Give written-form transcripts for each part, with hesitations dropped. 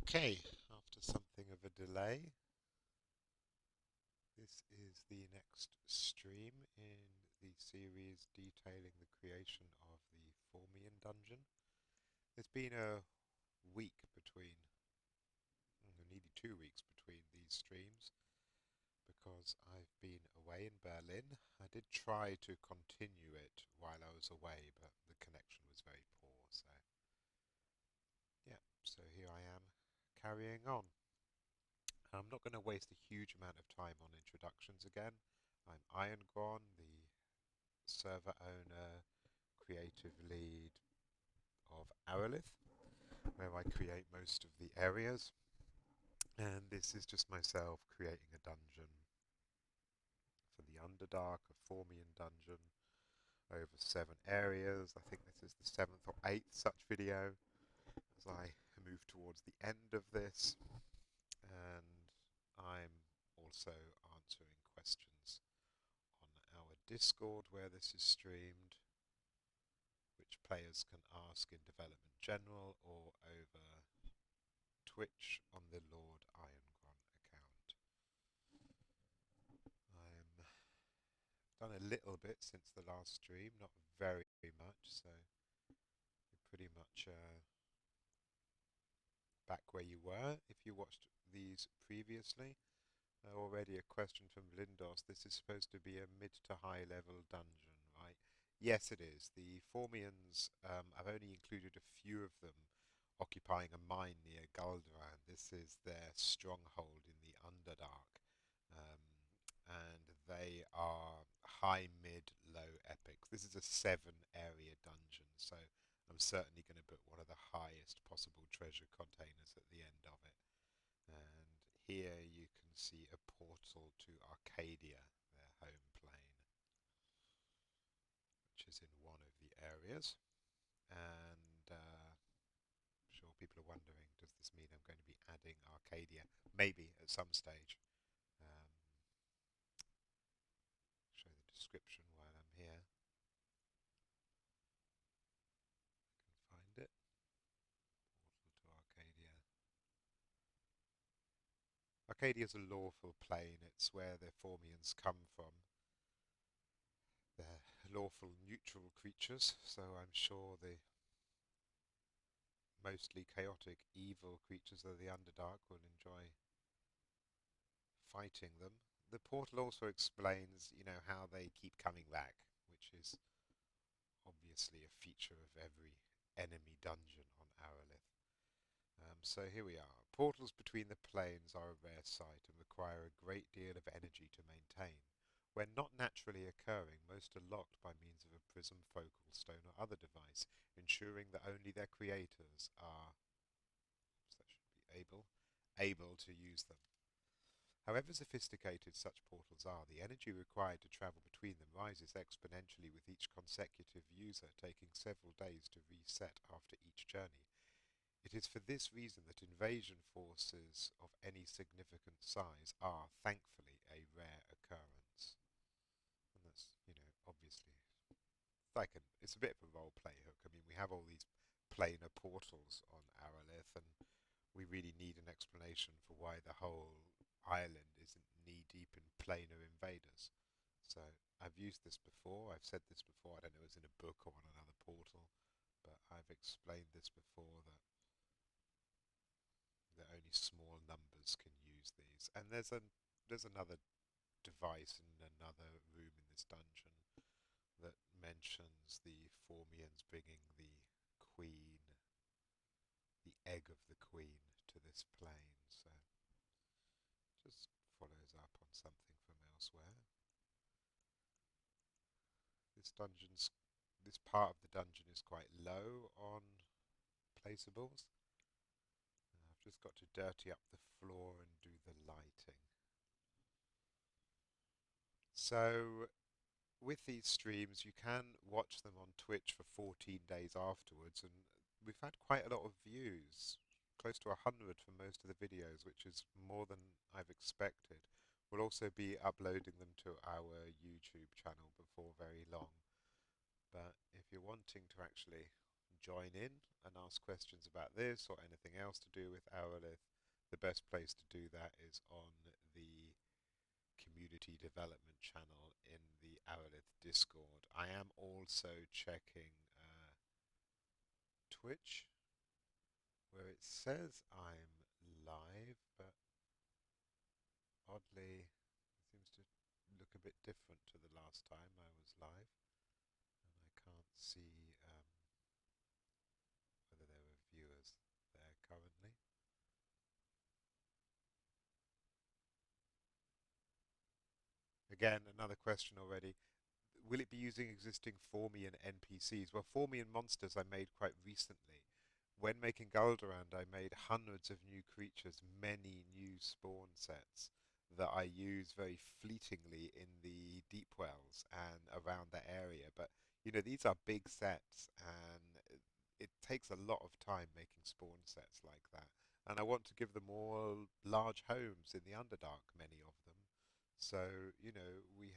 Okay, after something of a delay, this is the next stream in the series detailing the creation of the Formian Dungeon. There's been a week between, nearly 2 weeks between these streams because I've been away in Berlin. I did try to continue it while I was away, but the connection was very poor, so here I am carrying on. I'm not going to waste a huge amount of time on introductions again. I'm Irongron, the server owner, creative lead of Arelith, where I create most of the areas. And this is just myself creating a dungeon for the Underdark, a Formian dungeon, over 7 areas. I think this is the 7th or 8th such video as I move towards the end of this. And I'm also answering questions on our Discord where this is streamed, which players can ask in Development General or over Twitch on the Lord Irongron account. I've done a little bit since the last stream, not very much, so you're pretty much back where you were if you watched these previously. Already a question from Lindos. This is supposed to be a mid to high level dungeon, right? Yes, it is. The Formians, I've only included a few of them occupying a mine near Galderan. This is their stronghold in the Underdark. Um, and they are high, mid, low epics. This is a 7 area dungeon, so I'm certainly going to put one of the highest possible treasure containers at the end of it. And here you can see a portal to Arcadia, their home plane, which is in one of the areas. And I'm sure people are wondering, does this mean I'm going to be adding Arcadia? Maybe at some stage. Show the description while I'm here. I can find it. Portal to Arcadia. Arcadia is a lawful plane. It's where the Formians come from. They're lawful neutral creatures, so I'm sure the mostly chaotic evil creatures of the Underdark will enjoy fighting them. The portal also explains, how they keep coming back, which is obviously a feature of every enemy dungeon on Arelith. So here we are. Portals between the planes are a rare sight and require a great deal of energy to maintain. When not naturally occurring, most are locked by means of a prism, focal stone, or other device, ensuring that only their creators are able to use them. However sophisticated such portals are, the energy required to travel between them rises exponentially with each consecutive user, taking several days to reset after each journey. It is for this reason that invasion forces of any significant size are, thankfully, a rare occurrence. And that's, obviously, it's a bit of a role-play hook. I mean, we have all these planar portals on Arelith, and we really need an explanation for why the whole island isn't knee-deep in planar invaders. So I've used this before, I've said this before, I don't know if it was in a book or on another portal, but I've explained this before that only small numbers can use these. And there's another device in another room in this dungeon that mentions the Formians bringing the queen, the egg of the queen, to this plane. So just follows up on something from elsewhere. This part of the dungeon is quite low on placeables. I've just got to dirty up the floor and do the lighting. So with these streams, you can watch them on Twitch for 14 days afterwards, and we've had quite a lot of views, close to 100 for most of the videos, which is more than I've expected. We'll also be uploading them to our YouTube channel before very long. But if you're wanting to actually join in and ask questions about this or anything else to do with Arelith, the best place to do that is on the community development channel in the Arelith Discord. I am also checking Twitch, where it says I'm live, but oddly it seems to look a bit different to the last time I was live, and I can't see whether there were viewers there currently. Again, another question already. Will it be using existing Formian NPCs? Well, Formian monsters I made quite recently. When making Gul'Darand, I made hundreds of new creatures, many new spawn sets that I use very fleetingly in the deep wells and around the area. But these are big sets, and it takes a lot of time making spawn sets like that. And I want to give them all large homes in the Underdark, many of them. So, we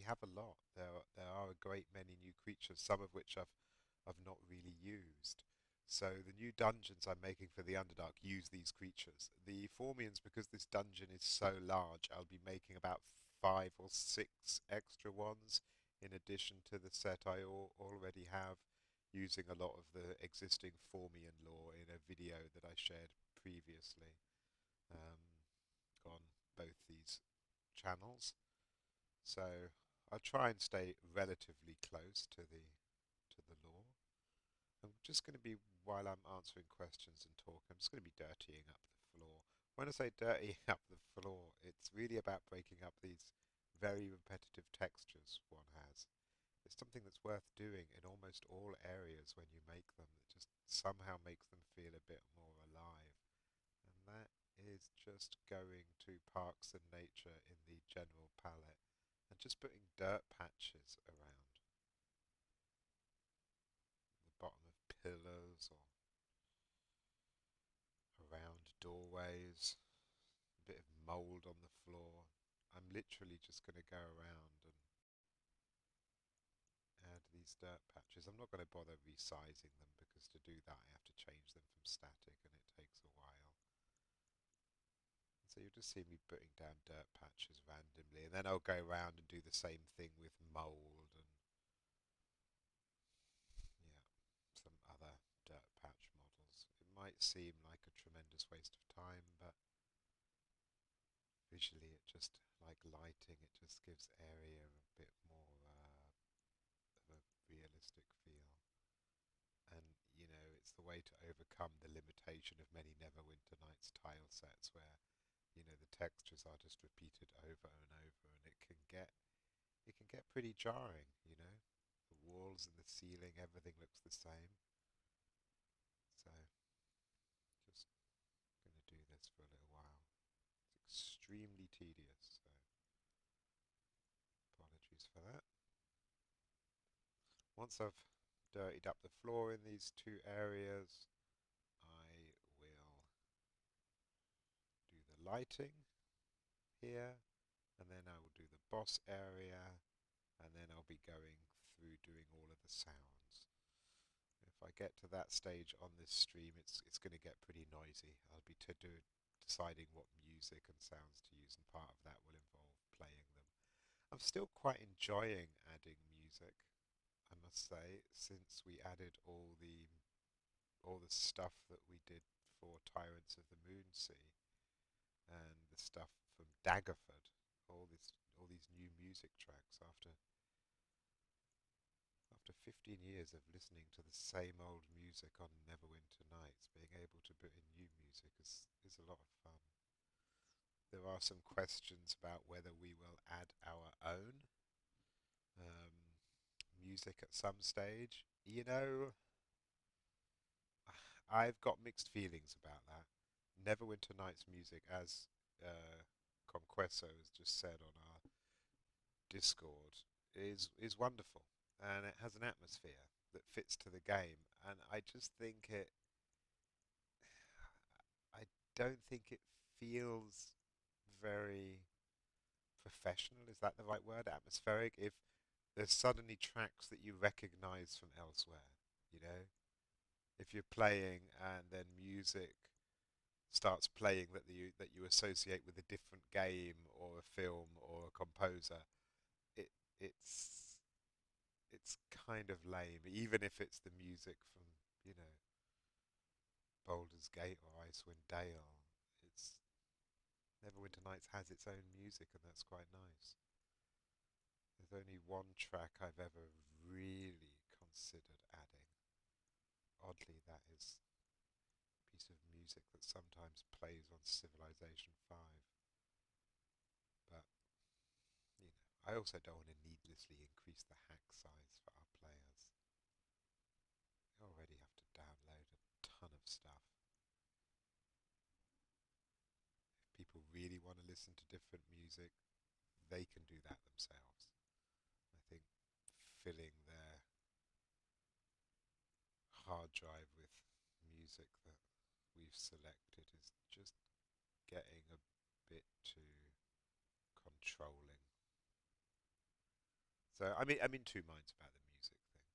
have a lot. There are a great many new creatures, some of which I've not really used. So the new dungeons I'm making for the Underdark use these creatures. The Formians, because this dungeon is so large, I'll be making about 5 or 6 extra ones in addition to the set I already have, using a lot of the existing Formian lore in a video that I shared previously um, on both these channels. So I'll try and stay relatively close to the lore. I'm just going to be, while I'm answering questions and talking, I'm just going to be dirtying up the floor. When I say dirtying up the floor, it's really about breaking up these very repetitive textures one has. It's something that's worth doing in almost all areas when you make them. It just somehow makes them feel a bit more alive. And that is just going to parks and nature in the general palette and just putting dirt patches around the bottom of pillars or around doorways, a bit of mould on the floor. I'm literally just going to go around and add these dirt patches. I'm not going to bother resizing them because to do that I have to change them from static and it takes a while. So you'll just see me putting down dirt patches randomly, and then I'll go around and do the same thing with mould and yeah, some other dirt patch models. It might seem like a tremendous waste of time, but visually it just, like lighting, it just gives area a bit more of a realistic feel. And it's the way to overcome the limitation of many Neverwinter Nights tile sets where the textures are just repeated over and over, and it can get pretty jarring. The walls and the ceiling, everything looks the same. So just going to do this for a little while. It's extremely tedious, so apologies for that. Once I've dirtied up the floor in these two areas, I will do the lighting here, and then I will do the boss area, and then I'll be going through doing all of the sounds. If I get to that stage on this stream, it's going to get pretty noisy. I'll be deciding what music and sounds to use, and part of that will involve playing them. I'm still quite enjoying adding music, I must say, since we added all the stuff that we did for Tyrants of the Moonsea and the stuff from Daggerford, all these new music tracks after 15 years of listening to the same old music on Neverwinter Nights. Being able to put in new music is a lot of fun. There are some questions about whether we will add our own um, music at some stage. I've got mixed feelings about that. Neverwinter Nights music, as Conquesso has just said on our Discord, is wonderful, and it has an atmosphere that fits to the game. And I just think I don't think it feels very professional. Is that the right word? Atmospheric. If there's suddenly tracks that you recognise from elsewhere, you know. if you're playing and then music starts playing that you associate with a different game or a film or a composer, it it's it's kind of lame, even if it's the music from, you know, Baldur's Gate or Icewind Dale. It's Neverwinter Nights has its own music, and that's quite nice. There's only one track I've ever really considered adding. Oddly, that is a piece of music that sometimes plays on Civilization 5. But, you know, I also don't want to needlessly increase the hack size for our players. They already have to download a ton of stuff. If people really want to listen to different music, they can do that themselves. I think filling their hard drive with music that we've selected is just getting a bit too controlling. So I'm in two minds about the music thing.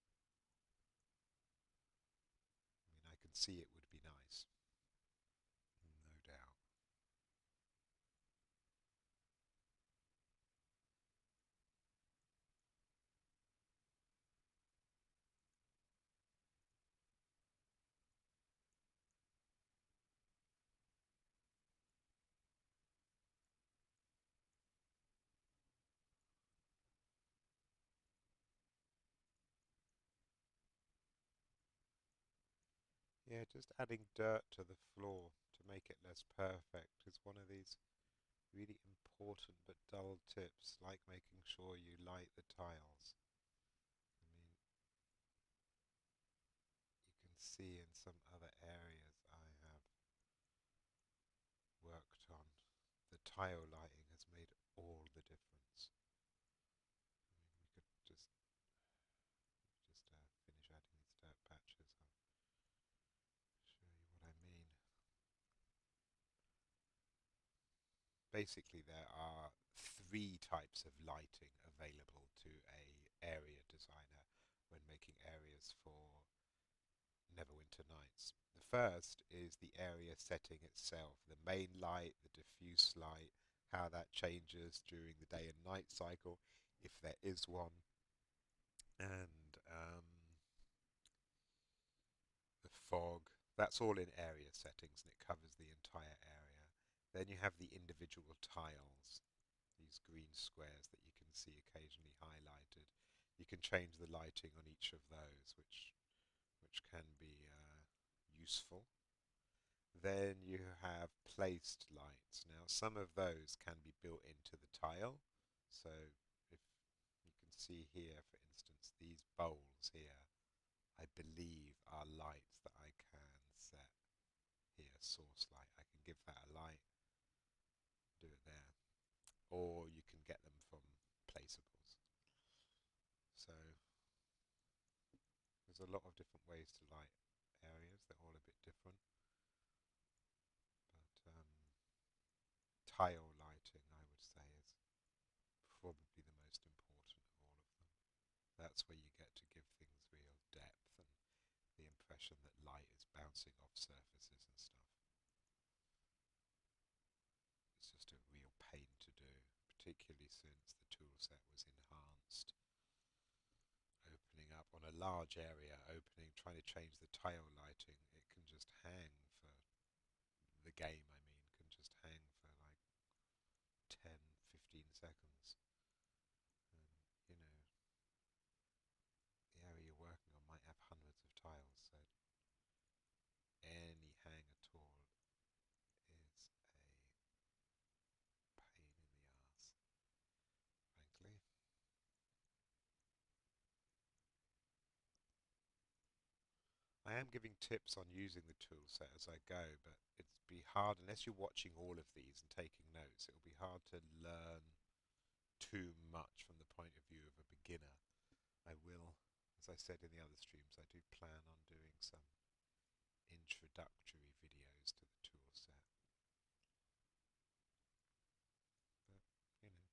I mean, I can see it would be nice, no doubt. Yeah, just adding dirt to the floor to make it less perfect is one of these really important but dull tips, like making sure you light the tiles. I mean, you can see in some other areas I have worked on, the tile lighting has made all the difference. I mean, we could just finish adding these dirt patches. I'll show you what I mean. Basically, there are three types of lighting available to a area designer when making areas for Neverwinter Nights. The first is the area setting itself, the main light, the diffuse light, how that changes during the day and night cycle, if there is one, and the fog. That's all in area settings, and it covers the entire area. Then you have the individual tiles, these green squares that you can see occasionally highlighted. You can change the lighting on each of those, which can be useful. Then you have placed lights. Now, some of those can be built into the tile. So if you can see here, for instance, these bowls here, I believe are lights that I can set here, source light. I can give that a light, do it there. Or you can get them from placeables. So there's a lot of different ways to light areas. They're all a bit different. But tile lighting, I would say, is probably the most important of all of them. That's where you get to give things real depth and the impression that light is bouncing off surfaces and stuff. It's just a real pain to do, particularly since the toolset was enhanced. Opening up on a large area, trying to change the tile lighting, it can just hang for the game, I mean, can just hang for like 10, 15 seconds. And, you know, the area you're working on might have hundreds of tiles, so any hang at all is a pain in the arse, frankly. I am giving tips on using the tool set as I go, but it'd be hard, unless you're watching all of these and taking notes, it'll be hard to learn too much from the point of view of a beginner. I will, as I said in the other streams, I do plan on doing some introductory videos to the tool set. But, you know,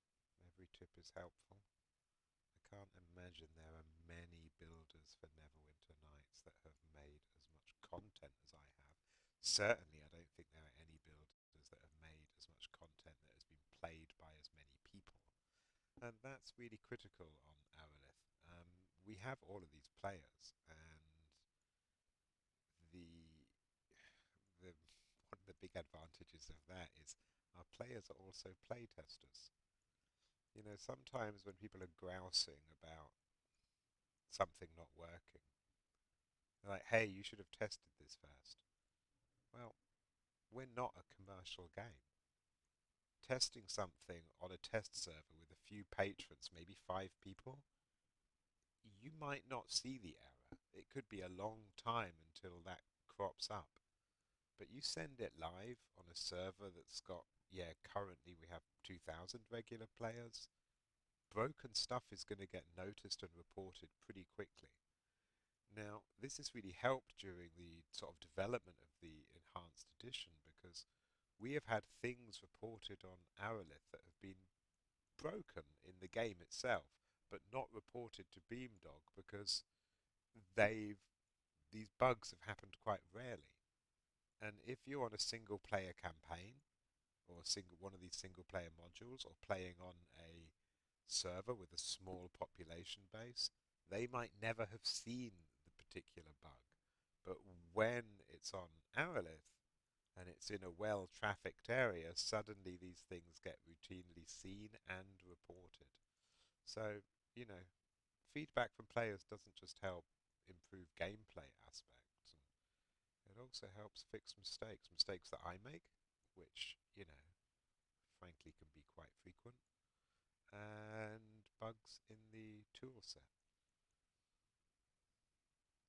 every tip is helpful. I can't imagine there are many builders for Neverwinter Nights that have made as much Certainly, I don't think there are any builders that have made as much content that has been played by as many people. And that's really critical on Arelith. We have all of these players, and the the one of the big advantages of that is our players are also play testers. You know, sometimes when people are grousing about something not working, they're like, "Hey, you should have tested this first." Well, we're not a commercial game. Testing something on a test server with a few patrons, maybe 5 people, you might not see the error. It could be a long time until that crops up. But you send it live on a server that's got, yeah, currently we have 2,000 regular players. Broken stuff is going to get noticed and reported pretty quickly. Now, this has really helped during the sort of development of the enhanced edition because we have had things reported on Arelith that have been broken in the game itself, but not reported to Beamdog because they've these bugs have happened quite rarely. And if you're on a single player campaign or a single one of these single player modules or playing on a server with a small population base, they might never have seen the particular bug. But when it's on Arelith and it's in a well trafficked area, suddenly these things get routinely seen and reported. So, you know, feedback from players doesn't just help improve gameplay aspects, and it also helps fix mistakes that I make, which, you know, frankly can be quite frequent, and bugs in the tool set.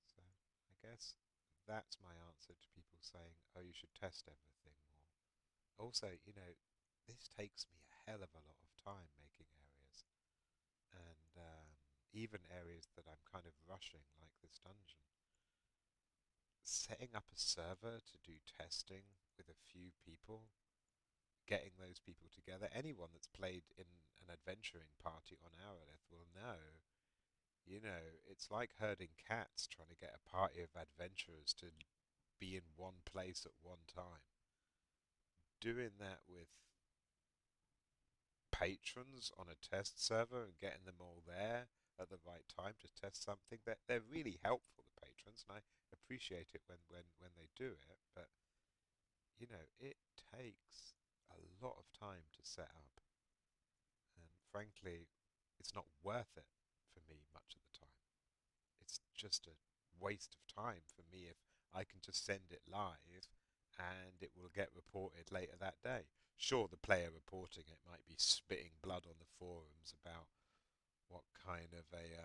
So I guess that's my answer to people saying, oh, you should test everything more. Also, you know, this takes me a hell of a lot of time making areas, and even areas that I'm kind of rushing, like this dungeon. Setting up a server to do testing with a few people, getting those people together. Anyone that's played in an adventuring party on Arelith will know, you know, it's like herding cats trying to get a party of adventurers to be in one place at one time. Doing that with patrons on a test server and getting them all there at the right time to test something, they're really helpful, the patrons, and I appreciate it when they do it, but you know, it takes a lot of time to set up, and frankly, it's not worth it for me much of the time. It's just a waste of time for me if I can just send it live and it will get reported later that day. Sure, the player reporting it might be spitting blood on the forums about what kind of a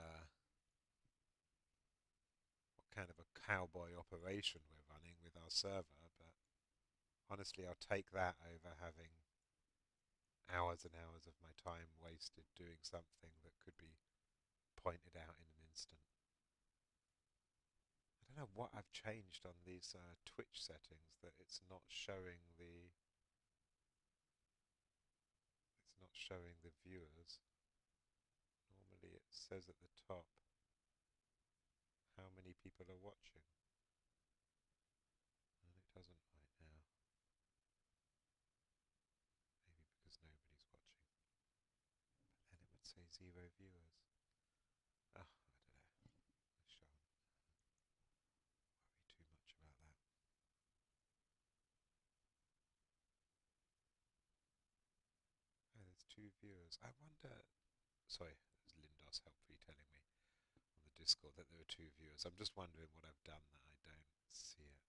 what kind of a cowboy operation we're running with our server, but honestly, I'll take that over having hours and hours of my time wasted doing something that could be pointed out in an instant. I don't know what I've changed on these Twitch settings that it's not showing the viewers. Normally it says at the top how many people are watching, and it doesn't right now. Maybe because nobody's watching. But then it would say 0 viewers. Oh, I don't know. I shan't worry too much about that. Oh, there's 2 viewers. I wonder. Sorry, there's Lindos helpfully telling me on the Discord that there are 2 viewers. I'm just wondering what I've done that I don't see it.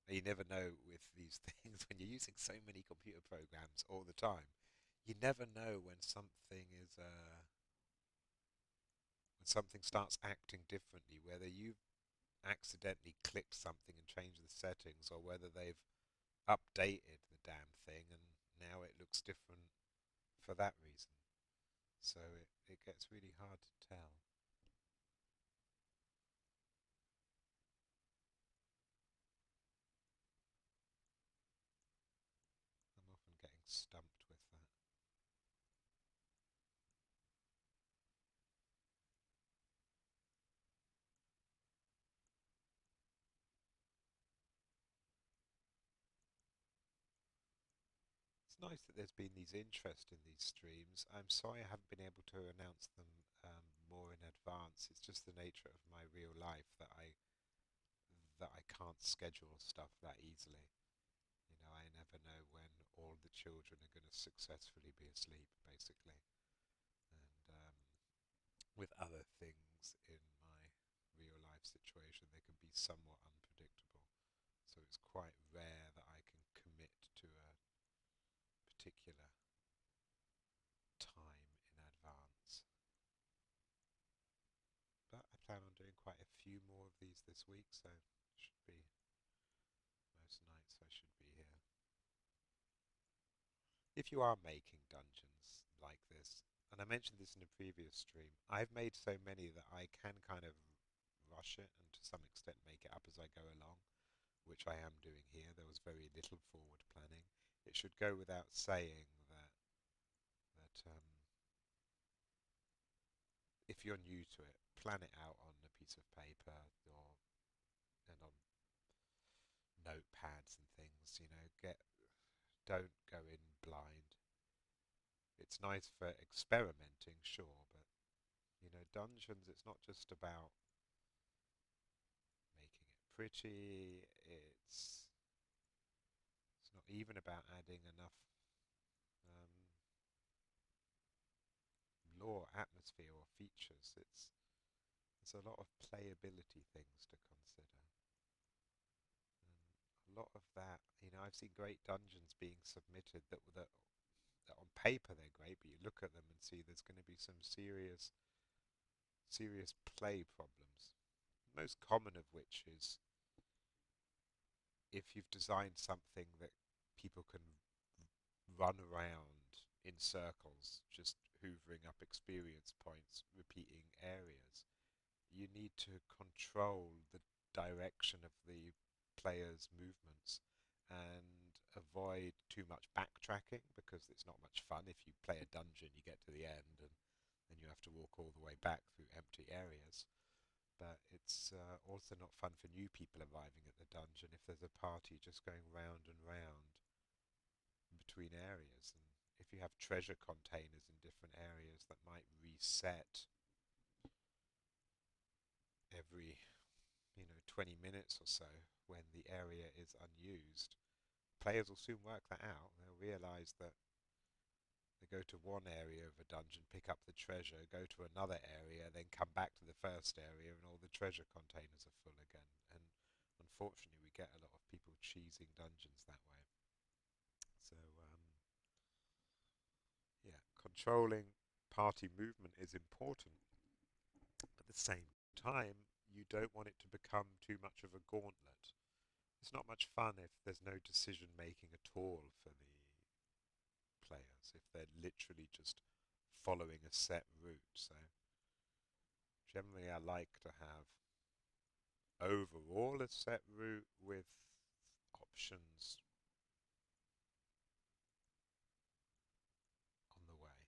You never know with these things when you're using so many computer programs all the time. You never know when something starts acting differently, whether you've accidentally clicked something and changed the settings, or whether they've updated the damn thing and now it looks different for that reason. So it gets really hard to tell. I'm often getting stumped with that. nice that there's been these interest in these streams. I'm sorry I haven't been able to announce them more in advance. It's just the nature of my real life that I can't schedule stuff that easily. You know, I never know when all the children are going to successfully be asleep, basically. And with other things in my real life situation, they can be somewhat unpredictable. So it's quite rare that I can commit to a particular time in advance. But I plan on doing quite a few more of these this week, so should be most nights I should be here. If you are making dungeons like this, and I mentioned this in a previous stream, I've made so many that I can kind of rush it and to some extent make it up as I go along, which I am doing here. There was very little forward planning. It should go without saying that if you're new to it, plan it out on a piece of paper or and on notepads and things. You know, don't go in blind. It's nice for experimenting, sure, but you know, dungeons. It's not just about making it pretty. It's not even about adding enough um, lore, atmosphere, or features. There's a lot of playability things to consider. And a lot of that, you know, I've seen great dungeons being submitted that on paper they're great, but you look at them and see there's going to be some serious play problems. Most common of which is if you've designed something that people can run around in circles, just hoovering up experience points, repeating areas, you need to control the direction of the player's movements and avoid too much backtracking because it's not much fun. If you play a dungeon, you get to the end and then you have to walk all the way back through empty areas. But it's also not fun for new people arriving at the dungeon if there's a party just going round and round between areas. And if you have treasure containers in different areas that might reset every 20 minutes or so when the area is unused, players will soon work that out. They'll realize that they go to one area of a dungeon, pick up the treasure, go to another area, then come back to the first area, and all the treasure containers are full again. And unfortunately, we get a lot of people cheesing dungeons that way. So, yeah, controlling party movement is important. At the same time, you don't want it to become too much of a gauntlet. It's not much fun if there's no decision making at all for the players, if they're literally just following a set route. So generally I like to have overall a set route with options on the way.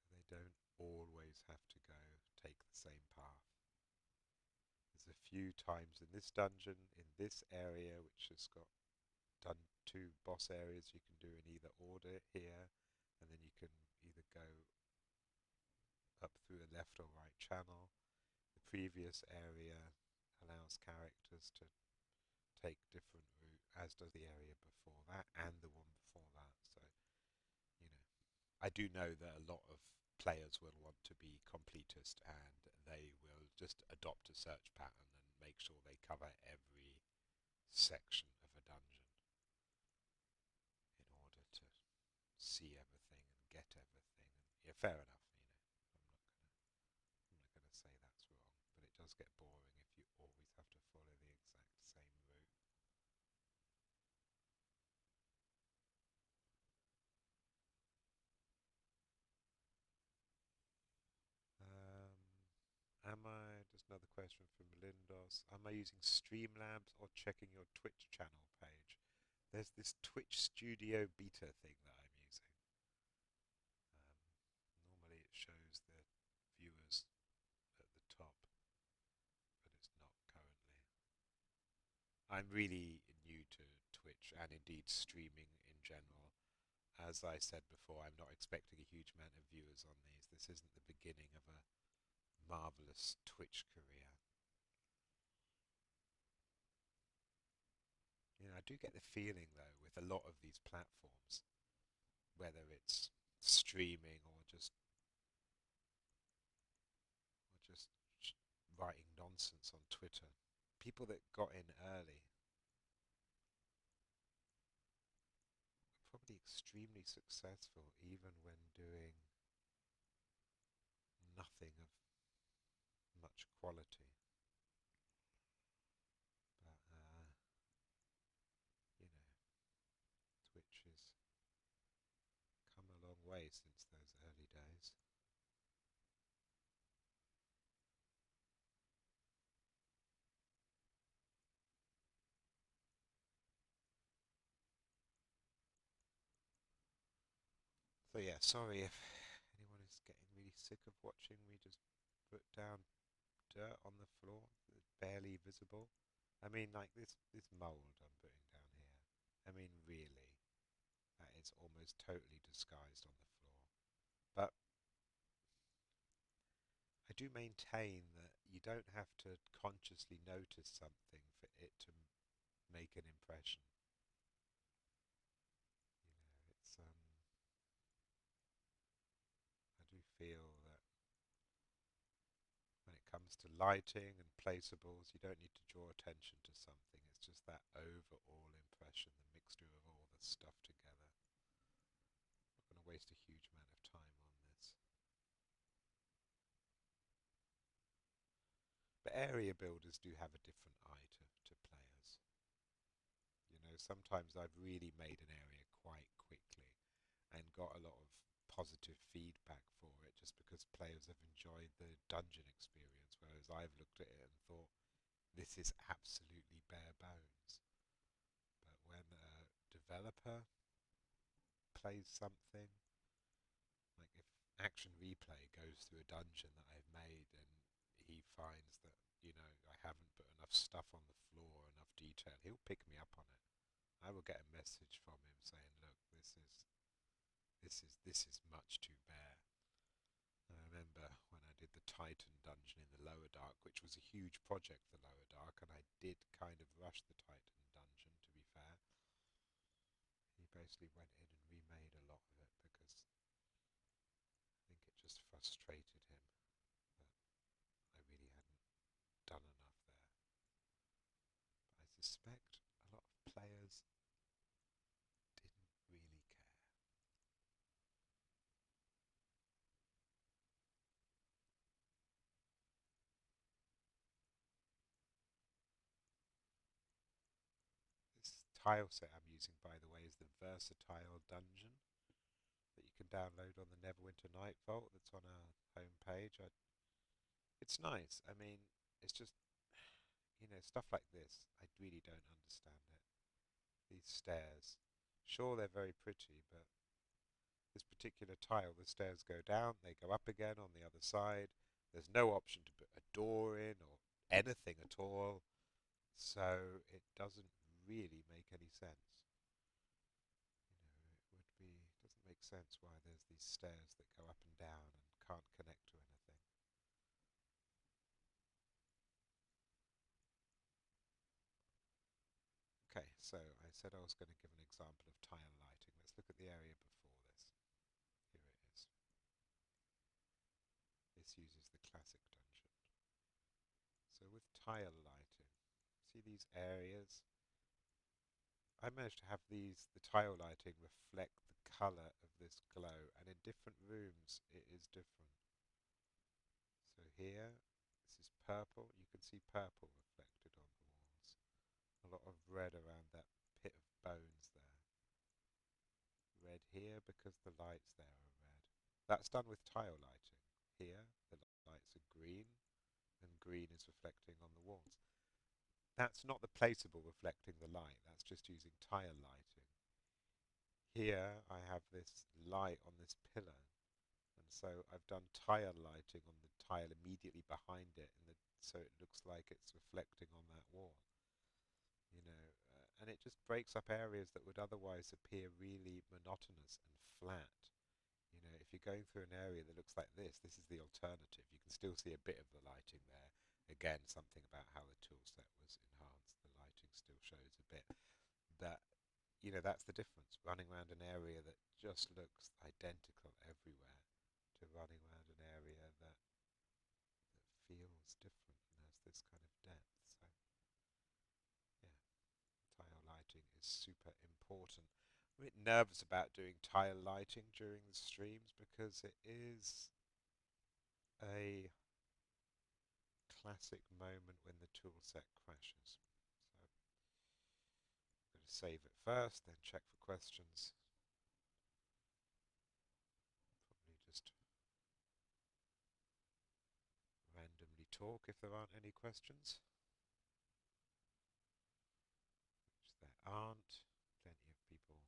So they don't always have to take the same path. There's a few times in this dungeon, in this area, which has got done 2 boss areas you can do in either order here, and then you can either go up through a left or right channel. The previous area allows characters to take different route, as does the area before that and the one before that. So, you know, I do know that a lot of players will want to be completist and they will just adopt a search pattern and make sure they cover every section of a dungeon in order to see everything and get everything. And yeah, fair enough. I'm not gonna say that's wrong, but it does get boring if you always have to follow the exact same route. Um, am I, just another question from Melindos, am I using Streamlabs or checking your Twitch channel page? There's this Twitch Studio beta thing that I'm using. Normally it shows the viewers at the top, but it's not currently. I'm really new to Twitch, Twitch and indeed streaming in general. As I said before, I'm not expecting a huge amount of viewers on these. This isn't the beginning of a marvelous Twitch career. I do get the feeling though with a lot of these platforms, whether it's streaming or just writing nonsense on Twitter, people that got in early are probably extremely successful even when doing nothing of much quality. But you know, Twitch has come a long way since those early days. So yeah, sorry if anyone is getting really sick of watching me just put down dirt on the floor that's barely visible. I mean, like this mold I'm putting down here. I mean, really, that is almost totally disguised on the floor. But I do maintain that you don't have to consciously notice something for it to make an impression. It's I do feel that when it comes to lighting and placeables, you don't need to draw attention to something. It's just that overall impression, the mixture of all the stuff together. I'm not going to waste a huge amount of time on this. But area builders do have a different eye to players. Sometimes I've really made an area quite quickly and got a lot of positive feedback for it just because players have enjoyed the dungeon experience, whereas I've looked at it and thought, this is absolutely bare bones. But when a developer plays something, like if Action Replay goes through a dungeon that I've made and he finds that, I haven't put enough stuff on the floor, enough detail, he'll pick me up on it. I will get a message from him saying, look, this is much too bare. And I remember when I did the Titan dungeon in the Lower Dark, which was a huge project, the Lower Dark, and I did kind of rush the Titan dungeon, to be fair. He basically went in and remade a lot of it because I think it just frustrated him that I really hadn't done enough there. But I suspect a lot of players didn't really care. This tile set I'm using, by the way, is the Versatile Dungeon that you can download on the Neverwinter Night Vault that's on our homepage. It's nice. I mean, it's just, stuff like this, I really don't understand it. These stairs. Sure, they're very pretty, but this particular tile, the stairs go down, they go up again on the other side. There's no option to put a door in or anything at all. So it doesn't really make any sense. It doesn't make sense why there's these stairs that go up and down and can't connect to anything. Okay, so I said I was going to give an example of tile lighting. Let's look at the area before this. Here it is. This uses the classic dungeon. So with tile lighting, see these areas? I managed to have the tile lighting reflect the colour of this glow, and in different rooms it is different. So here, this is purple. You can see purple reflected on the walls. A lot of red around that pit of bones there. Red here because the lights there are red. That's done with tile lighting. Here, the lights are green, and green is reflecting on the walls. That's not the placeable reflecting the light, that's just using tile lighting. Here I have this light on this pillar, and so I've done tile lighting on the tile immediately behind it, so it looks like it's reflecting on that wall. and it just breaks up areas that would otherwise appear really monotonous and flat. You know, if you're going through an area that looks like this is the alternative. You can still see a bit of the lighting there. Again, something about how the tool set was enhanced. The lighting still shows a bit. But, you know, that's the difference. Running around an area that just looks identical everywhere to running around an area that feels different and has this kind of depth. So, yeah, tile lighting is super important. I'm a bit nervous about doing tile lighting during the streams because it is a classic moment when the tool set crashes. So I'm going to save it first, then check for questions. Probably just randomly talk if there aren't any questions, which there aren't. Plenty of people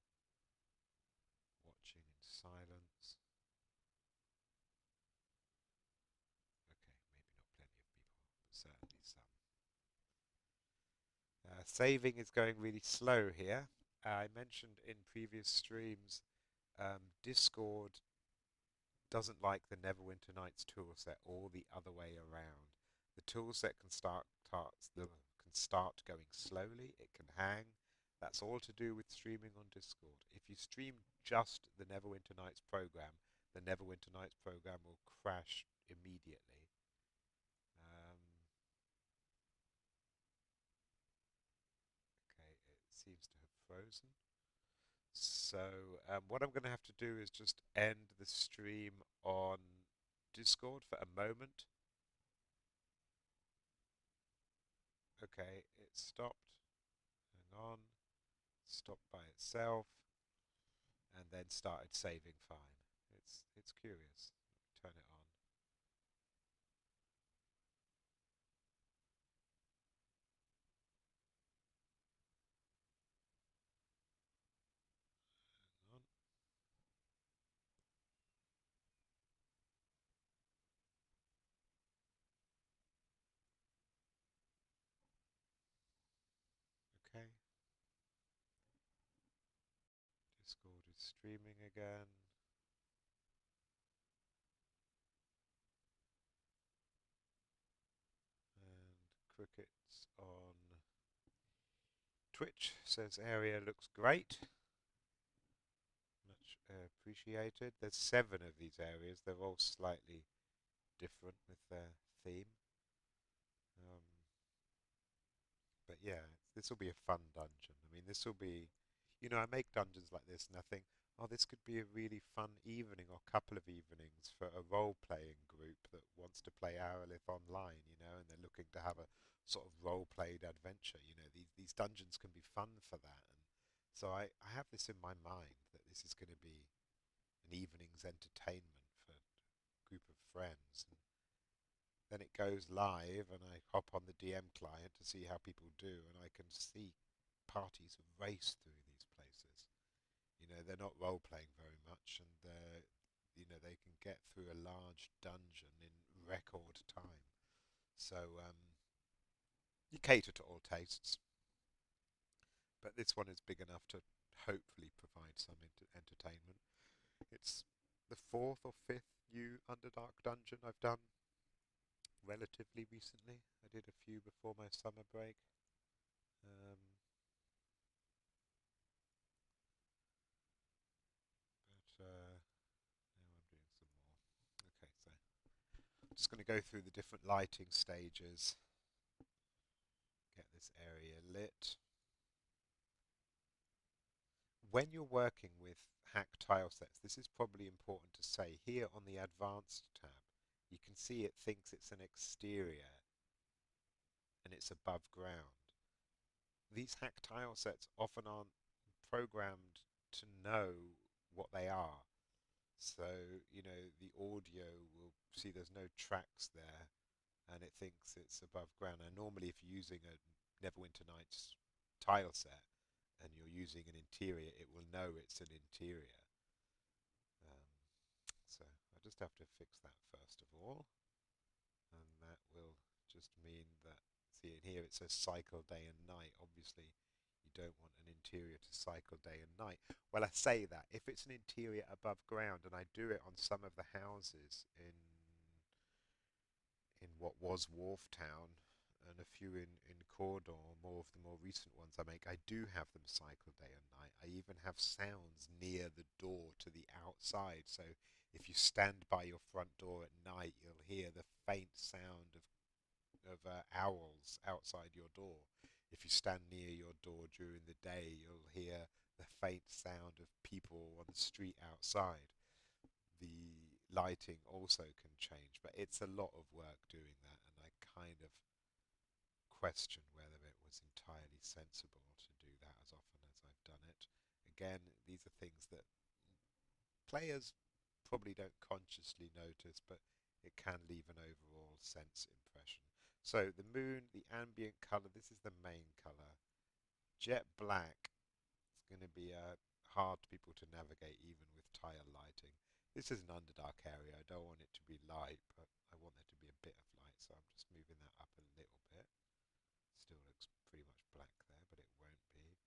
watching in silence. Okay, maybe not plenty of people, but certainly some. Saving is going really slow here. I mentioned in previous streams, Discord doesn't like the Neverwinter Nights toolset or the other way around. The toolset can start going slowly, it can hang. That's all to do with streaming on Discord. If you stream just the Neverwinter Nights program, the Neverwinter Nights program will crash immediately. Okay, it seems to have frozen. So what I'm going to have to do is just end the stream on Discord for a moment. Okay, it stopped. Hang on. Stopped by itself and then started saving fine. It's curious. Turn it on. Hang on. Okay. Discord is streaming again. And Cricket's on Twitch says area looks great. Much appreciated. There's 7 of these areas. They're all slightly different with their theme. Um, but yeah, this will be a fun dungeon. I mean, this will be, you know, I make dungeons like this and I think, oh, this could be a really fun evening or couple of evenings for a role-playing group that wants to play Arelith online, you know, and they're looking to have a sort of role-played adventure. You know, these dungeons can be fun for that. And so I have this in my mind that this is going to be an evening's entertainment for a group of friends. And then it goes live, and I hop on the DM client to see how people do, and I can see parties race through these places. You know, they're not role playing very much, and you know, they can get through a large dungeon in record time. So you cater to all tastes, but this one is big enough to hopefully provide some entertainment. It's the 4th or 5th new Underdark dungeon I've done relatively recently. I did a few before my summer break. Um, but now I'm doing some more. Okay, so I'm just going to go through the different lighting stages, get this area lit. When you're working with hack tile sets, this is probably important to say. Here on the Advanced tab, you can see it thinks it's an exterior and it's above ground. These hack tile sets often aren't programmed to know what they are. So, you know, the audio will see there's no tracks there and it thinks it's above ground. And normally if you're using a Neverwinter Nights tile set and you're using an interior, it will know it's an interior. So I just have to fix that first of all. And that will just mean that, see in here it says cycle day and night. Obviously you you don't want an interior to cycle day and night. Well, I say that if it's an interior above ground, and I do it on some of the houses in what was Wharf Town and a few in Cawdor, more of the more recent ones I make, I do have them cycle day and night. I even have sounds near the door to the outside. So if you stand by your front door at night, you'll hear the faint sound of owls outside your door. If you stand near your door during the day, you'll hear the faint sound of people on the street outside. The lighting also can change, but it's a lot of work doing that, and I kind of question whether it was entirely sensible to do that as often as I've done it. Again, these are things that players probably don't consciously notice, but it can leave an overall sense impression. So the moon, the ambient color, this is the main color. Jet black is going to be hard for people to navigate even with tile lighting. This is an underdark area. I don't want it to be light, but I want there to be a bit of light, so I'm just moving that up a little bit. Still looks pretty much black there, but it won't be.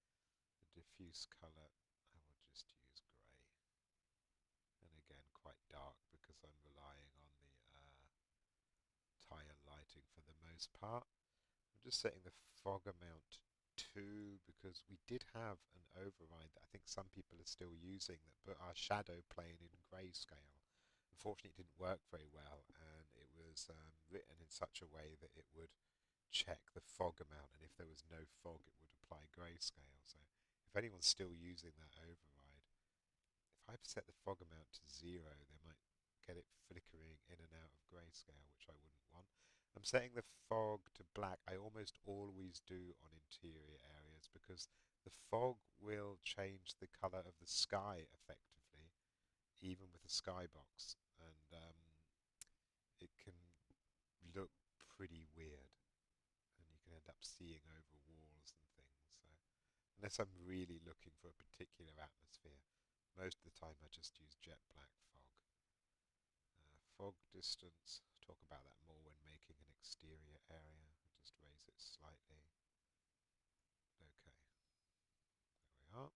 The diffuse colour, I will just use grey. And again, quite dark because I'm relying on the tile lighting for the most part. I'm just setting the fog amount to 2 because we did have an override that I think some people are still using that put our shadow plane in grayscale. Unfortunately, it didn't work very well, and it was written in such a way that it would check the fog amount, and if there was no fog, it would apply grayscale. So if anyone's still using that override, if I set the fog amount to 0, they might get it flickering in and out of grayscale, which I wouldn't want. I'm setting the fog to black. I almost always do on interior areas because the fog will change the colour of the sky effectively, even with a skybox, and it can look pretty weird, and you can end up seeing over walls and things. So unless I'm really looking for a particular atmosphere, most of the time I just use jet black fog. Fog distance, talk about that more when making an exterior area. I'll just raise it slightly. Okay, there we are.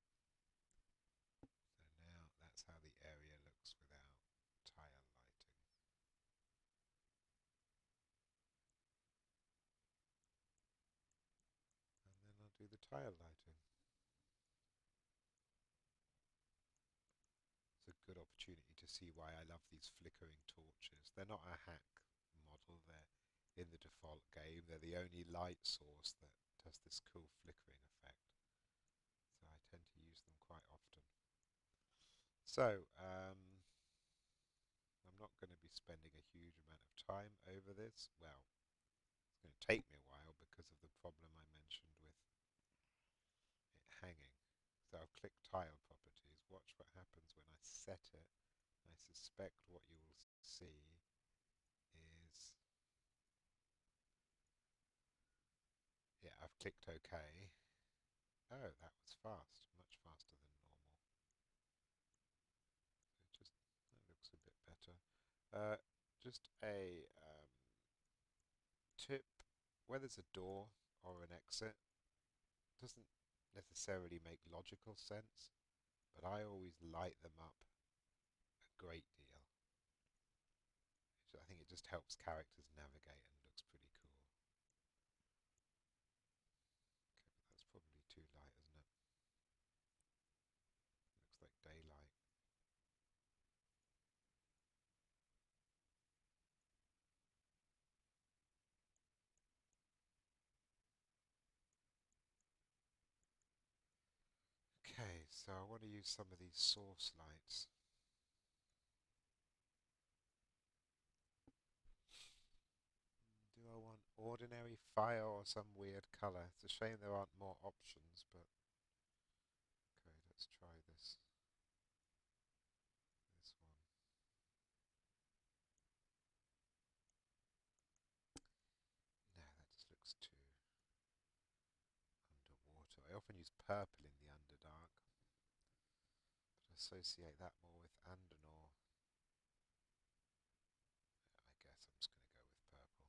So now that's how the area looks without tile lighting. And then I'll do the tile lighting. It's a good opportunity to see why I love these flickering torches. They're not a hack model, they're in the default game. They're the only light source that does this cool flickering effect. So I tend to use them quite often. So, I'm not going to be spending a huge amount of time over this. Well, it's going to take me a while because of the problem I mentioned with it hanging. So I'll click Tile Properties. Watch what happens when I set it. I suspect what you will see is, yeah, I've clicked OK. Oh, that was fast, much faster than normal. So just, that looks a bit better. Just a tip, where there's a door or an exit, doesn't necessarily make logical sense, but I always light them up a great deal. I think it just helps characters navigate and looks pretty cool. Okay, but that's probably too light, isn't it? Looks like daylight. Okay, so I want to use some of these source lights. Do I want ordinary fire or some weird colour? It's a shame there aren't more options, but okay, let's try this. This one. No, that just looks too underwater. I often use purple in the Underdark, but I associate that more with Andanor. I guess I'm just going to go with purple.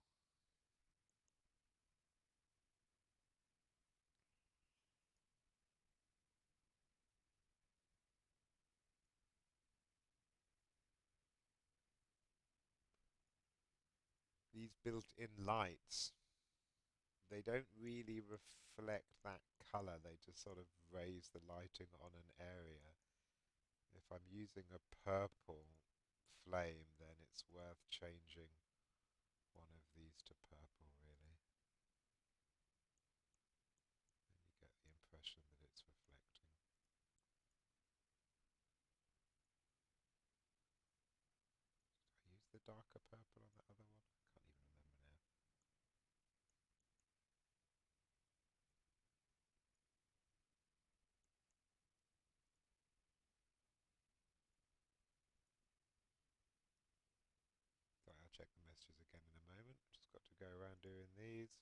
these built-in lights, they don't really reflect that color. They just sort of raise the lighting on an area. If I'm using a purple flame, then it's worth changing one of these to purple, really. And you get the impression that it's reflecting. Did I use the darker purple on the other one? I can't even remember now. Sorry, I'll check the messages again in a moment. Just got to go around doing these.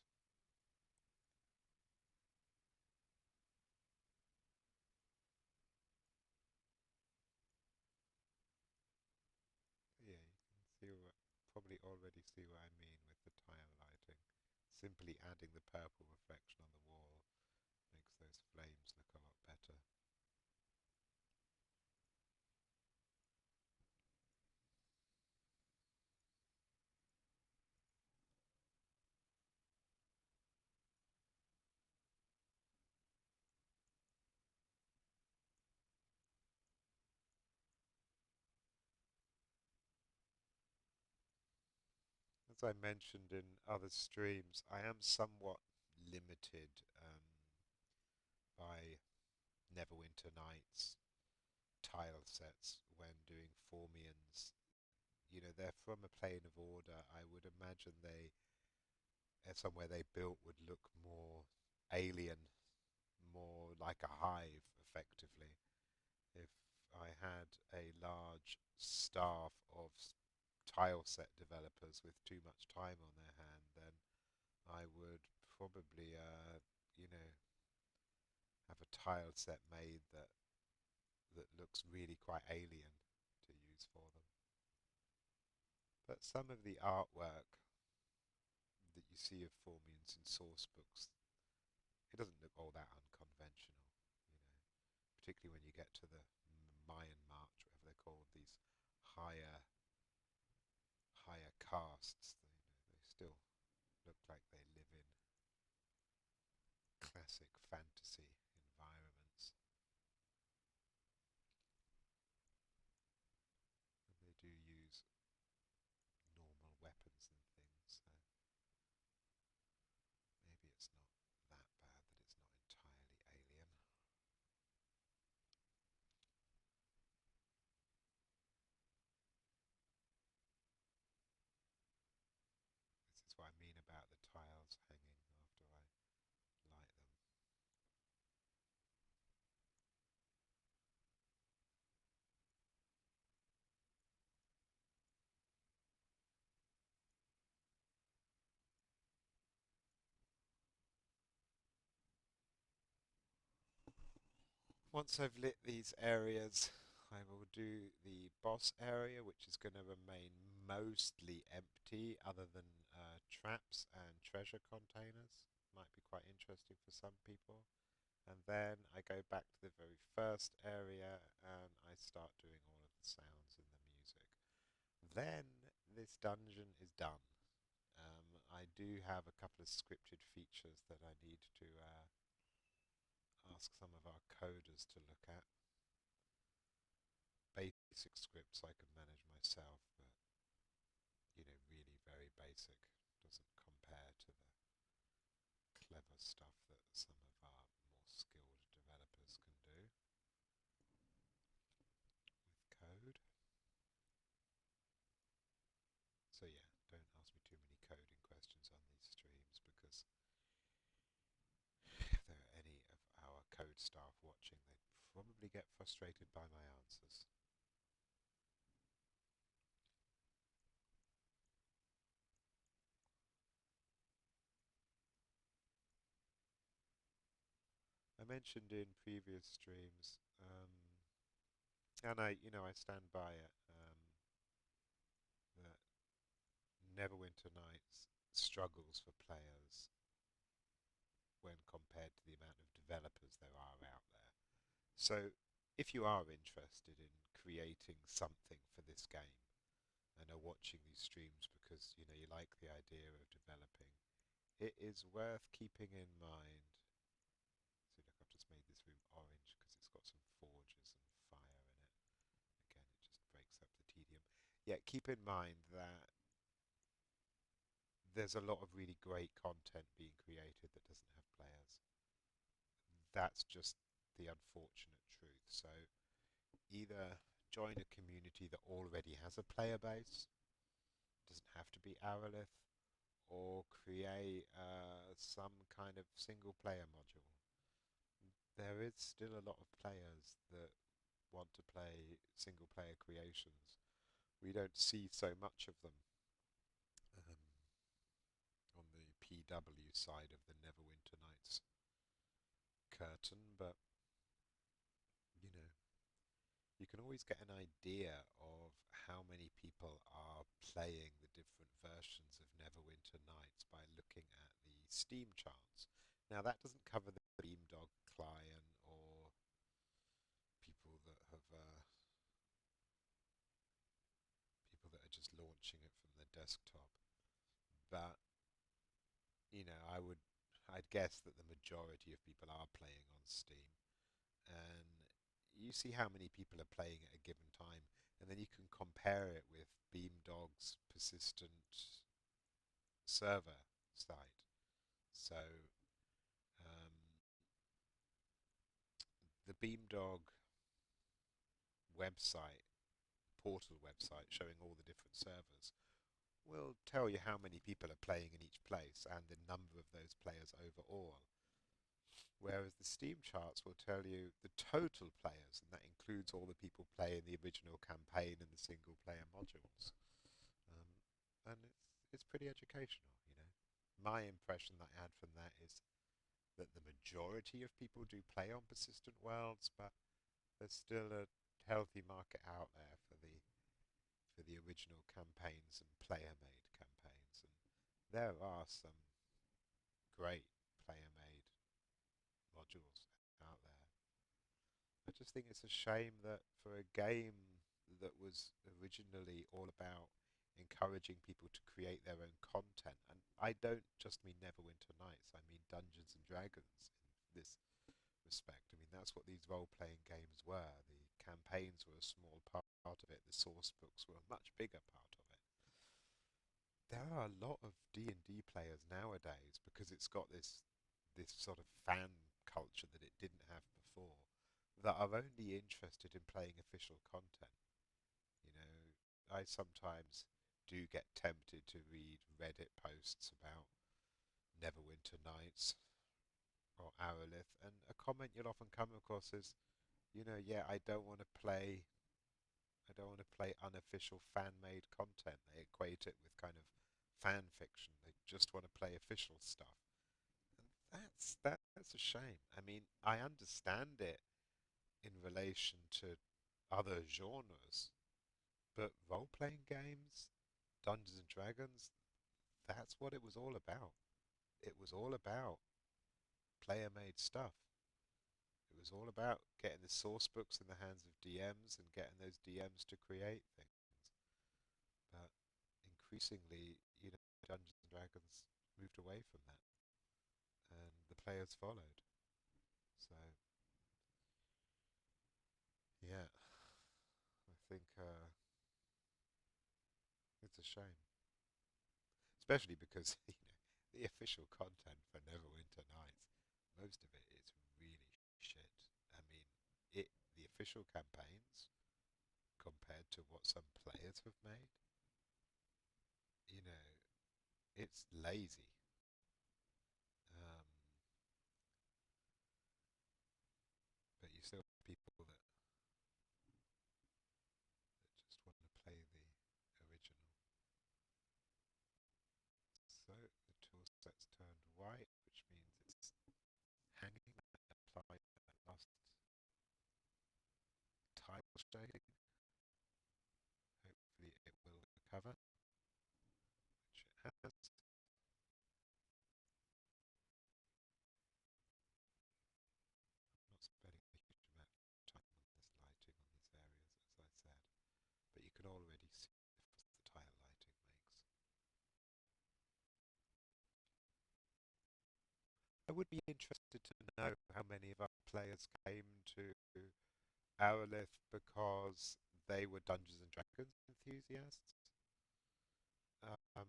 Yeah, you can see what, probably already see what I mean with the tile lighting. Simply adding the purple reflection on the wall makes those flames look a lot better. As I mentioned in other streams, I am somewhat limited by Neverwinter Nights tile sets when doing Formians. You know, they're from a plane of order. I would imagine they, somewhere they built would look more alien, more like a hive, effectively. If I had a large staff of tile set developers with too much time on their hand, then I would probably, you know, have a tile set made that looks really quite alien to use for them. But some of the artwork that you see of Formians in source books, it doesn't look all that unconventional, you know, particularly when you get to the Mayan March, whatever they're called, these higher higher castes. They still look like they live in classic fantasy environments. And they do use normal weapons and things, so maybe it's not that bad that it's not entirely alien. This is what I mean about the tiles hanging after I light them. Once I've lit these areas, I will do the boss area, which is going to remain mostly empty other than traps and treasure containers. Might be quite interesting for some people. And then I go back to the very first area and I start doing all of the sounds and the music. Then this dungeon is done. I do have a couple of scripted features that I need to ask some of our coders to look at. Basic scripts I can manage myself, but you know, really very basic. Doesn't compare to the clever stuff that some of our more skilled developers can do with code. So yeah, don't ask me too many coding questions on these streams, because if there are any of our code staff watching, they'd probably get frustrated by my answers. I mentioned in previous streams, and I stand by it, that Neverwinter Nights struggles for players when compared to the amount of developers there are out there. So if you are interested in creating something for this game, and are watching these streams because you like the idea of developing, it is worth keeping in mind. See, look, I've just made this room orange because it's got some forges and fire in it. Again, it just breaks up the tedium. Yeah, keep in mind that there's a lot of really great content being created that doesn't have players. That's just the unfortunate truth. So either join a community that already has a player base, doesn't have to be Arelith, or create some kind of single player module. There is still a lot of players that want to play single player creations. We don't see so much of them um, on the PW side of the Neverwinter Nights curtain, but you know, you can always get an idea of how many people are playing the different versions of Neverwinter Nights by looking at the Steam charts. Now that doesn't cover the Beamdog client or people that have people that are just launching it from the desktop. But I'd guess that the majority of people are playing on Steam, and you see how many people are playing at a given time, and then you can compare it with Beamdog's persistent server site. So um, the Beamdog website, portal website showing all the different servers, will tell you how many people are playing in each place and the number of those players overall. Whereas the Steam charts will tell you the total players, and that includes all the people playing the original campaign and the single player modules. Um, and it's pretty educational. My impression that I had from that is that the majority of people do play on persistent worlds, but there's still a healthy market out there for the original campaigns and player-made campaigns. And there are some great player-made modules out there. I just think it's a shame that for a game that was originally all about encouraging people to create their own content, and I don't just mean Neverwinter Nights, I mean Dungeons and Dragons in this respect. I mean, that's what these role-playing games were. The campaigns were a small part of it. The source books were a much bigger part of it. There are a lot of D&D players nowadays because it's got this sort of fan culture that it didn't have before, that are only interested in playing official content. You know, I sometimes do get tempted to read Reddit posts about Neverwinter Nights or Arelith, and a comment you'll often come across is, yeah, I don't want to play unofficial fan-made content. They equate it with kind of fan fiction. They just want to play official stuff. And that's a shame. I mean, I understand it in relation to other genres, but role-playing games, Dungeons and Dragons, that's what it was all about. It was all about player-made stuff. It was all about getting the source books in the hands of DMs and getting those DMs to create things. But increasingly, Dungeons and Dragons moved away from that, and the players followed. So, yeah, I think it's a shame, especially because the official content for Neverwinter Nights, most of it is really shit. I mean, the official campaigns compared to what some players have made, you know, it's lazy. Um, but you still have people that just want to play the original. So the tool set's turned white, which means it's hanging. Apply that last tile shading. Hopefully it will recover, which it has. I would be interested to know how many of our players came to Arelith because they were Dungeons and Dragons enthusiasts. Um,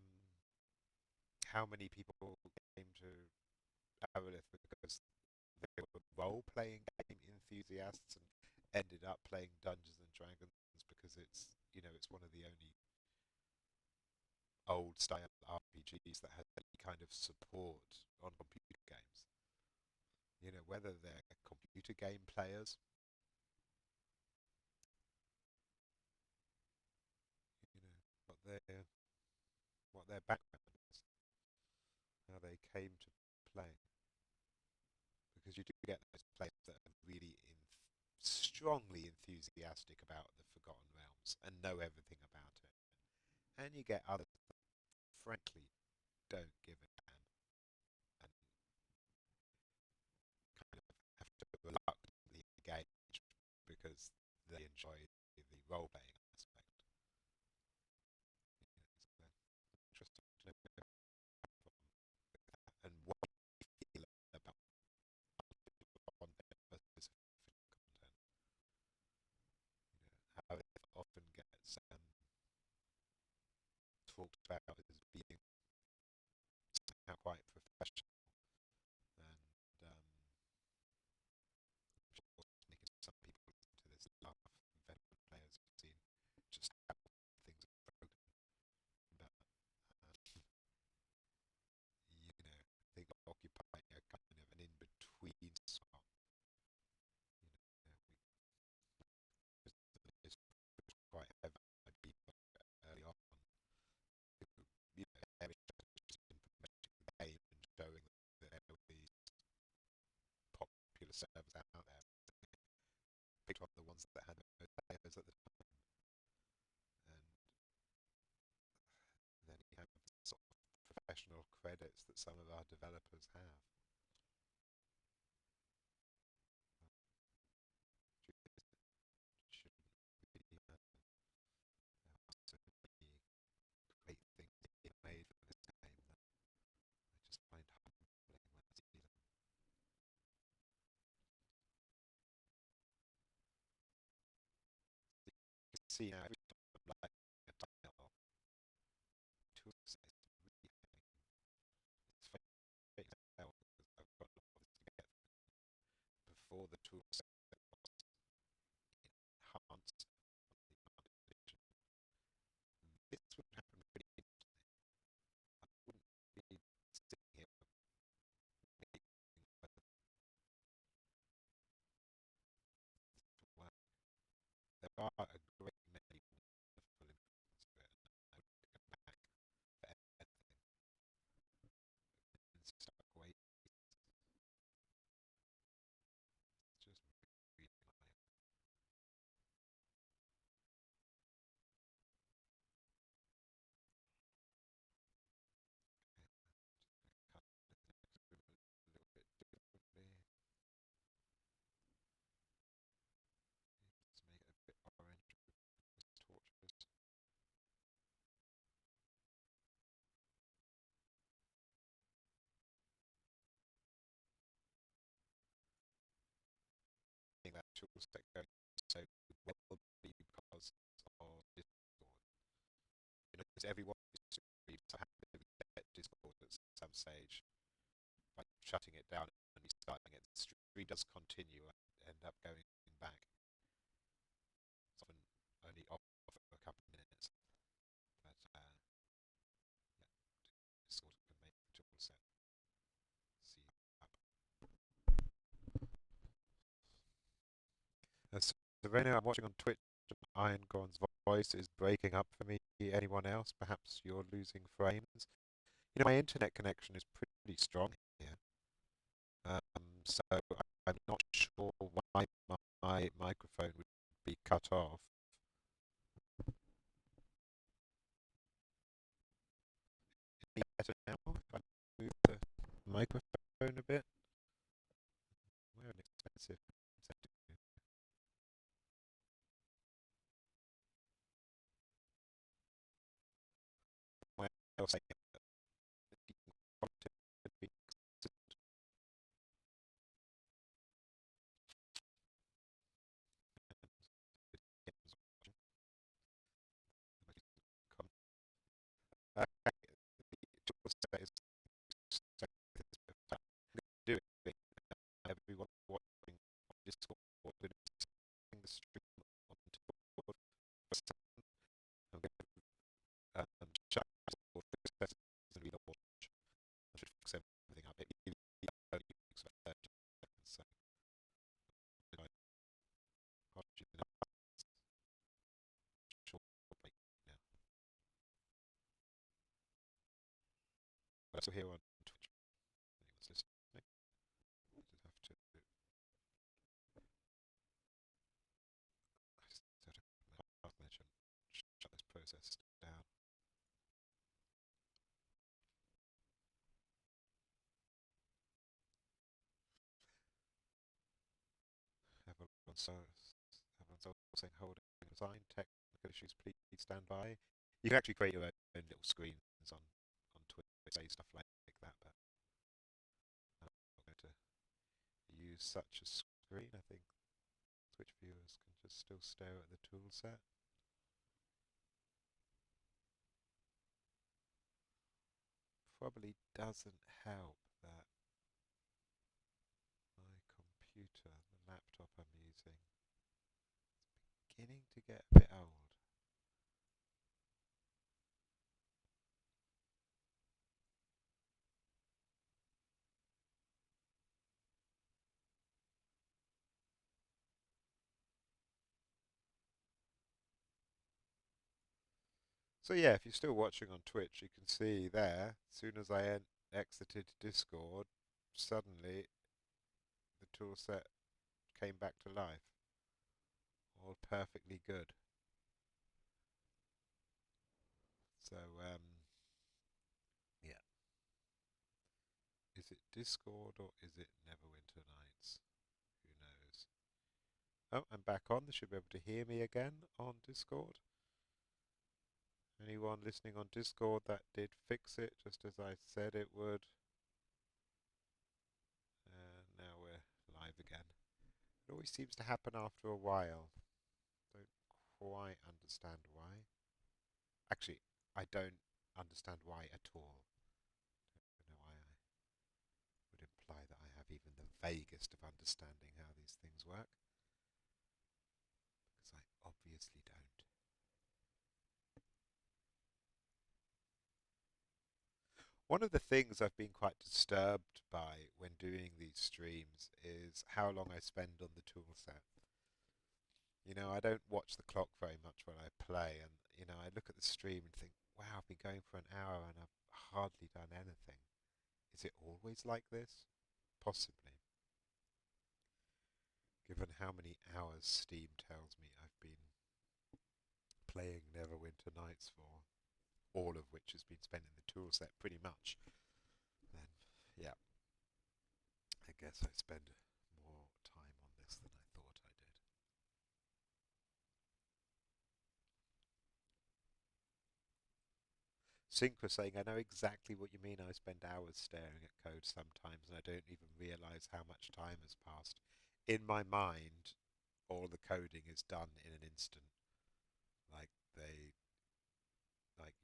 how many people came to Arelith because they were role-playing game enthusiasts and ended up playing Dungeons and Dragons because it's one of the only old-style RPGs that has any kind of support on computer games. Whether they're computer game players, what their background is, how they came to play. Because you do get those players that are really strongly enthusiastic about the Forgotten Realms and know everything about it. And you get others that frankly don't give a damn and kind of have to reluctantly engage because they enjoy the role-playing aspect. So interesting to know and what you feel about content versus content. How it often gets talked about as being somehow quite professional and making some people into this laugh. Veteran players have seen just how things are broken, but they occupy a kind of an in-between spot. It's quite heavy people early on who, are interested in promoting the game and showing that there were these popular servers out there. Picked up the ones that had most players at the time, and then you have the sort of professional credits that some of our developers have. Shouldn't be there are so many great things being made for this game that I just find humbling when I see them. You can see now every time I'm like a tile, tool set is really hanging. It's funny now because I've got all this together before the tool set was enhanced on the advanced edition. This would happen pretty instantly. I wouldn't be sitting here waiting for this to work. There are a great many wonderful improvements to it, and I would go back for anything. And stuck waiting. It's just really annoying. Cut the next room a little bit differently. Let's make it a bit orange with these torches. I think that tool set going so well be because of Discord. Because everyone used to be so happy to get Discord at some stage. By shutting it down and restarting it, the stream does continue and end up going back. It's often only off for a couple of minutes, but Discord can make the tool set see up. So Serena, I'm watching on Twitch. Irongron's voice is breaking up for me. Anyone else? Perhaps you're losing frames. My internet connection is pretty strong here. So I'm not sure why my microphone would be cut off. Any better now if I move the microphone a bit? We're an expensive setting. Well, I'll say that the content has been consistent still here on Twitch. Anyone's listening, I just have to. I just have to path mention. Shut this process down. Everyone's also saying holding design technical issues. Please stand by. You can actually create your own little screens on Twitch, say stuff like that, but I'm not going to use such a screen. I think Twitch viewers can just still stare at the tool set. Probably doesn't help that my computer, the laptop I'm using, is beginning to get a bit old. So yeah, if you're still watching on Twitch, you can see there, as soon as I exited Discord, suddenly the tool set came back to life. All perfectly good. So, yeah. Is it Discord or is it Neverwinter Nights? Who knows? Oh, I'm back on. They should be able to hear me again on Discord. Anyone listening on Discord, that did fix it just as I said it would. Now we're live again. It always seems to happen after a while. Don't quite understand why. Actually, I don't understand why at all. I don't know why I would imply that I have even the vaguest of understanding how these things work. Because I obviously don't. One of the things I've been quite disturbed by when doing these streams is how long I spend on the tool set. You know, I don't watch the clock very much when I play, and you know, I look at the stream and think, wow, I've been going for an hour and I've hardly done anything. Is it always like this? Possibly. Given how many hours Steam tells me I've been playing Neverwinter Nights for, all of which has been spent in the tool set pretty much, then yeah, I guess I spend more time on this than I thought I did. Sync was saying, I know exactly what you mean. I spend hours staring at code sometimes and I don't even realise how much time has passed. In my mind, all the coding is done in an instant. Like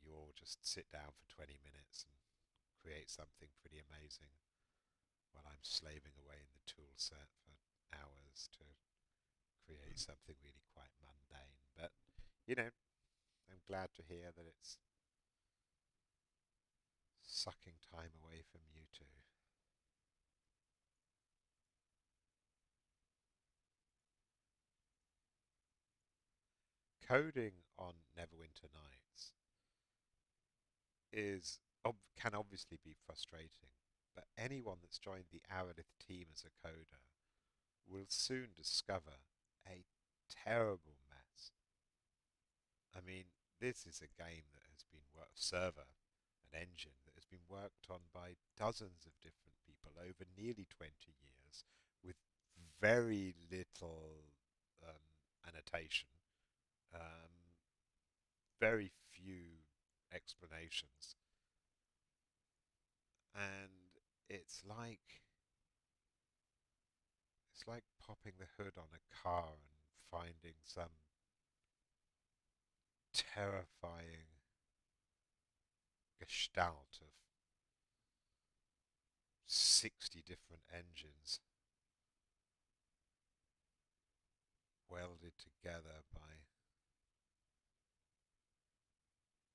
you'll just sit down for 20 minutes and create something pretty amazing while I'm slaving away in the tool set for hours to create something really quite mundane. But, you know, I'm glad to hear that it's sucking time away from you too. Coding on Neverwinter Nights can obviously be frustrating, but anyone that's joined the Arelith team as a coder will soon discover a terrible mess. I mean, this is a game that has been server, an engine that has been worked on by dozens of different people over nearly 20 years with very little annotation, um, very few explanations, and it's like popping the hood on a car and finding some terrifying gestalt of 60 different engines welded together by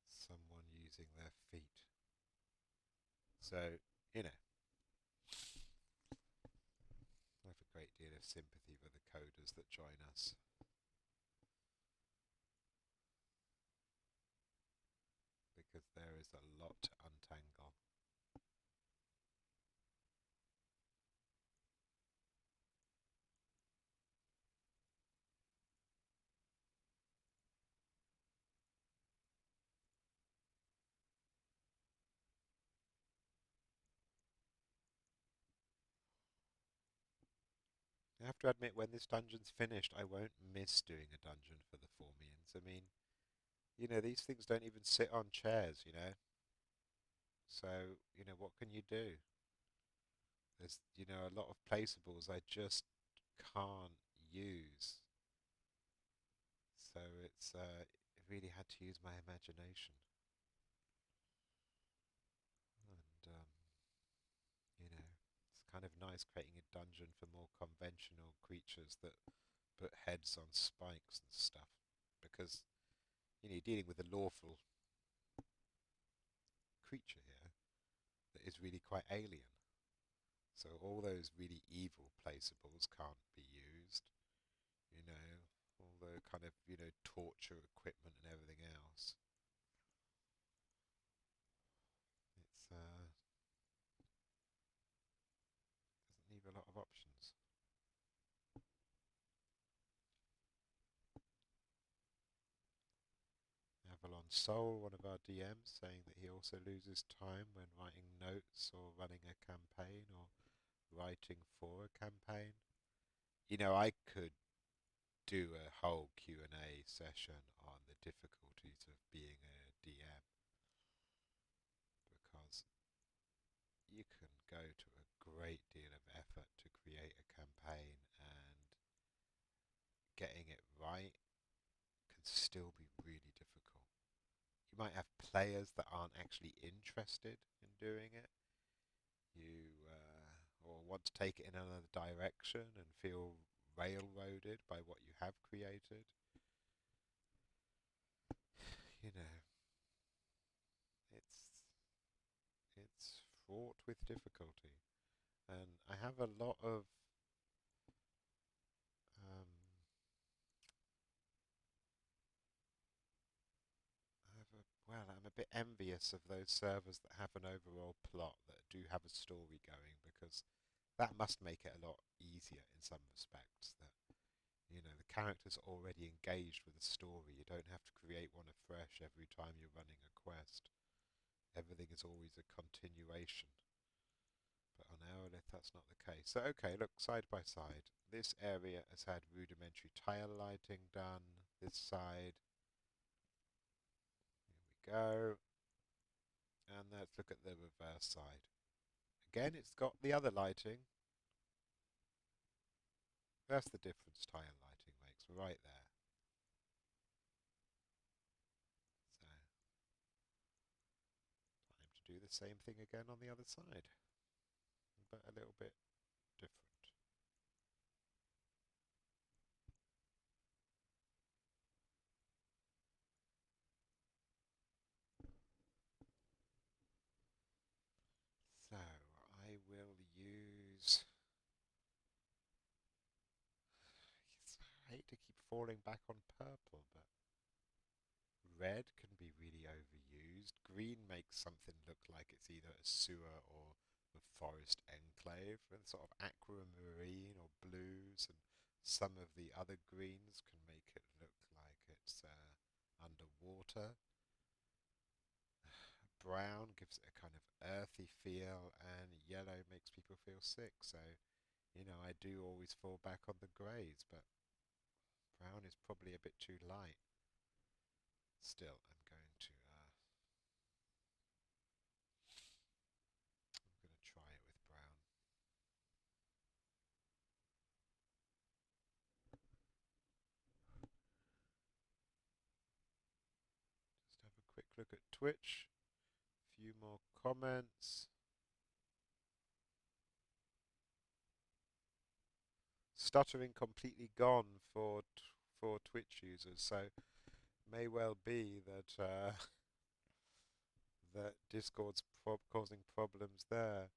someone using their feet. So, you know, I have a great deal of sympathy for the coders that join us. Because there is a lot to untangle. have to admit, when this dungeon's finished, I won't miss doing a dungeon for the Formians. I mean, these things don't even sit on chairs. So, what can you do? There's, a lot of placeables I just can't use. So it really had to use my imagination. And, it's kind of nice creating a dungeon for more conventional creatures that put heads on spikes and stuff. Because, you're dealing with a lawful creature here that is really quite alien. So all those really evil placeables can't be used, you know, all the kind of, torture equipment and everything else. It's doesn't leave a lot of options. Avalon Soul, one of our DMs, saying that he also loses time when writing notes or running a campaign or writing for a campaign. I could do a whole Q&A session on the difficulties of being a DM, because you can go to a great deal of effort to create a campaign, and getting it right can still be really difficult. You might have players that aren't actually interested in doing it. Or want to take it in another direction and feel railroaded by what you have created. You know, it's it's fraught with difficulty, and I have a lot of um, I'm a bit envious of those servers that have an overall plot, that do have a story going, because that must make it a lot easier in some respects. That the characters are already engaged with the story. You don't have to create one afresh every time you're running a quest. Everything is always a continuation. But on Arelith, that's not the case. So, okay, look, side by side. This area has had rudimentary tile lighting done. This side. Here we go. And let's look at the reverse side. Again, it's got the other lighting. That's the difference tile lighting makes right there. So, time to do the same thing again on the other side, but a little bit different. So, I will use... I hate to keep falling back on purple, but red can be really overused. Green makes something look like it's either a sewer or a forest enclave, and sort of aquamarine or blues, and some of the other greens can make it look like it's underwater. Brown gives it a kind of earthy feel, and yellow makes people feel sick. So, I do always fall back on the greys, but brown is probably a bit too light. Still, I'm going to try it with brown. Just have a quick look at Twitch. A few more comments. Stuttering completely gone for Twitch users, so may well be that that Discord's causing problems there.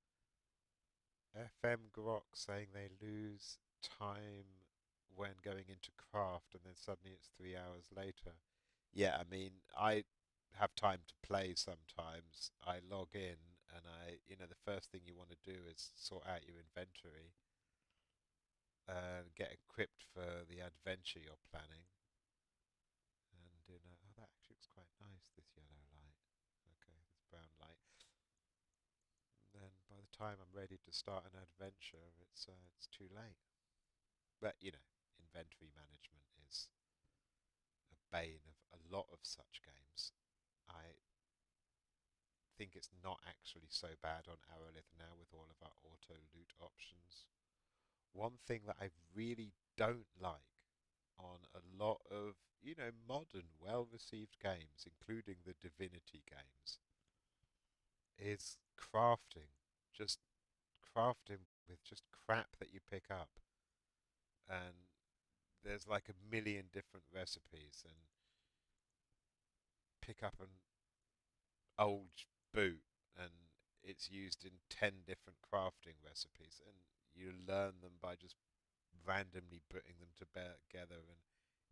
FM Grok saying they lose time when going into craft, and then suddenly it's 3 hours later. Yeah, I mean, I have time to play sometimes. I log in, and the first thing you want to do is sort out your inventory and get equipped for the adventure you're planning. And oh, that actually looks quite nice, this yellow light. Okay, this brown light. And then by the time I'm ready to start an adventure, it's too late. But inventory management is a bane of a lot of such games. I think it's not actually so bad on Arelith now with all of our auto loot options. One thing that I really don't like on a lot of, modern, well-received games, including the Divinity games, is crafting. Just crafting with just crap that you pick up. And there's like a million different recipes, and pick up an old boot and it's used in 10 different crafting recipes, and you learn them by just randomly putting them together and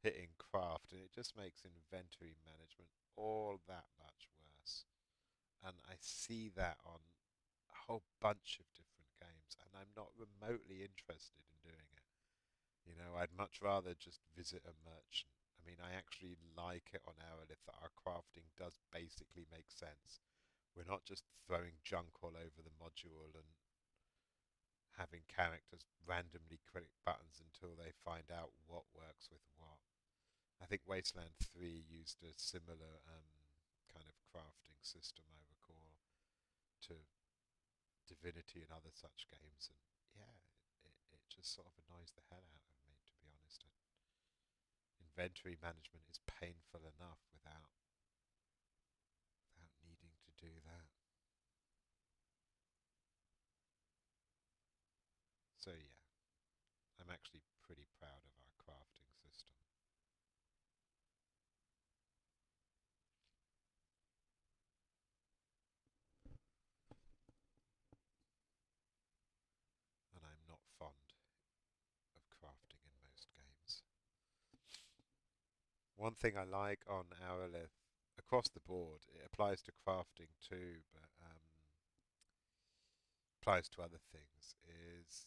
hitting craft, and it just makes inventory management all that much worse. And I see that on a whole bunch of different games, and I'm not remotely interested in doing it. I'd much rather just visit a merchant. I mean, I actually like it on Arelith that our crafting does basically make sense. We're not just throwing junk all over the module and having characters randomly click buttons until they find out what works with what. I think Wasteland 3 used a similar kind of crafting system, I recall, to Divinity and other such games. And yeah, it just sort of annoys the hell out of me, to be honest. Inventory management is painful enough without needing to do that. So yeah, I'm actually pretty proud of our crafting system. And I'm not fond of crafting in most games. One thing I like on Arelith, across the board, it applies to crafting too, but applies to other things, is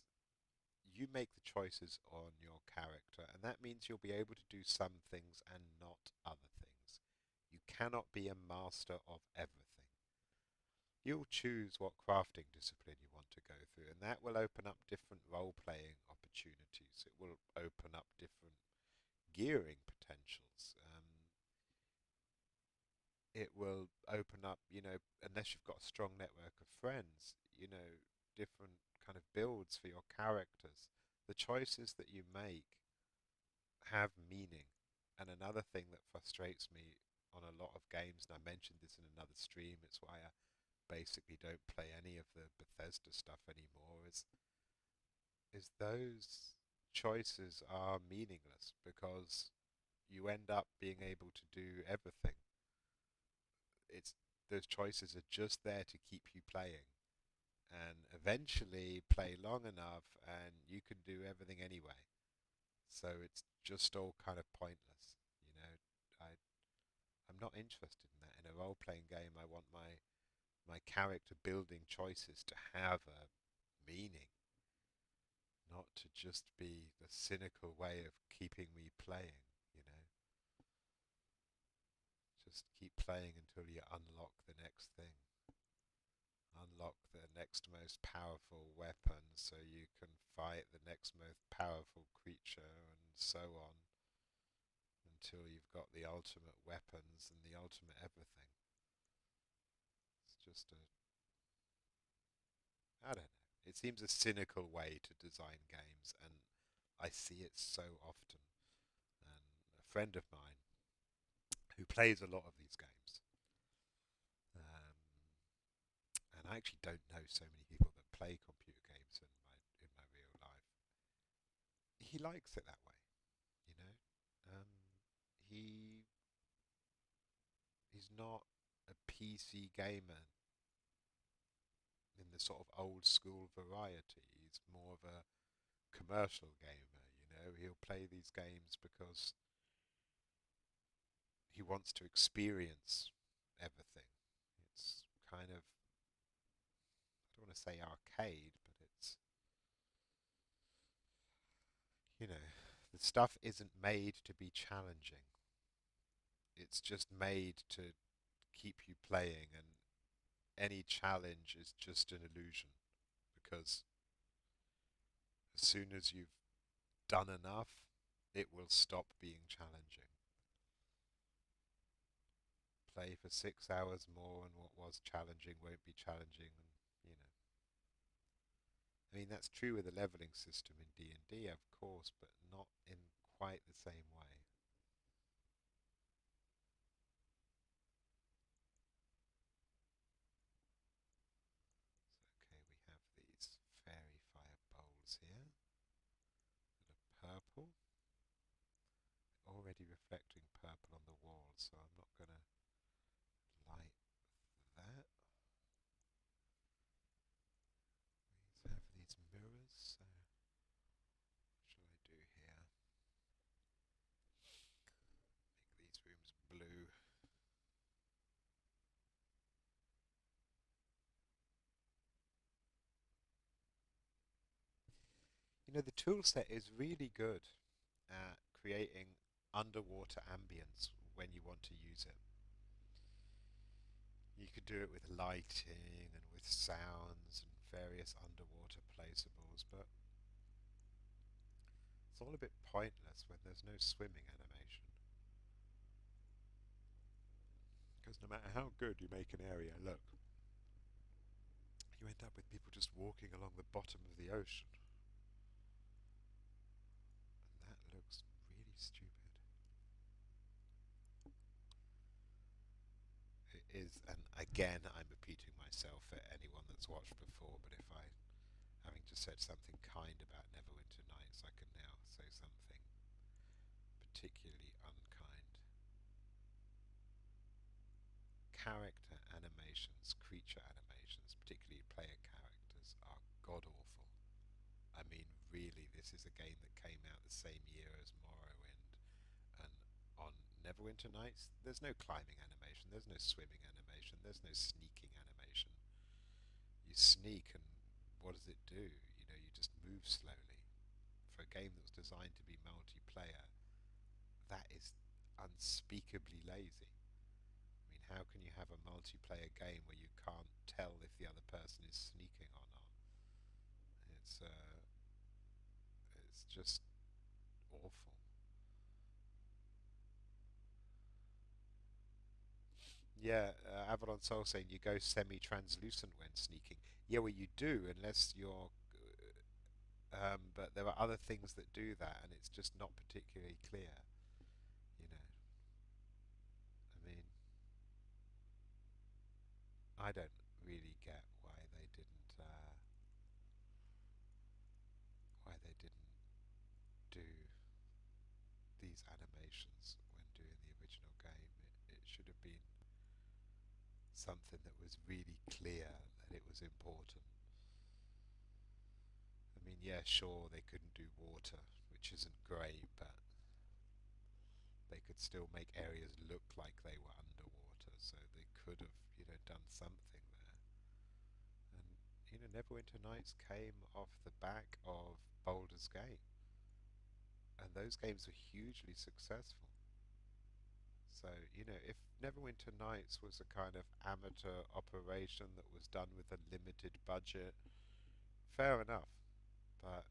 you make the choices on your character, and that means you'll be able to do some things and not other things. You cannot be a master of everything. You'll choose what crafting discipline you want to go through, and that will open up different role-playing opportunities. It will open up different gearing potentials. It will open up, unless you've got a strong network of friends, different kind of builds for your characters. The choices that you make have meaning. And another thing that frustrates me on a lot of games, and I mentioned this in another stream, it's why I basically don't play any of the Bethesda stuff anymore, is those choices are meaningless because you end up being able to do everything. It's Those choices are just there to keep you playing, and eventually play long enough and you can do everything anyway. So it's just all kind of pointless, you know. I'm not interested in that. In a role playing game I want my character building choices to have a meaning, not to just be the cynical way of keeping me playing, you know. Just keep playing until you unlock the next thing. Unlock the next most powerful weapon so you can fight the next most powerful creature, and so on, until you've got the ultimate weapons and the ultimate everything. It's just I don't know. It seems a cynical way to design games, and I see it so often. And a friend of mine who plays a lot of these games, um, and I actually don't know so many people that play computer games in my real life. He likes it that way, you know. Um, he he's not a PC gamer in the sort of old school variety. He's more of a commercial gamer, you know. He'll play these games because he wants to experience everything. It's kind of, I don't want to say arcade, but it's, the stuff isn't made to be challenging. It's just made to keep you playing, and any challenge is just an illusion because as soon as you've done enough, it will stop being challenging. Play for 6 hours more, and what was challenging won't be challenging, and you know. I mean, that's true with the leveling system in D&D, of course, but not in quite the same way. Okay, we have these fairy fire bowls here that are purple, already reflecting purple on the wall, so I'm not going to light that. We have these mirrors, so what shall I do here? Make these rooms blue. You know, the tool set is really good at creating underwater ambience when you want to use it. You could do it with lighting and with sounds and various underwater placeables, but it's all a bit pointless when there's no swimming animation. Because no matter how good you make an area look, you end up with people just walking along the bottom of the ocean. And that looks really stupid. It is, and again, I'm repeating myself for anyone that's watched before, but if I, having just said something kind about Neverwinter Nights, I can now say something particularly unkind. Character animations, creature animations, particularly player characters, are god awful. I mean, really, this is a game that came out the same year as Morrowind, and on Neverwinter Nights, there's no climbing animation, there's no swimming animation, there's no sneaking animation. You sneak, and what does it do? You know, you just move slowly. For a game that was designed to be multiplayer, that is unspeakably lazy. I mean, how can you have a multiplayer game where you can't tell if the other person is sneaking or not? It's uh, it's just awful. Yeah, Avalon Soul saying you go semi-translucent when sneaking. Yeah, well, you do unless you're. But there are other things that do that, and it's just not particularly clear. You know, I mean, I don't really get why they didn't do these animations when doing the original game. It should have been something that was really clear that it was important. I mean, yeah, sure, they couldn't do water, which isn't great, but they could still make areas look like they were underwater, so they could have, done something there. And, Neverwinter Nights came off the back of Baldur's Gate, and those games were hugely successful. So, if Neverwinter Nights was a kind of amateur operation that was done with a limited budget, fair enough. But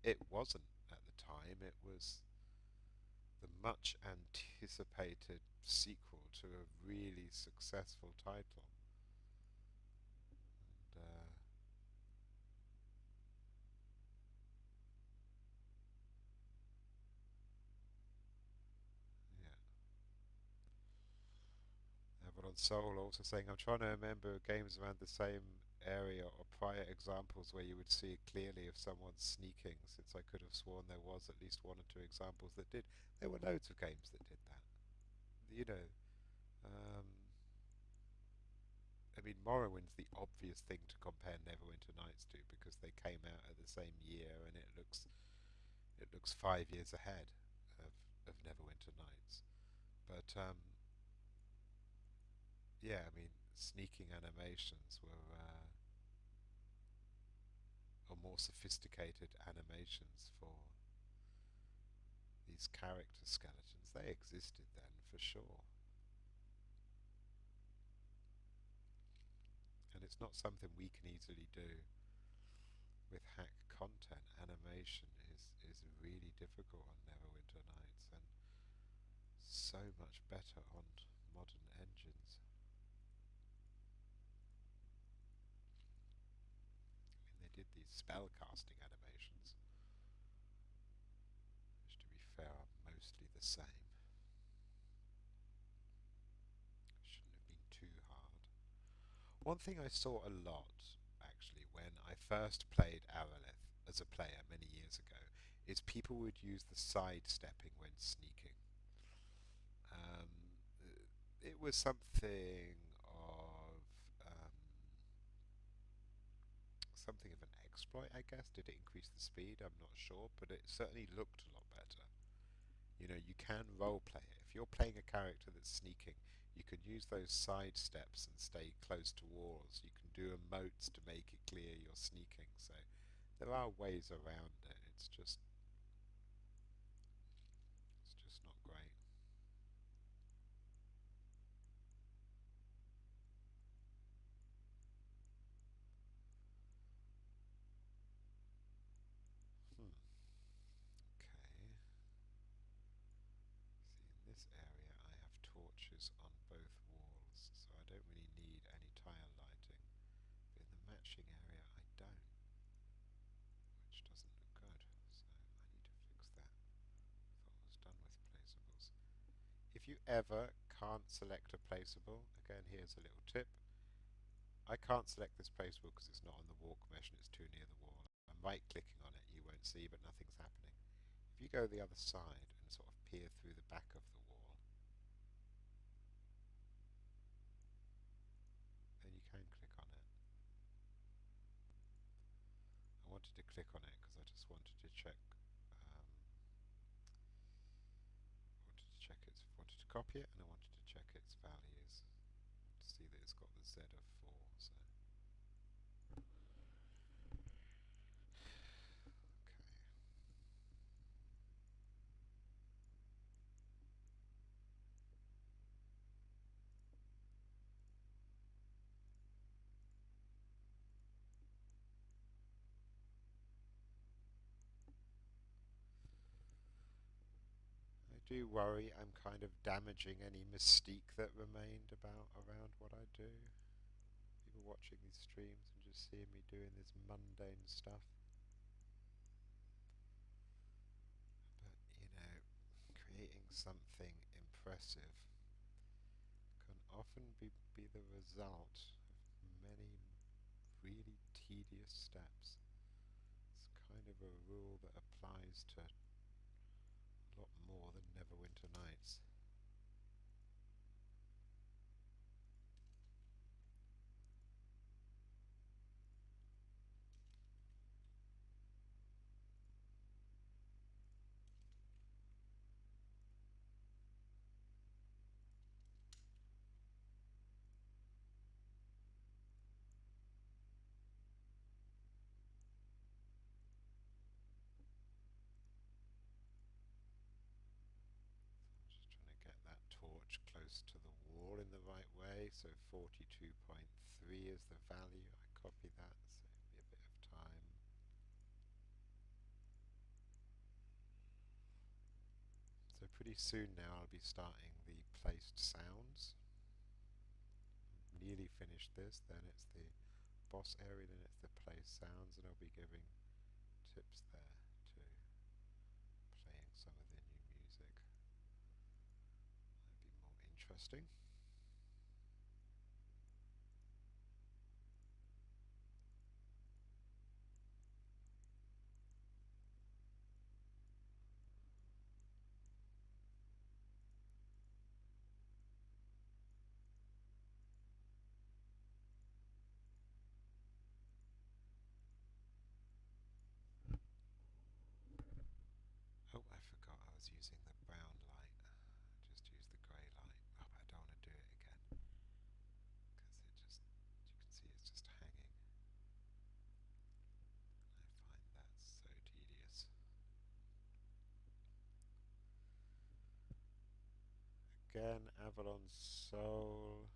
it wasn't at the time. It was the much anticipated sequel to a really successful title. And yeah, but on Soul also saying, I'm trying to remember games around the same area or prior examples where you would see clearly if someone's sneaking, since I could have sworn there was at least one or two examples that did. There were loads of games that did that. You know, um, I mean, Morrowind's the obvious thing to compare Neverwinter Nights to because they came out at the same year, and it looks 5 years ahead of Neverwinter Nights. But yeah, I mean, sneaking animations or more sophisticated animations for these character skeletons. They existed then for sure, and it's not something we can easily do with hack content. Animation is difficult on Neverwinter Nights and so much better on modern engines. I mean, they did these spell casting animations, which to be fair are mostly the same. Shouldn't have been too hard. One thing I saw a lot, actually, when I first played Arelith as a player many years ago, is people would use the sidestepping when sneaking. Um, it was something of something of an exploit, I guess. Did it increase the speed? I'm not sure, but it certainly looked a lot better. You know, you can roleplay it. If you're playing a character that's sneaking, you can use those side steps and stay close to walls. You can do emotes to make it clear you're sneaking. So there are ways around it. It's just not great. Hmm. Okay. See, in this area I have torches on both walls, so I don't really need any tile lighting. But in the matching area I don't, which doesn't look good. So I need to fix that. Thought I was done with placeables. If you ever can't select a placeable, again here's a little tip. I can't select this placeable because it's not on the walk mesh and it's too near the wall. I'm right clicking on it, you won't see, but nothing's happening. If you go the other side and sort of peer through the back of the wall, then you can click on it. I wanted to click on it because I just wanted to check, wanted to copy it, and I wanted to check its values to see that it's got the Z of 4. So okay. I do worry I'm kind of damaging any mystique that remained around what I do. People watching these streams and just seeing me doing this mundane stuff. But, you know, creating something impressive can often be the result of many really tedious steps. It's kind of a rule that applies to a lot more than Neverwinter Nights. Just trying to get that torch close to the wall in the right way. So 42.3 is the value. I copy that, save me a bit of time. So pretty soon now I'll be starting the placed sounds. Nearly finished this, then it's the boss area, then it's the placed sounds, and I'll be giving tips there to playing some of the new music. That'd be more interesting. Oh, I forgot I was using the brown light. Just use the grey light. Oh, but I don't want to do it again. Because you can see it's just hanging. I find that so tedious. Again, Avalon's Soul.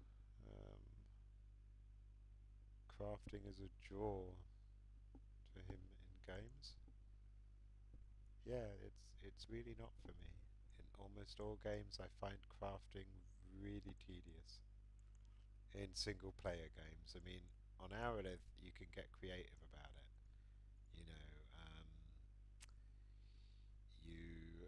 Crafting is a jaw to him in games. Yeah, it's really not for me. In almost all games, I find crafting really tedious. In single player games, I mean, on Arelith, you can get creative about it. You know, you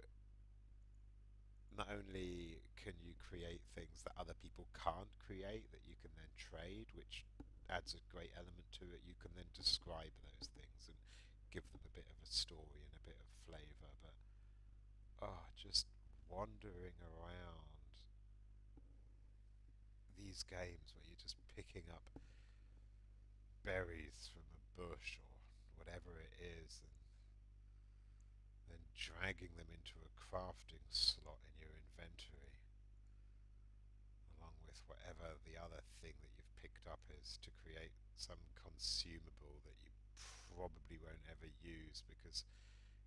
not only can you create things that other people can't create that you can then trade, which adds a great element to it, you can then describe those things and give them a bit of a story and a bit of flavour. But just wandering around these games where you're just picking up berries from a bush or whatever it is, and then dragging them into a crafting slot in your inventory, along with whatever the other thing that you've picked up is, to create some consumable that you probably won't ever use because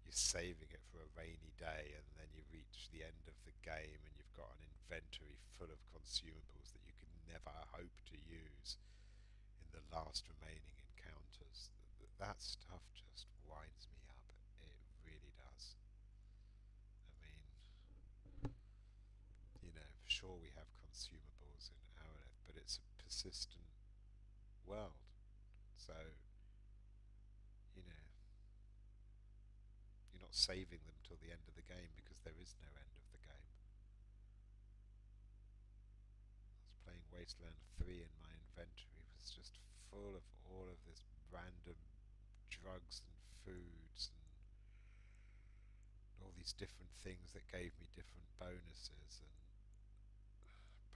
you're saving it for a rainy day, and then you reach the end of the game and you've got an inventory full of consumables that you can never hope to use in the last remaining encounters. That stuff just winds me up. It really does. I mean, sure we have consumables in Arelith, but it's a persistent world. So, you know, you're not saving them till the end of the game because there is no end of the game. I was playing Wasteland 3 and my inventory was just full of all of this random drugs and foods and all these different things that gave me different bonuses. And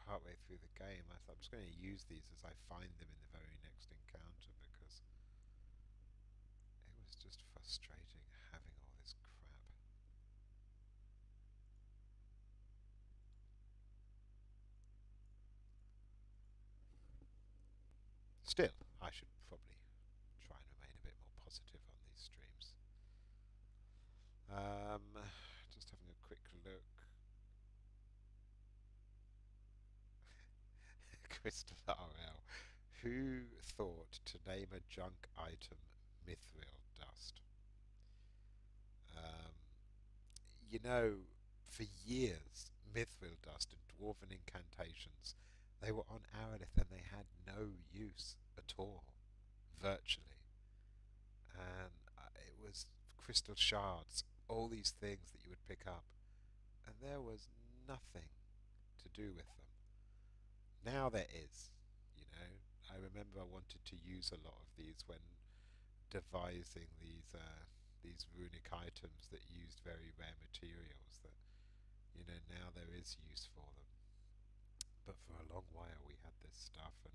partway through the game, I thought I'm just going to use these as I find them in the very next encounter because it was just frustrating having all this crap. Still, I should probably try and remain a bit more positive on these streams. Just having a quick look. Crystal RL. Who thought to name a junk item Mithril Dust? Um, you know, for years, Mithril Dust and Dwarven incantations, they were on Arelith and they had no use at all, virtually. And it was crystal shards, all these things that you would pick up, and there was nothing to do with them. Now there is, you know. I remember I wanted to use a lot of these when devising these runic items that used very rare materials. That now there is use for them. But for a long while we had this stuff, and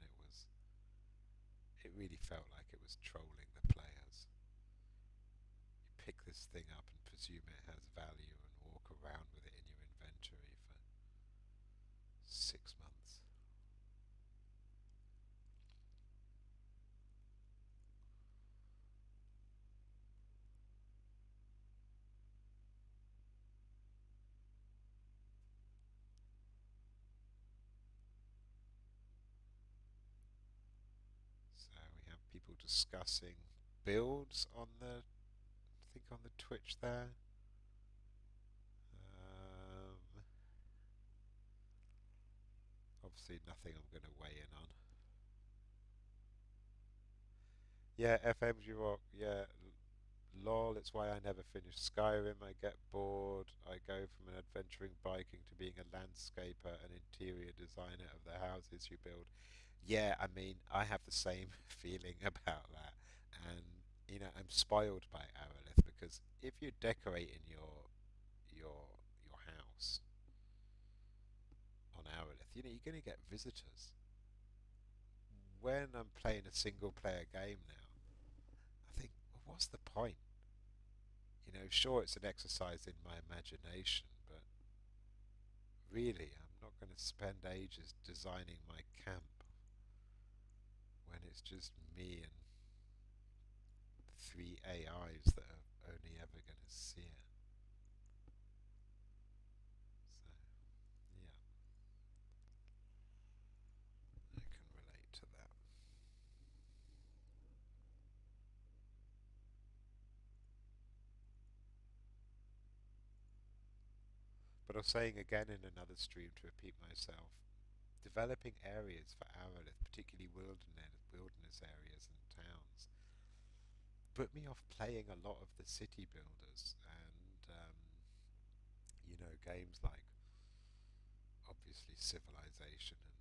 it really felt like it was trolling the players. You pick this thing up and presume it has value and walk around with it in your inventory for 6 months. So we have people discussing builds on I think on the Twitch there. Obviously nothing I'm going to weigh in on. Yeah, FMG Rock, yeah. Lol, it's why I never finish Skyrim. I get bored. I go from an adventuring biking to being a landscaper and interior designer of the houses you build. Yeah, I mean, I have the same feeling about that. And, I'm spoiled by Arelith because if you're decorating your house on Arelith, you're going to get visitors. When I'm playing a single player game now, I think, well, what's the point? Sure, it's an exercise in my imagination, but really, I'm not going to spend ages designing my camp when it's just me and 3 AIs that are only ever going to see it. So, yeah, I can relate to that. But I was saying again in another stream to repeat myself, developing areas for Arelith, particularly wilderness areas and towns, put me off playing a lot of the city builders and games like obviously Civilization and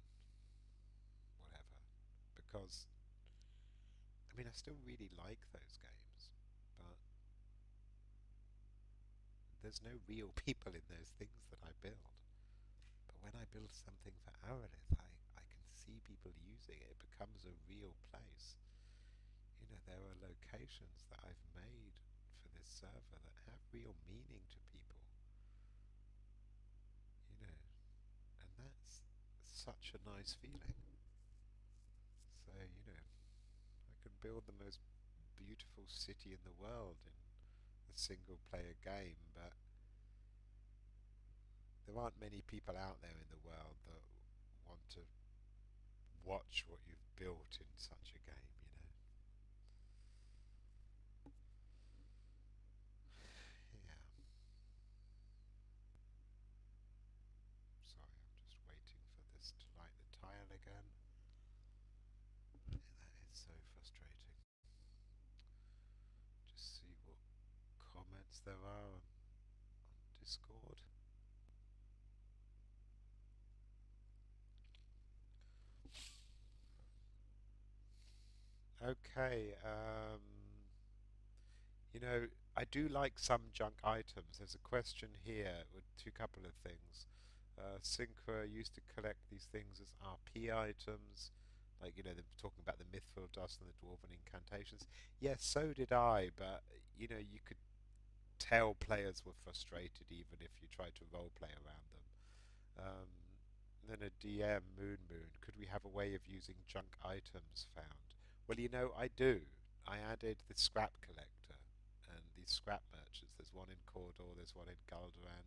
whatever, because I mean I still really like those games, but there's no real people in those things that I build. But when I build something for Arelith, I can see people using it. It becomes a real place. There are locations that I've made for this server that have real meaning to people, you know, and that's such a nice feeling. So, I could build the most beautiful city in the world in a single player game, but there aren't many people out there in the world that want to watch what you've built in such a game. Yeah, sorry, I'm just waiting for this to light the tile again. That is so frustrating. Just see what comments there are on Discord. Okay, I do like some junk items. There's a question here with two couple of things. Synchra used to collect these things as RP items, like they're talking about the mithril dust and the dwarven incantations. Yes, so did I, but you could tell players were frustrated even if you tried to roleplay around them. Then a DM, Moon, could we have a way of using junk items found? Well, I do. I added the scrap collector and these scrap merchants. There's one in Cawdor, there's one in Galdoran.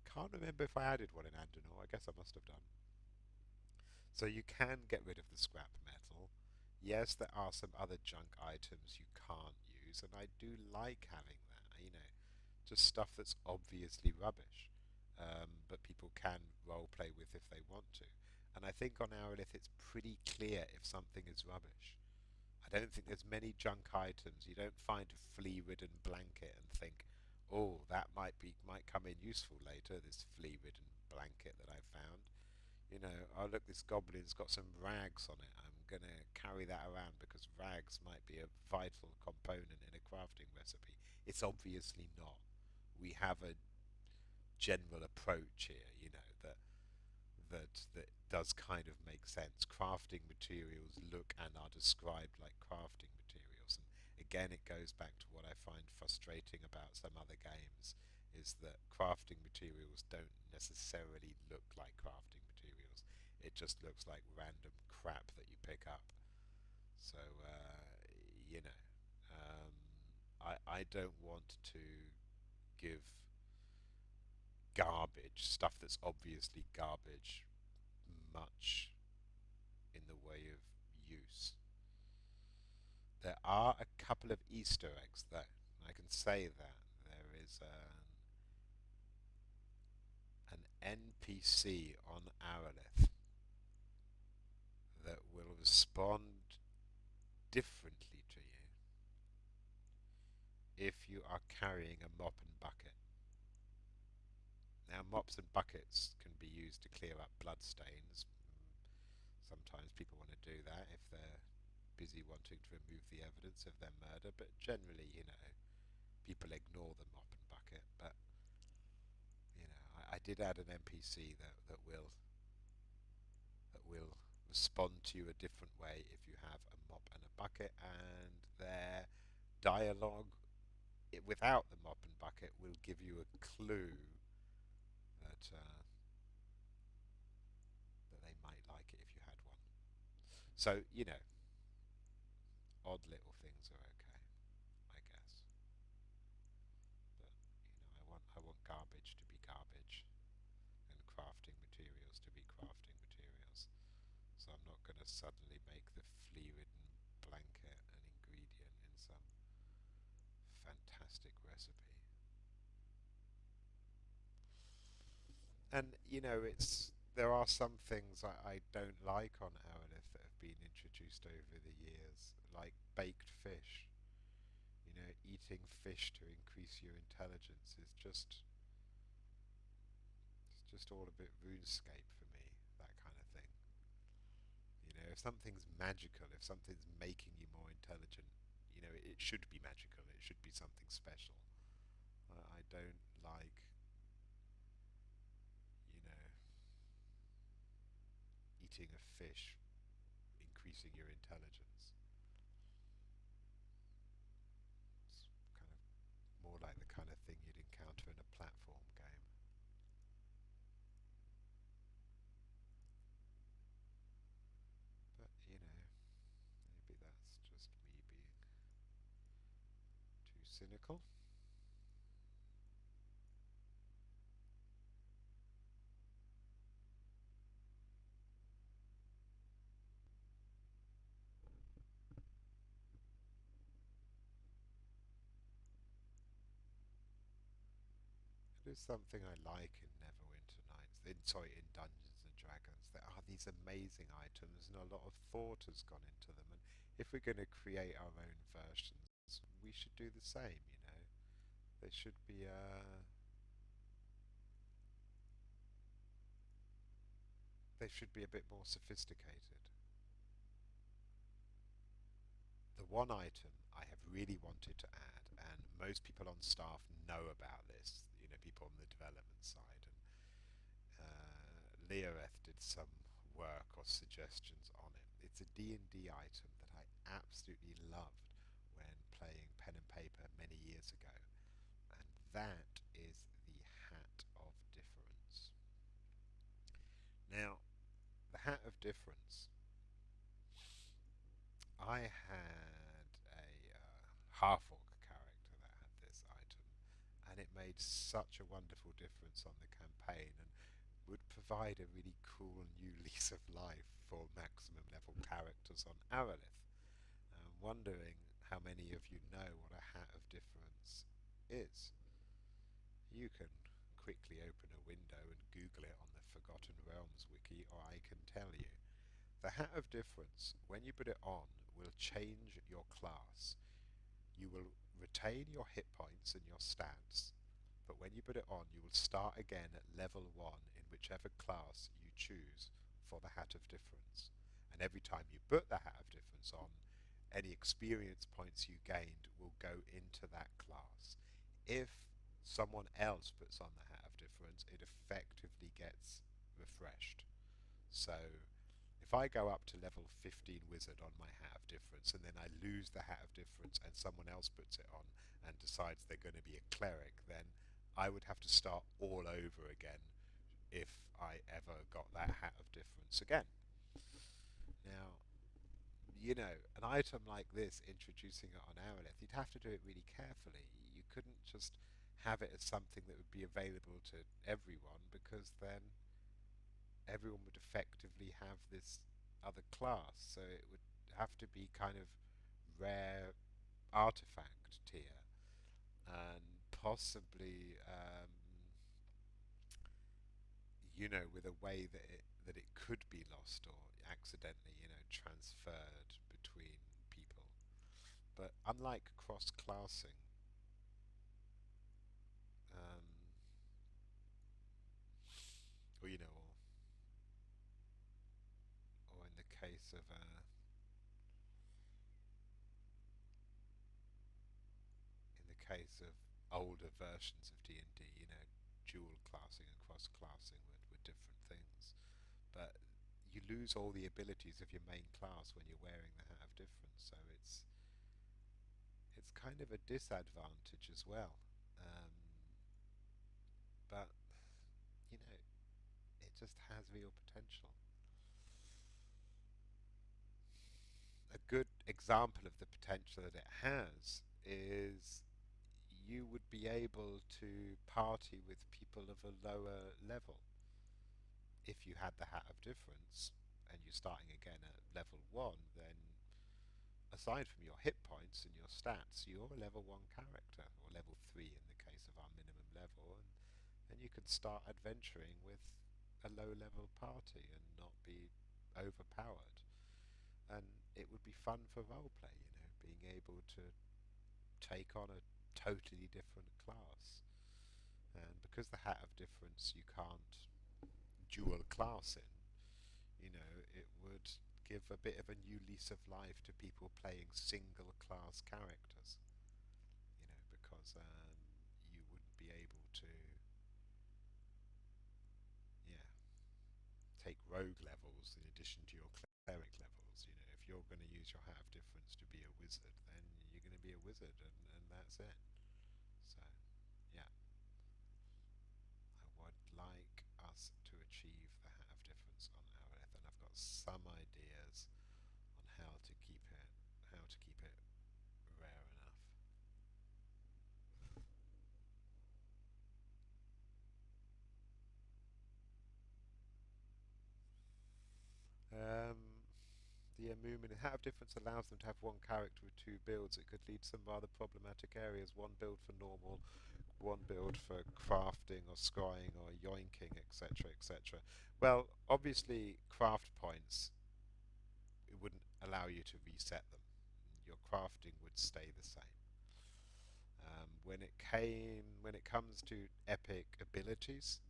Can't remember if I added one in Andanor. I guess I must have done. So you can get rid of the scrap metal. Yes, there are some other junk items you can't use, and I do like having that. Just stuff that's obviously rubbish, but people can role play with if they want to. And I think on Arelith it's pretty clear if something is rubbish. I don't think there's many junk items. You don't find a flea-ridden blanket and think, "Oh, that might come in useful later." This flea-ridden blanket that I found. Oh look, this goblin's got some rags on it. I'm gonna carry that around because rags might be a vital component in a crafting recipe. It's obviously not. We have a general approach here, that does kind of make sense. Crafting materials look and are described like crafting materials. And again, it goes back to what I find frustrating about some other games is that crafting materials don't necessarily look like crafting materials. It just looks like random crap that you pick up. So, you know, I don't want to give garbage, stuff that's obviously garbage, much in the way of use. There are a couple of Easter eggs though. I can say that there is an NPC on Arelith that will respond differently to you if you are carrying a mop and bucket. Now, mops and buckets can be used to clear up blood stains. Sometimes people want to do that if they're busy wanting to remove the evidence of their murder, but generally, people ignore the mop and bucket. But, I did add an NPC that will respond to you a different way if you have a mop and a bucket, and their dialogue without the mop and bucket will give you a clue that they might like it if you had one. So, odd little things are okay, I guess. But I want garbage to be garbage and crafting materials to be crafting materials. So I'm not going to suddenly make the flea-ridden blanket an ingredient in some fantastic recipe. And there are some things I don't like on Arelith that have been introduced over the years, like baked fish. Eating fish to increase your intelligence is just it's just all a bit RuneScape for me, that kind of thing. If something's magical, if something's making you more intelligent, it should be magical. It should be something special. I don't like, you know, eating a fish increasing your intelligence. It's kind of more like the kind of thing you'd encounter in a platform game. But, maybe that's just me being too cynical. It is something I like in Neverwinter Nights, in Dungeons and Dragons. There are these amazing items, and a lot of thought has gone into them. And if we're going to create our own versions, we should do the same. They should be they should be a bit more sophisticated. The one item I have really wanted to add, and most people on staff know about this, people on the development side, and Leoreth did some work or suggestions on it. It's a D&D item that I absolutely loved when playing pen and paper many years ago, and that is the Hat of Difference. Now, the Hat of Difference, I had a half-orc character that had this item, and it made such a wonderful difference on the campaign and would provide a really cool new lease of life for maximum level characters on Arelith. I'm wondering how many of you know what a Hat of Difference is. You can quickly open a window and Google it on the Forgotten Realms wiki, or I can tell you. The Hat of Difference, when you put it on, will change your class. You will retain your hit points and your stats, but when you put it on, you will start again at level 1 in whichever class you choose for the Hat of Difference. And every time you put the Hat of Difference on, any experience points you gained will go into that class. If someone else puts on the Hat of Difference, it effectively gets refreshed. So if I go up to level 15 wizard on my Hat of Difference and then I lose the Hat of Difference and someone else puts it on and decides they're going to be a cleric, then I would have to start all over again if I ever got that Hat of Difference again. Now, an item like this, introducing it on Arelith, you'd have to do it really carefully. You couldn't just have it as something that would be available to everyone, because then everyone would effectively have this other class. So it would have to be kind of rare artifact tier, and possibly, with a way that it could be lost or accidentally, transferred between people. But unlike cross-classing, um, or or in the case of older versions of D&D, dual classing and cross classing were different things. But you lose all the abilities of your main class when you're wearing the Hat of Difference, so it's kind of a disadvantage as well. Um, but it just has real potential. A good example of the potential that it has is you would be able to party with people of a lower level. If you had the Hat of Difference and you're starting again at level 1, then aside from your hit points and your stats, you're a level 1 character, or level 3 in the case of our minimum level, and and you could start adventuring with a low level party and not be overpowered. And it would be fun for roleplay, being able to take on a totally different class. And because the Hat of Difference you can't dual class in, it would give a bit of a new lease of life to people playing single class characters, because you wouldn't be able to, yeah, take rogue levels in addition to your cleric levels. If you're going to use your Hat of Difference to be a wizard, then you're going to be a wizard, and that's it. So, yeah, I would like us to achieve the Hat of Difference on Arelith, and I've got some ideas on how to keep it rare enough. Um, the Moomin Hat of Difference allows them to have one character with two builds. It could lead to some rather problematic areas. One build for normal, one build for crafting or scrying or yoinking, etc., etc. Well, obviously, craft points, it wouldn't allow you to reset them. Your crafting would stay the same. When it comes to epic abilities,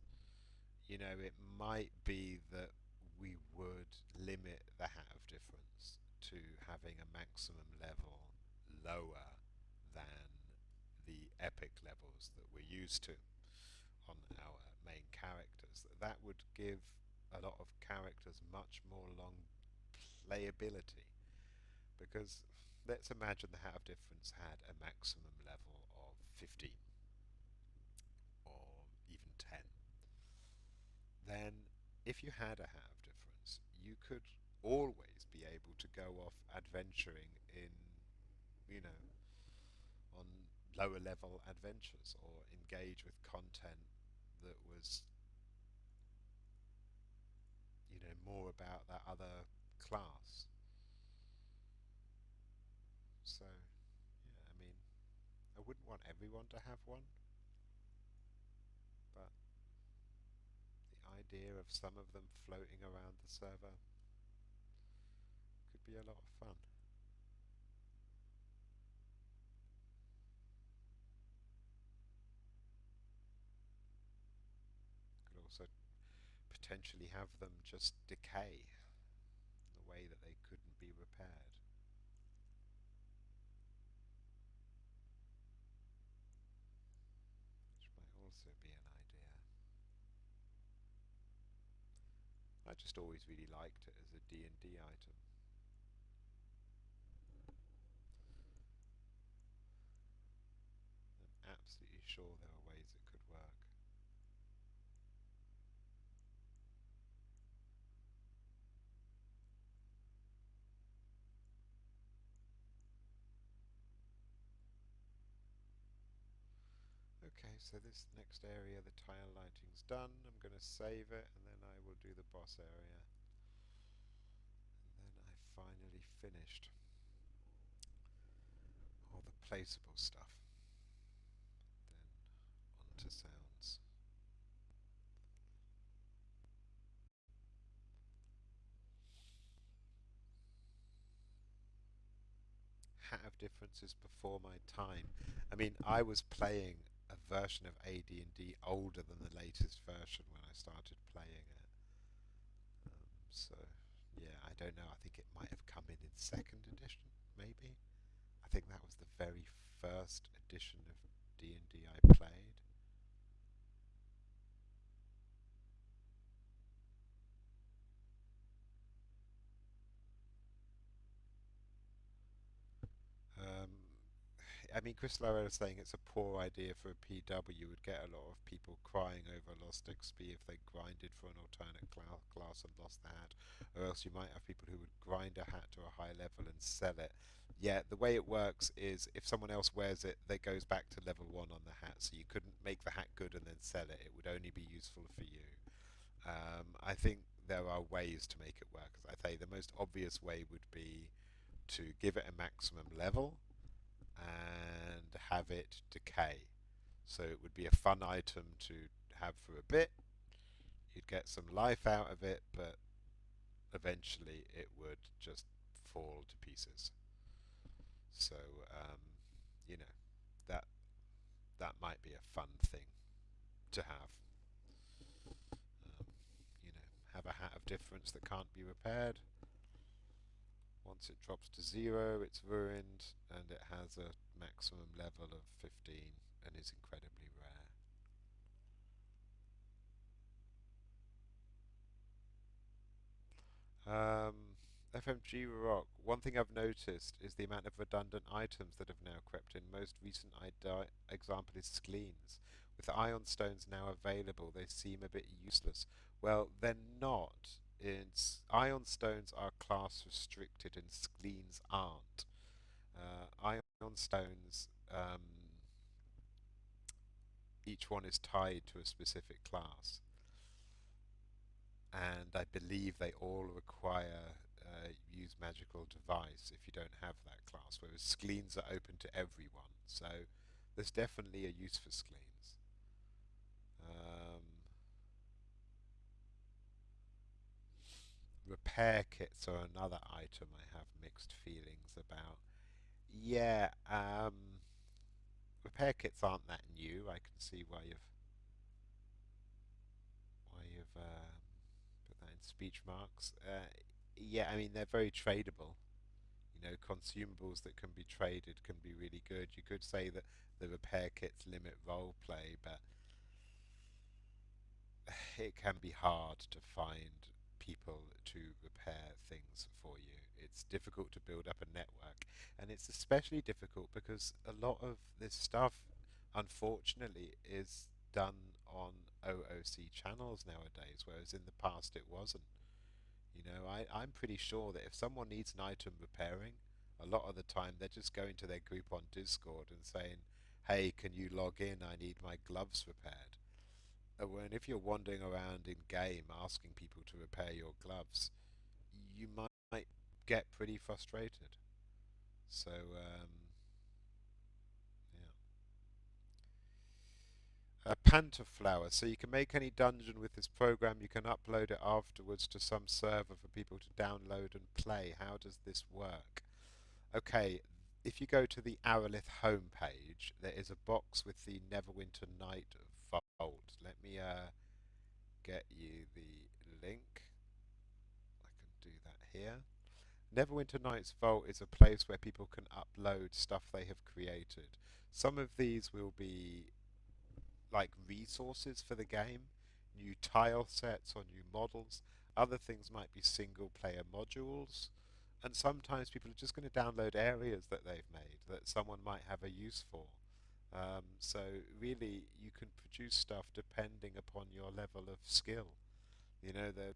it might be that we would limit the Hat of Difference to having a maximum level lower than the epic levels that we're used to on our main characters. That would give a lot of characters much more long playability, because let's imagine the Hat of Difference had a maximum level of 15 or even 10. Then if you had a Hat of Difference, you could always be able to go off adventuring in, you know, on lower level adventures, or engage with content that was, more about that other class. So, yeah, I mean, I wouldn't want everyone to have one, but the idea of some of them floating around the server could be a lot of fun. Could also potentially have them just decay in the way that they couldn't be repaired, which might also be an idea. I just always really liked it as a D&D item. I'm absolutely sure there are ways it could work. Okay, so this next area, the tile lighting's done. I'm going to save it, and then I will do the boss area. And then I finally finished all the placeable stuff. Then on to sounds. Hat of Differences before my time. I mean, I was playing a version of AD&D older than the latest version when I started playing it. So, yeah, I don't know. I think it might have come in second edition, maybe. I think that was the very first edition of D&D I played. Um, I mean, Chris Lowell is saying it's a poor idea for a PW. You would get a lot of people crying over lost XP if they grinded for an alternate class and lost the hat, or else you might have people who would grind a hat to a high level and sell it. Yeah, the way it works is if someone else wears it, that goes back to level 1 on the hat, so you couldn't make the hat good and then sell it. It would only be useful for you. I think there are ways to make it work. As I say, the most obvious way would be to give it a maximum level and have it decay. So it would be a fun item to have for a bit. You'd get some life out of it, but eventually it would just fall to pieces. So, um, you know, that that might be a fun thing to have. Um, have a hat of difference that can't be repaired. Once it drops to 0, it's ruined, and it has a maximum level of 15 and is incredibly rare. Um, FMG Rock. One thing I've noticed is the amount of redundant items that have now crept in. Most recent example is Skleens. With ion stones now available, they seem a bit useless. Well, they're not. Ion stones are class restricted and Skleens aren't. Ion stones, each one is tied to a specific class, and I believe they all require use magical device if you don't have that class, whereas Skleens are open to everyone. So there's definitely a use for Skleens. Um, Repair kits are another item I have mixed feelings about. Yeah, repair kits aren't that new. I can see why you've put that in speech marks. Yeah, I mean they're very tradable. Consumables that can be traded can be really good. You could say that the repair kits limit role play, but it can be hard to find people to repair things for you. It's difficult to build up a network, and it's especially difficult because a lot of this stuff, unfortunately, is done on OOC channels nowadays, whereas in the past it wasn't. I'm pretty sure that if someone needs an item repairing, a lot of the time they're just going to their group on Discord and saying, hey, can you log in? I need my gloves repaired. When if you're wandering around in game asking people to repair your gloves, you might get pretty frustrated. So, yeah. A Panther flower. So you can make any dungeon with this program. You can upload it afterwards to some server for people to download and play. How does this work? Okay, if you go to the Arelith homepage, there is a box with the Neverwinter Night Vault. Let me get you the link. I can do that here. Neverwinter Nights Vault is a place where people can upload stuff they have created. Some of these will be like resources for the game, new tile sets or new models. Other things might be single player modules. And sometimes people are just going to download areas that they've made that someone might have a use for. So really, you can produce stuff depending upon your level of skill. There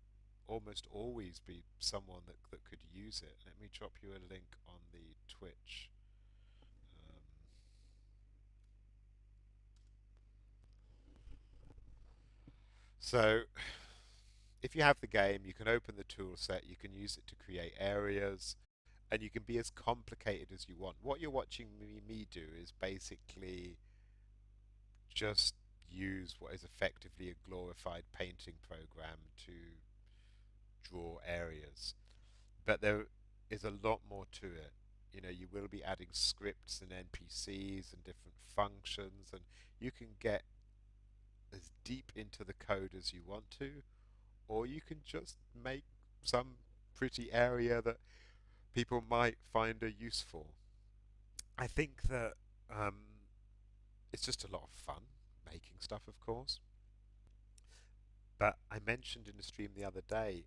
almost always be someone that could use it. Let me drop you a link on the Twitch. Um, so if you have the game, you can open the tool set, you can use it to create areas, and you can be as complicated as you want. What you're watching me do is basically just use what is effectively a glorified painting program to draw areas. But there is a lot more to it. You will be adding scripts and NPCs and different functions, and you can get as deep into the code as you want to, or you can just make some pretty area that people might find a use for. I think that um, it's just a lot of fun making stuff, of course. But I mentioned in the stream the other day,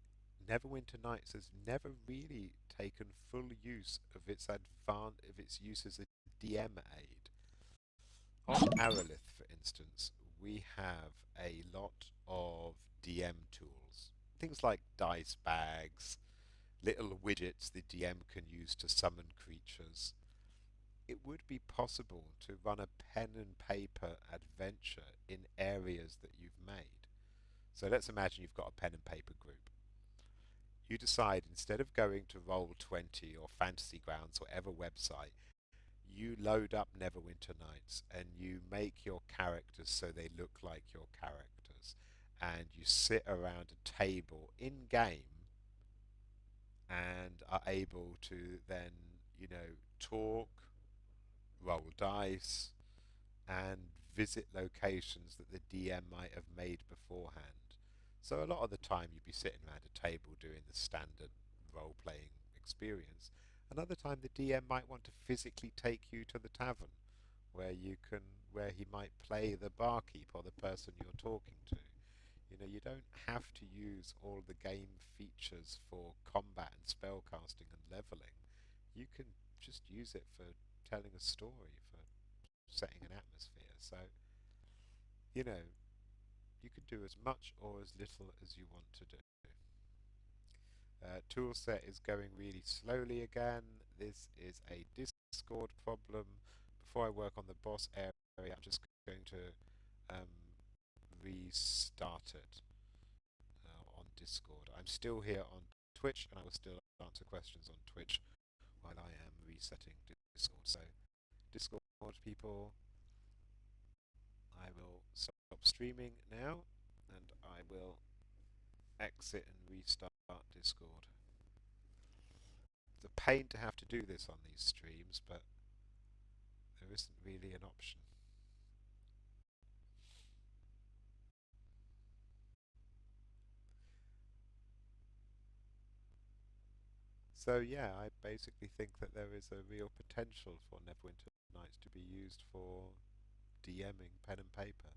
Neverwinter Nights has never really taken full use of its use as a DM aid. On Arelith, for instance, we have a lot of DM tools. Things like dice bags, little widgets the DM can use to summon creatures. It would be possible to run a pen and paper adventure in areas that you've made. So let's imagine you've got a pen and paper group. You decide instead of going to Roll20 or Fantasy Grounds or whatever website, you load up Neverwinter Nights and you make your characters so they look like your characters. and you sit around a table in game and are able to then, talk, roll dice, and visit locations that the DM might have made beforehand. So a lot of the time you'd be sitting around a table doing the standard role-playing experience. Another time the DM might want to physically take you to the tavern where you can where he might play the barkeep or the person you're talking to. You don't have to use all the game features for combat and spellcasting and leveling. You can just use it for telling a story, for setting an atmosphere. So, you know, you can do as much or as little as you want to do. Toolset is going really slowly again. This is a Discord problem. Before I work on the boss area, I'm just going to restart it on Discord. I'm still here on Twitch, and I will still answer questions on Twitch while I am resetting Discord. So, Discord people, I will stop streaming now, and I will exit and restart Discord. It's a pain to have to do this on these streams, but there isn't really an option. So yeah, I basically think that there is a real potential for Neverwinter Nights to be used for DMing pen and paper.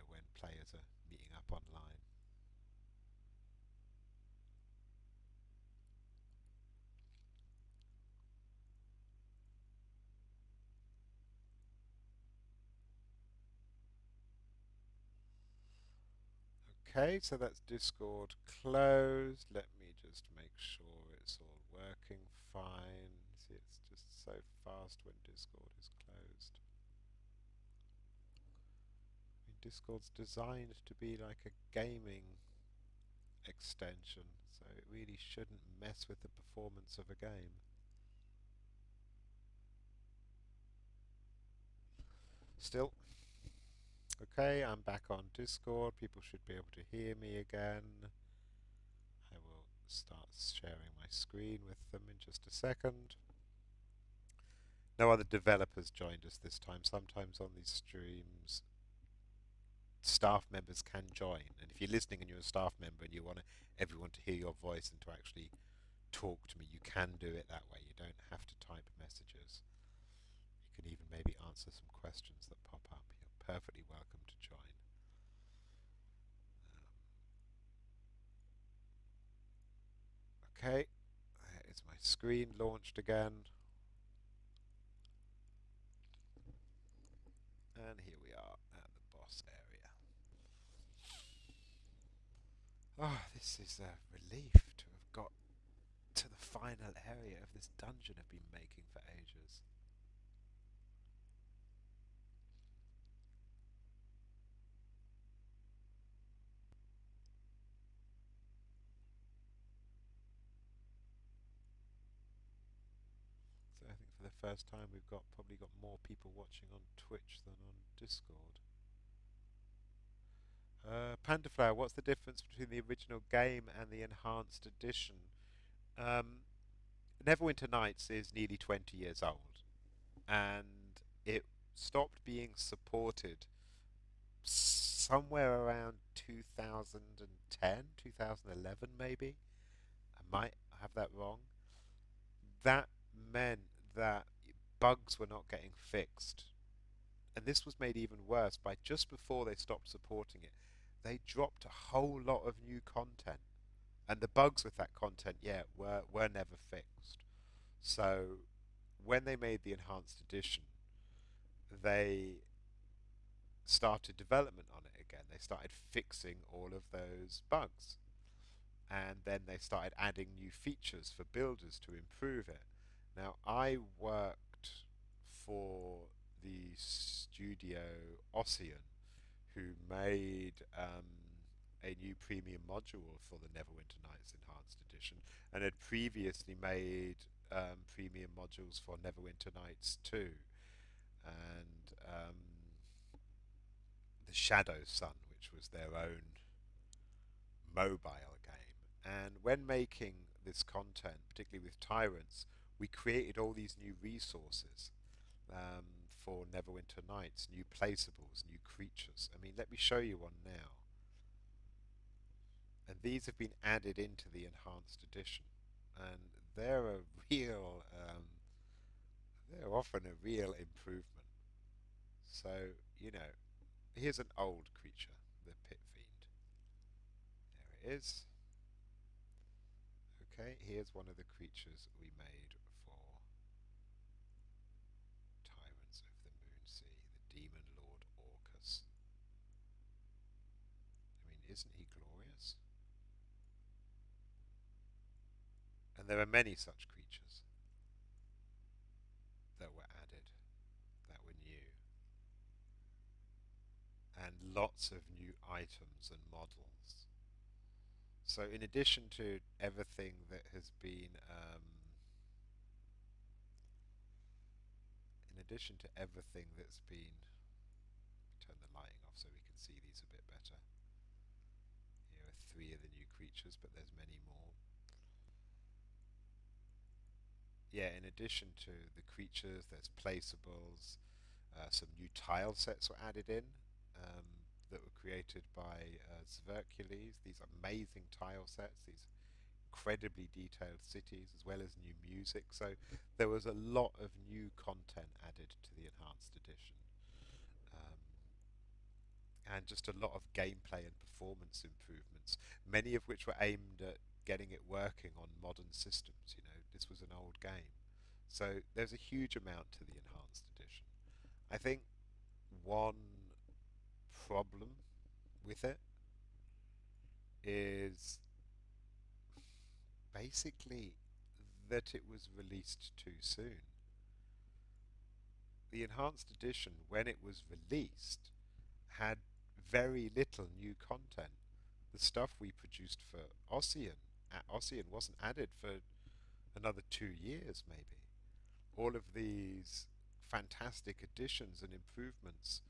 When players are meeting up online. Okay, so that's Discord closed. Let me just make sure it's all working fine. See, it's just so fast when Discord is closed. I mean, Discord's designed to be like a gaming extension, so it really shouldn't mess with the performance of a game. Still, okay, I'm back on Discord. People should be able to hear me again. I will start sharing my screen with them in just a second. No other developers joined us this time. Sometimes on these streams, staff members can join. And if you're listening and you're a staff member and you want everyone to hear your voice and to actually talk to me, you can do it that way. You don't have to type messages. You can even maybe answer some questions that pop up. You're perfectly welcome to join. Okay, there is my screen launched again. And here we are at the boss area. Oh, this is a relief to have got to the final area of this dungeon I've been making for ages. So I think for the first time we've probably got more people watching on Twitch than on Discord. Pandaflower, what's the difference between the original game and the enhanced edition? Um, Neverwinter Nights is nearly 20 years old, and it stopped being supported somewhere around 2010, 2011 maybe. I might have that wrong. That meant that bugs were not getting fixed. And this was made even worse by just before they stopped supporting it, they dropped a whole lot of new content. And the bugs with that content, yeah, were never fixed. So when they made the enhanced edition, they started development on it again. They started fixing all of those bugs. And then they started adding new features for builders to improve it. Now, I worked for the studio Ossian, who made a new premium module for the Neverwinter Nights Enhanced Edition, and had previously made premium modules for Neverwinter Nights 2. And the Shadow Sun, which was their own mobile game. And when making this content, particularly with Tyrants, we created all these new resources for Neverwinter Nights, new placeables, new creatures. I mean, let me show you one now. And these have been added into the enhanced edition, and they're a real, they're often a real improvement. So, you know, here's an old creature, the Pit Fiend. There it is. Okay, here's one of the creatures we made for Tyrants of the Moonsea, the Demon Lord Orcus. I mean, isn't he glorious? And there are many such creatures that were added, that were new, and lots of new items and models. So in addition to everything that has been, in addition to everything that's been, turn the lighting off so we can see these a bit better. Here are three of the new creatures, but there's many more. Yeah, in addition to the creatures, there's placeables. Some new tile sets were added in um, that were created by Zvercules. These amazing tile sets, these incredibly detailed cities, as well as new music. So there was a lot of new content added to the enhanced edition. Um, and just a lot of gameplay and performance improvements, many of which were aimed at getting it working on modern systems. You know, this was an old game. So there's a huge amount to the enhanced edition. I think one problem with it is basically that it was released too soon. The enhanced edition, when it was released, had very little new content. The stuff we produced for Ossian wasn't added for another 2 years, maybe. All of these fantastic additions and improvements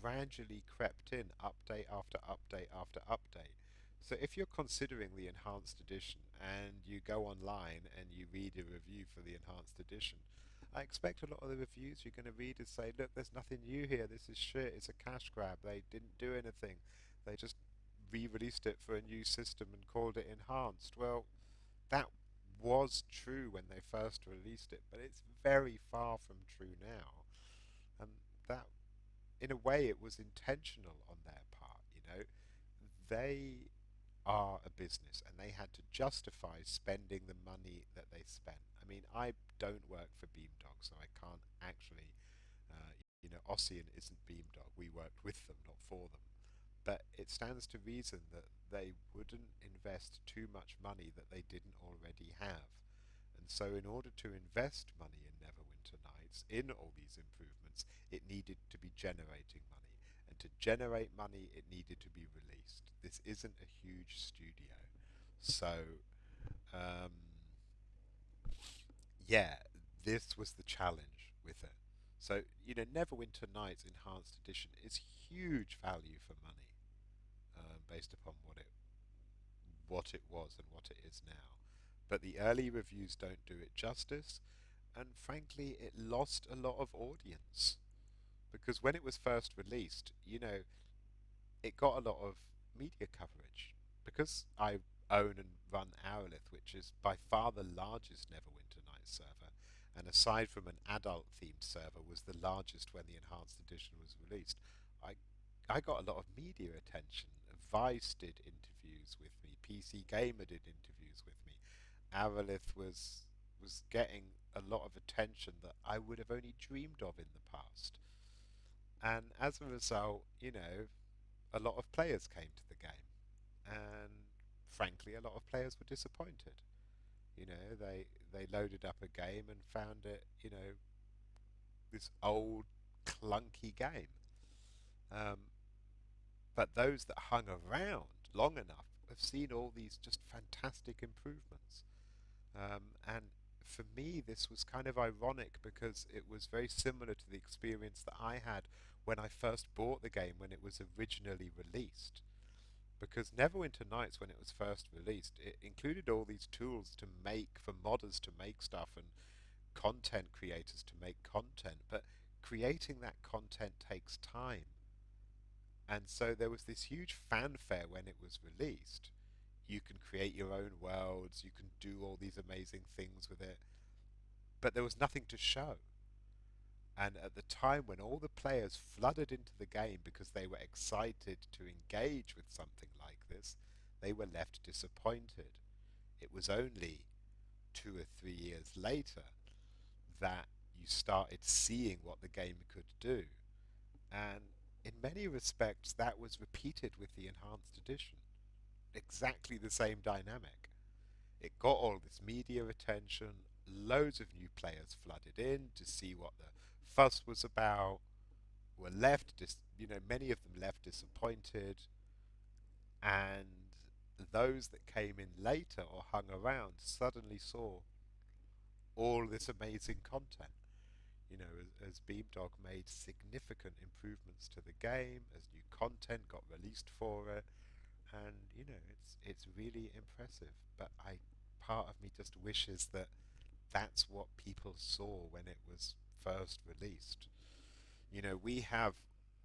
gradually crept in, update after update after update. So if you're considering the enhanced edition and you go online and you read a review for the enhanced edition, I expect a lot of the reviews you're going to read is say, look, there's nothing new here. This is shit. It's a cash grab. They didn't do anything. They just re-released it for a new system and called it enhanced. Well, that was true when they first released it, but it's very far from true now. And that, in a way, it was intentional on their part. You know, they are a business and they had to justify spending the money that they spent. I mean, I don't work for Beamdog, so I can't actually, you know, Ossian isn't Beamdog. We worked with them, not for them. But it stands to reason that they wouldn't invest too much money that they didn't already have. And so, in order to invest money in Neverwinter Nights, in all these improvements, it needed to be generating money. And to generate money, it needed to be released. This isn't a huge studio. So, um, yeah, this was the challenge with it. So, you know, Neverwinter Nights Enhanced Edition is huge value for money based upon what it was and what it is now. But the early reviews don't do it justice, and frankly, it lost a lot of audience because when it was first released, you know, it got a lot of media coverage because I own and run Arelith, which is by far the largest Neverwinter Nights server, and aside from an adult themed server, was the largest when the enhanced edition was released. I I got a lot of media attention. Vice did interviews with me. PC Gamer did interviews with me. Arelith was getting a lot of attention that I would have only dreamed of in the past. And as a result, you know, a lot of players came to the game, and frankly, a lot of players were disappointed. You know, they loaded up a game and found it, you know, this old clunky game. Um, but those that hung around long enough have seen all these just fantastic improvements. And for me, this was kind of ironic because it was very similar to the experience that I had when I first bought the game when it was originally released. Because Neverwinter Nights, when it was first released, it included all these tools to make, for modders to make stuff and content creators to make content, but creating that content takes time. And so there was this huge fanfare when it was released. You can create your own worlds, you can do all these amazing things with it, but there was nothing to show. And at the time when all the players flooded into the game because they were excited to engage with something like this, they were left disappointed. It was only 2 or 3 years later that you started seeing what the game could do. And in many respects, that was repeated with the Enhanced Edition. Exactly the same dynamic. It got all this media attention, loads of new players flooded in to see what the fuss was about, were left, many of them left disappointed, and those that came in later or hung around suddenly saw all this amazing content. As Beamdog made significant improvements to the game, as new content got released for it, and it's really impressive. But I, part of me just wishes that that's what people saw when it was first released. We have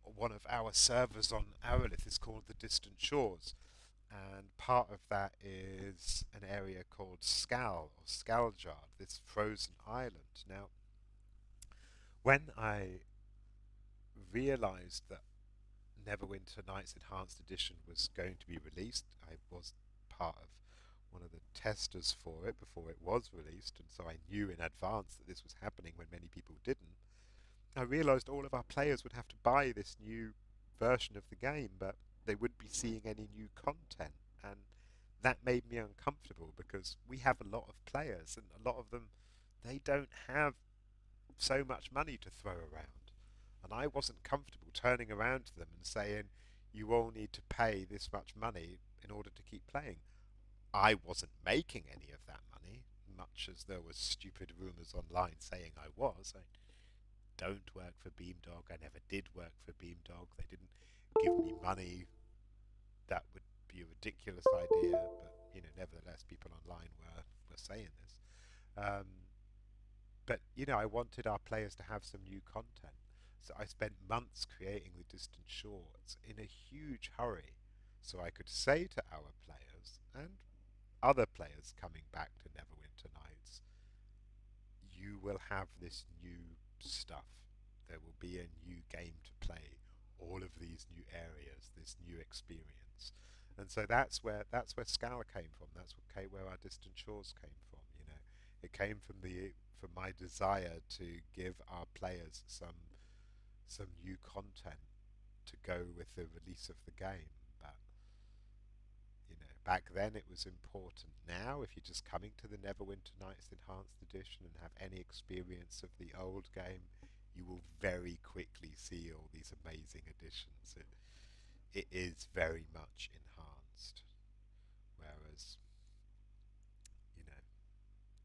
one of our servers on Arelith is called the Distant Shores, and part of that is an area called Skal or Skaljard, this frozen island. Now, when I realised that Neverwinter Nights Enhanced Edition was going to be released, I was part of one of the testers for it before it was released, and so I knew in advance that this was happening when many people didn't. I realised all of our players would have to buy this new version of the game, but they wouldn't be seeing any new content, and that made me uncomfortable because we have a lot of players, and a lot of them they don't have so much money to throw around. And I wasn't comfortable turning around to them and saying, you all need to pay this much money in order to keep playing. I wasn't making any of that money, much as there was stupid rumours online saying I was. I don't work for Beamdog. I never did work for Beamdog. They didn't give me money. That would be a ridiculous idea, but nevertheless, people online were saying this. Um, But I wanted our players to have some new content. So I spent months creating the Distant Shores in a huge hurry so I could say to our players and other players coming back to Neverwinter Nights, you will have this new stuff. There will be a new game to play, all of these new areas, this new experience. And so that's where Scala came from. That's where our Distant Shores came from. It came from my desire to give our players some new content to go with the release of the game. But back then it was important. Now, if you're just coming to the Neverwinter Nights Enhanced Edition and have any experience of the old game, you will very quickly see all these amazing additions. It is very much enhanced, whereas you know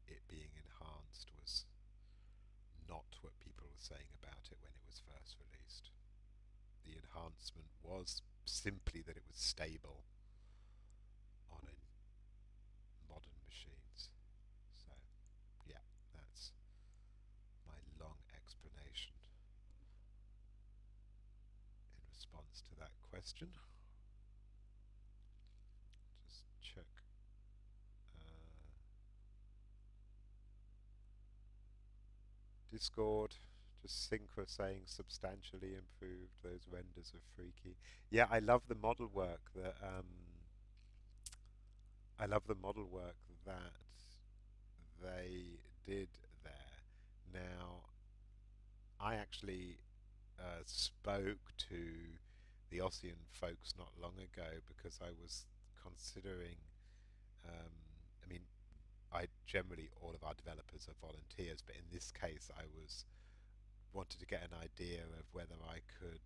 it being enhanced was not what people were saying about it when it was first released. The enhancement was simply that it was stable on modern machines. So, yeah, that's my long explanation in response to that question. Just check. Discord, just Synchro saying substantially improved. Those renders are freaky. Yeah, I love the model work that I love the model work that they did there. Now, I actually spoke to the Ossian folks not long ago because I was considering. Um, I mean, I generally all of our developers are volunteers, but in this case, I was wanted to get an idea of whether I could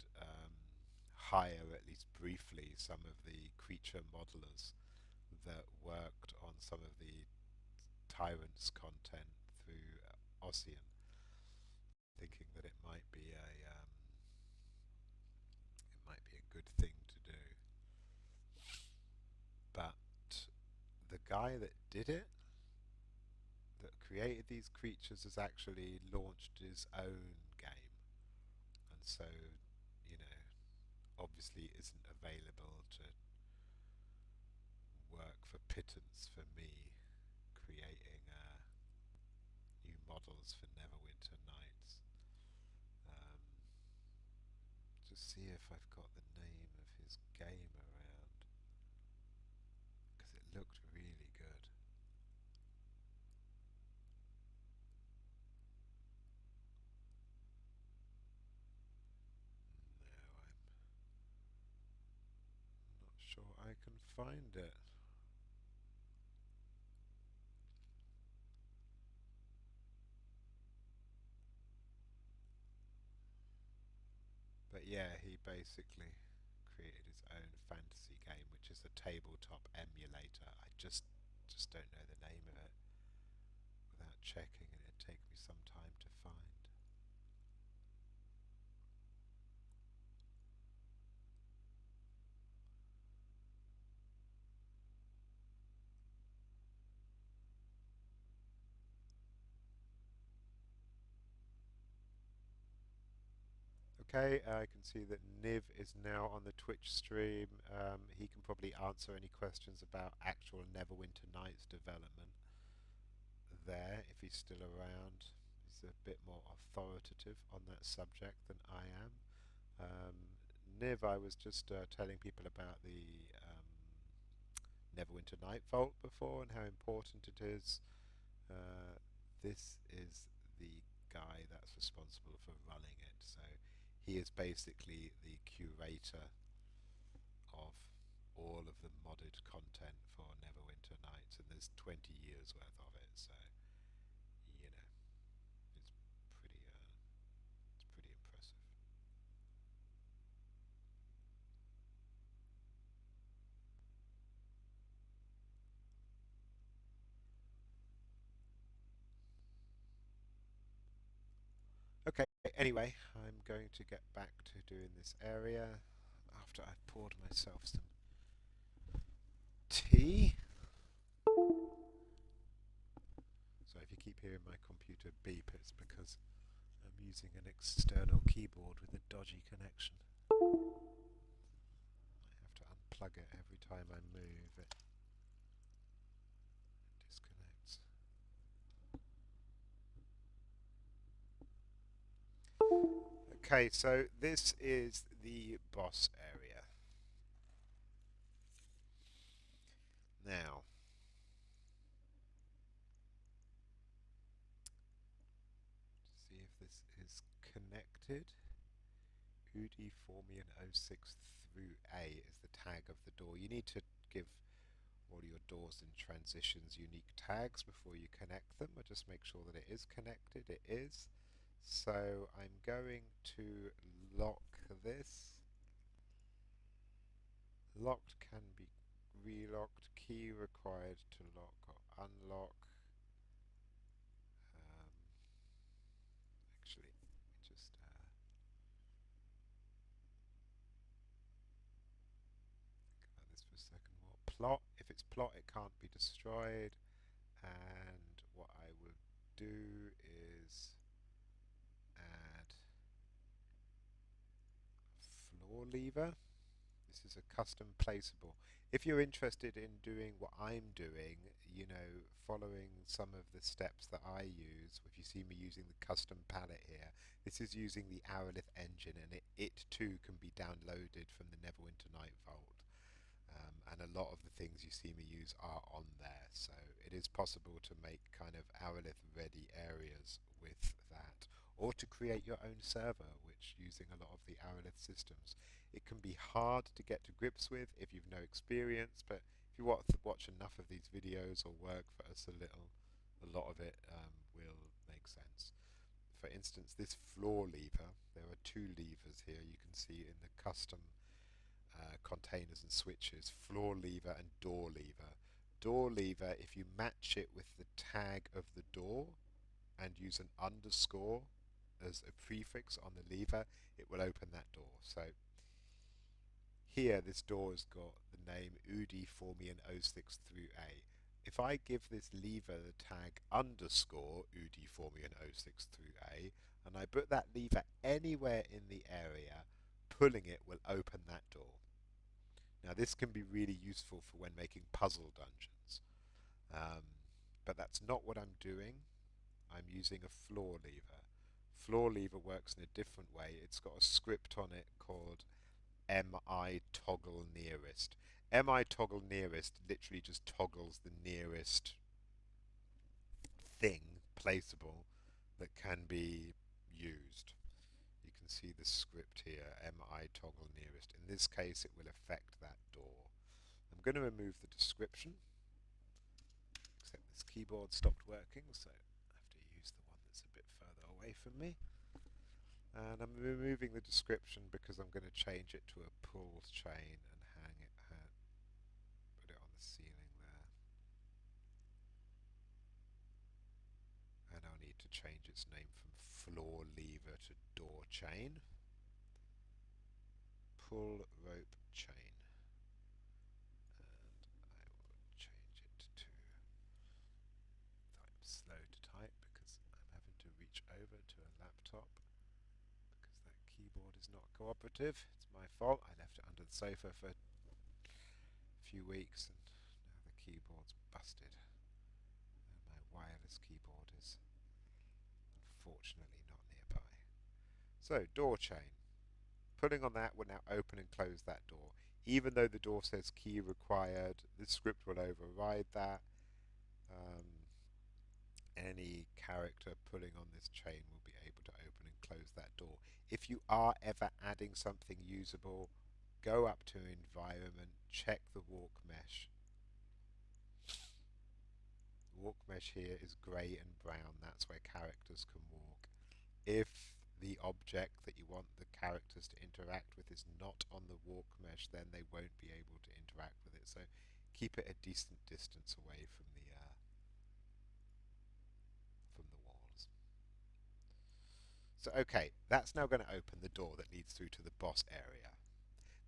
hire at least briefly some of the creature modelers that worked on some of the Tyrants content through Ossian, thinking that it might be a good thing to do. But the guy that did it, that created these creatures, has actually launched his own game, and so you know obviously isn't available to work for pittance for me creating new models for Neverwinter Nights. Um, just see if I've got the name of his game around, because it looked really good. No, I'm not sure I can find it. But yeah, he basically created his own fantasy game, which is a tabletop emulator. I just don't know the name of it without checking, and it'd take me some time to find. Okay, I can see that Niv is now on the Twitch stream. He can probably answer any questions about actual Neverwinter Nights development there if he's still around. He's a bit more authoritative on that subject than I am. Um, Niv, I was just telling people about the Neverwinter Night Vault before and how important it is. Uh, this is the guy that's responsible for running it. So he is basically the curator of all of the modded content for Neverwinter Nights, and there's 20 years worth of it. So you know, it's pretty impressive. Okay, anyway, I'm going to get back to doing this area after I've poured myself some tea. So if you keep hearing my computer beep, it's because I'm using an external keyboard with a dodgy connection. I have to unplug it every time I move. It disconnects. Okay, so this is the boss area. Now, see if this is connected. Udi Formian 06 through A is the tag of the door. You need to give all your doors and transitions unique tags before you connect them, or just make sure that it is connected. It is. So I'm going to lock this. Locked can be relocked. Key required to lock or unlock. Um, actually, let me just think about this for a second more. Plot. If it's plot, it can't be destroyed. And what I will do is add a floor lever. This is a custom placeable. If you're interested in doing what I'm doing, following some of the steps that I use, if you see me using the custom palette here, this is using the Arelith engine, and it too can be downloaded from the Neverwinter Night Vault. And a lot of the things you see me use are on there, so it is possible to make kind of Arelith ready areas with that, or to create your own server, which using a lot of the Arelith systems. It can be hard to get to grips with if you've no experience, but if you watch enough of these videos or work for us a lot of it will make sense. For instance, this floor lever, there are two levers here you can see in the custom containers and switches: floor lever and door lever. Door lever, if you match it with the tag of the door, and use an underscore as a prefix on the lever, it will open that door. So here this door has got the name Udi Formian 06 through A. If I give this lever the tag underscore Udi Formian 06 through A, and I put that lever anywhere in the area, pulling it will open that door. Now this can be really useful for when making puzzle dungeons, um, but that's not what I'm doing. I'm using a floor lever. Floor lever works in a different way. It's got a script on it called mi toggle nearest. Mi toggle nearest literally just toggles the nearest thing placeable that can be used. You can see the script here, mi toggle nearest. In this case, it will affect that door. I'm going to remove the description, except this keyboard stopped working, so I have to use the one that's a bit further away from me. And I'm removing the description because I'm going to change it to a pull chain and put it on the ceiling there. And I'll need to change its name from floor lever to door chain. Pull rope chain. And I will change it to type slow to type because I'm having to reach over to a laptop because that keyboard is not cooperative. It's my fault. I left it under the sofa for a few weeks and now the keyboard's busted. And my wireless keyboard is unfortunately not nearby. So, door chain. Pulling on that will now open and close that door. Even though the door says key required, the script will override that. Any character pulling on this chain will be able to open and close that door. If you are ever adding something usable, go up to environment, check the walk mesh. Walk mesh here is grey and brown, that's where characters can walk. If the object that you want the characters to interact with is not on the walk mesh, then they won't be able to interact with it. So keep it a decent distance away from the walls. So okay, that's now going to open the door that leads through to the boss area.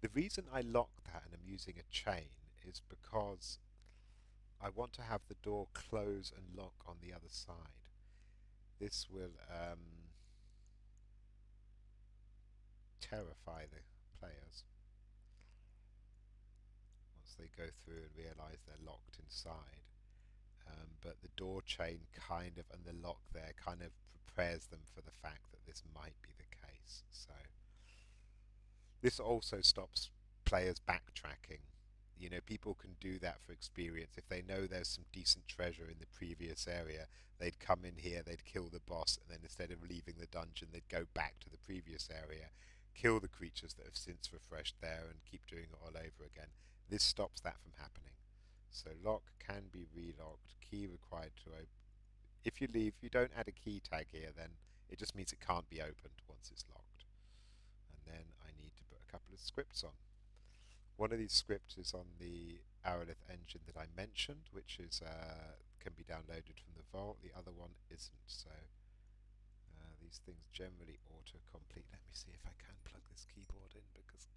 The reason I lock that and I'm using a chain is because I want to have the door close and lock on the other side. This will terrify the players once they go through and realise they're locked inside. But the door chain kind of, and the lock there kind of prepares them for the fact that this might be the case. So this also stops players backtracking. You know, people can do that for experience. If they know there's some decent treasure in the previous area, they'd come in here, they'd kill the boss, and then instead of leaving the dungeon, they'd go back to the previous area, kill the creatures that have since refreshed there, and keep doing it all over again. This stops that from happening. So lock can be relocked, key required to open. If you leave, you don't add a key tag here, then it just means it can't be opened once it's locked. And then I need to put a couple of scripts on. One of these scripts is on the Arelith engine that I mentioned, which is can be downloaded from the vault. The other one isn't, so these things generally auto-complete. Let me see if I can plug this keyboard in because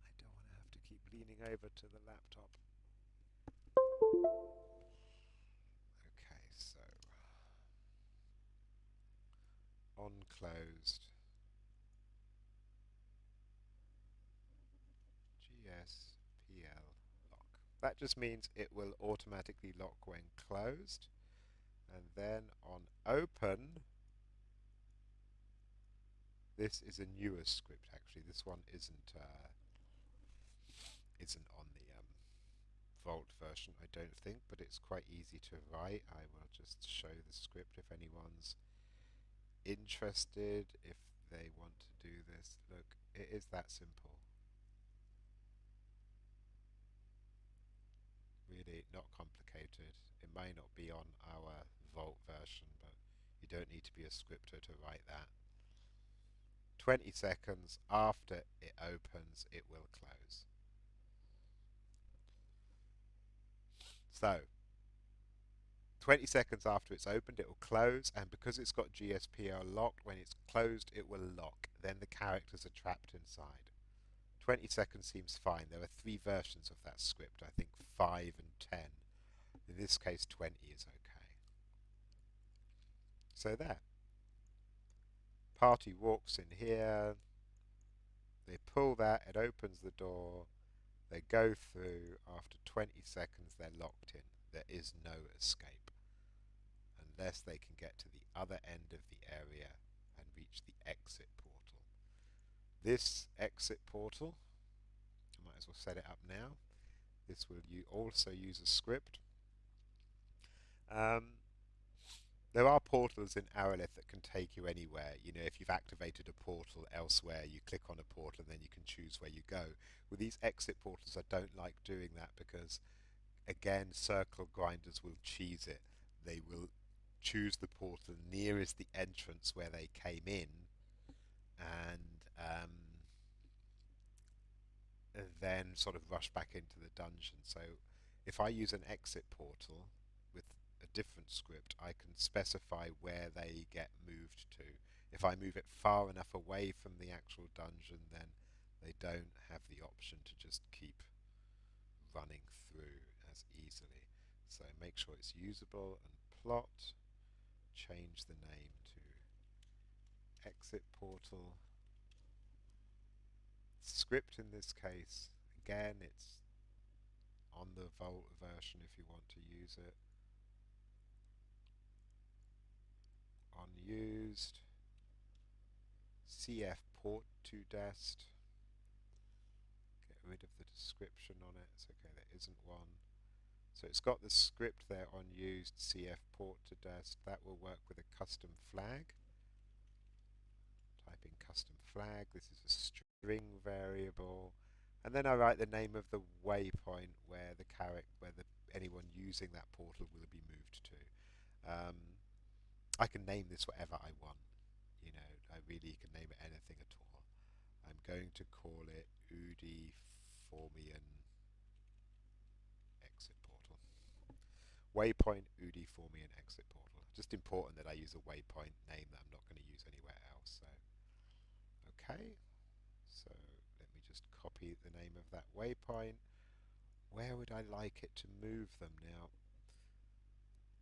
I don't want to have to keep leaning over to the laptop. Okay, so on closed. GSPL lock. That just means it will automatically lock when closed. And then on open, this is a newer script actually. This one isn't on the Vault version, I don't think, but it's quite easy to write. I will just show the script if anyone's interested, if they want to do this. Look, it is that simple. Really not complicated. It may not be on our Vault version, but you don't need to be a scripter to write that. 20 seconds after it opens, it will close. So 20 seconds after it's opened, it will close, and because it's got GSPR locked, when it's closed, it will lock. Then the characters are trapped inside. 20 seconds seems fine. There are 3 versions of that script, I think 5 and 10. In this case, 20 is okay. So there. Party walks in here, they pull that, it opens the door, they go through, after 20 seconds they're locked in. There is no escape, unless they can get to the other end of the area and reach the exit portal. This exit portal, I might as well set it up now, this will also use a script. There are portals in Arelith that can take you anywhere. You know, if you've activated a portal elsewhere, you click on a portal and then you can choose where you go. With these exit portals, I don't like doing that because, again, circle grinders will cheese it. They will choose the portal nearest the entrance where they came in, and then sort of rush back into the dungeon. So if I use an exit portal with a different script, I can specify where they get moved to. If I move it far enough away from the actual dungeon, then they don't have the option to just keep running through as easily. So make sure it's usable and plot, change the name to exit portal. Script in this case, again, it's on the Vault version if you want to use it. Unused. CF port to dest. Get rid of the description on it. It's okay, there isn't one. So it's got the script there, unused CF port to dest. That will work with a custom flag. Type in custom flag. This is a string variable. And then I write the name of the waypoint where the anyone using that portal will be moved to. I can name this whatever I want. You know, I really can name it anything at all. I'm going to call it Udi Formian Exit Portal. Waypoint Udi Formian Exit Portal. Just important that I use a waypoint name that I'm not going to use anywhere else. So, okay. So let me just copy the name of that waypoint. Where would I like it to move them now?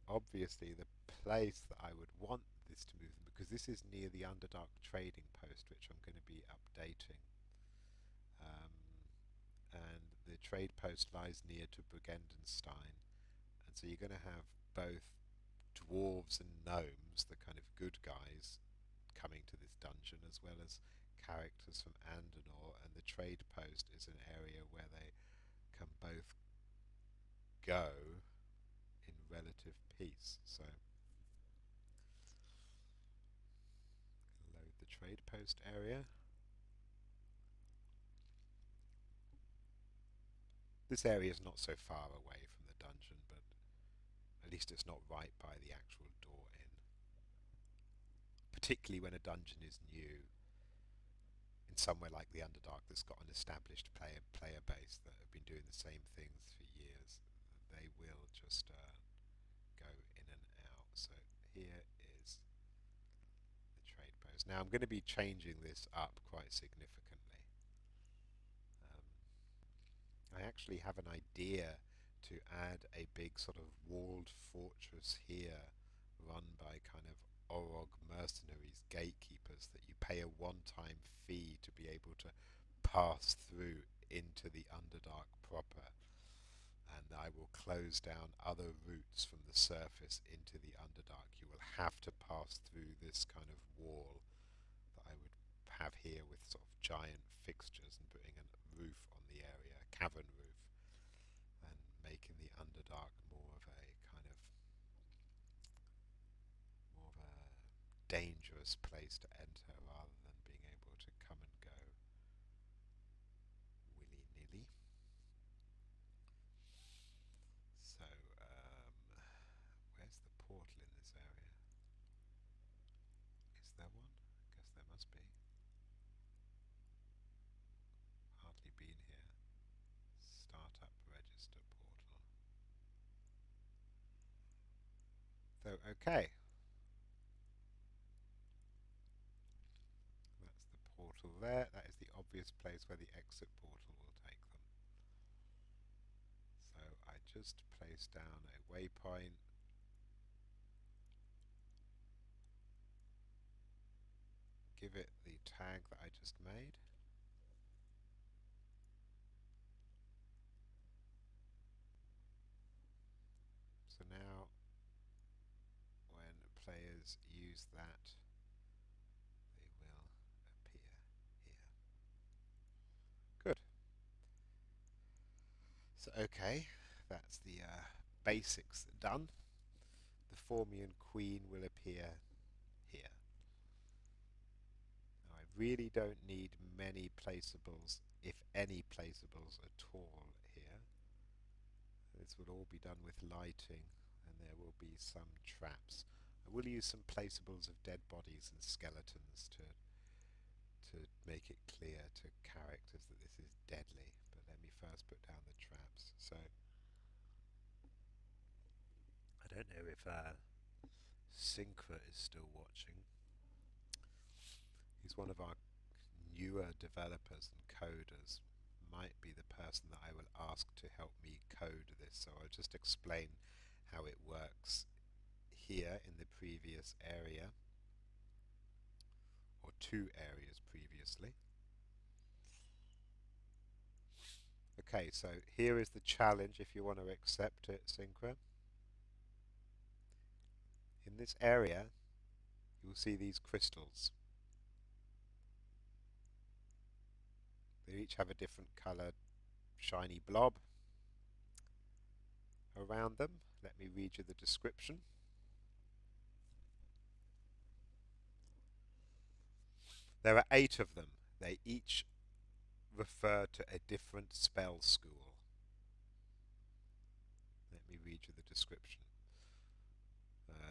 Obviously the place that I would want this to move them, because this is near the Underdark trading post, which I'm going to be updating. And the trade post lies near to Bugendenstein, and so you're going to have both dwarves and gnomes, the kind of good guys, coming to this dungeon, as well as characters from Andanor, and the trade post is an area where they can both go in relative peace. So load the trade post area. This area is not so far away from the dungeon, but at least it's not right by the actual door in. Particularly when a dungeon is new, in somewhere like the Underdark that's got an established player base that have been doing the same things for years, they will just go in and out. So here is the trade post. Now I'm going to be changing this up quite significantly. I actually have an idea to add a big sort of walled fortress here, run by kind of Orog mercenaries, gatekeepers, that you pay a one-time fee to be able to pass through into the Underdark proper. And I will close down other routes from the surface into the Underdark. You will have to pass through this kind of wall that I would have here with sort of giant fixtures and putting a roof on the area, a cavern roof, and making the Underdark more of a dangerous place to enter rather than being able to come and go willy-nilly. So, where's the portal in this area? Is there one? I guess there must be. Hardly been here. Startup register portal. okay, that's the portal there. That is the obvious place where the exit portal will take them. So I just place down a waypoint. Give it the tag that I just made. So now when players use that, they will appear here. Good. So okay, that's the basics done. The Formian Queen will appear here. Now I really don't need many placeables, if any placeables at all here. This will all be done with lighting, and there will be some traps. I will use some placeables of dead bodies and skeletons to make it clear to characters that this is deadly. But let me first put down the traps. So I don't know if Syncra is still watching. He's one of our newer developers and coders. Might be the person that I will ask to help me code this. So I'll just explain how it works here in the previous area, or two areas previously. Okay, so here is the challenge if you want to accept it, Syncra. In this area, you will see these crystals. They each have a different coloured shiny blob around them. Let me read you the description. There are 8 of them. They each refer to a different spell school. Let me read you the description.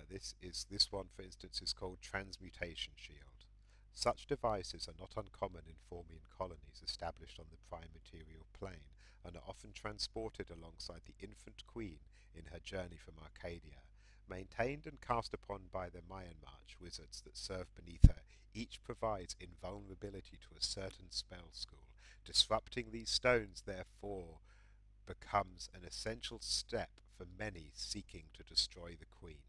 This one, for instance, is called Transmutation Shield. Such devices are not uncommon in Formian colonies established on the prime material plane, and are often transported alongside the infant queen in her journey from Arcadia. Maintained and cast upon by the Mayan March wizards that serve beneath her, each provides invulnerability to a certain spell school. Disrupting these stones, therefore, becomes an essential step for many seeking to destroy the queen.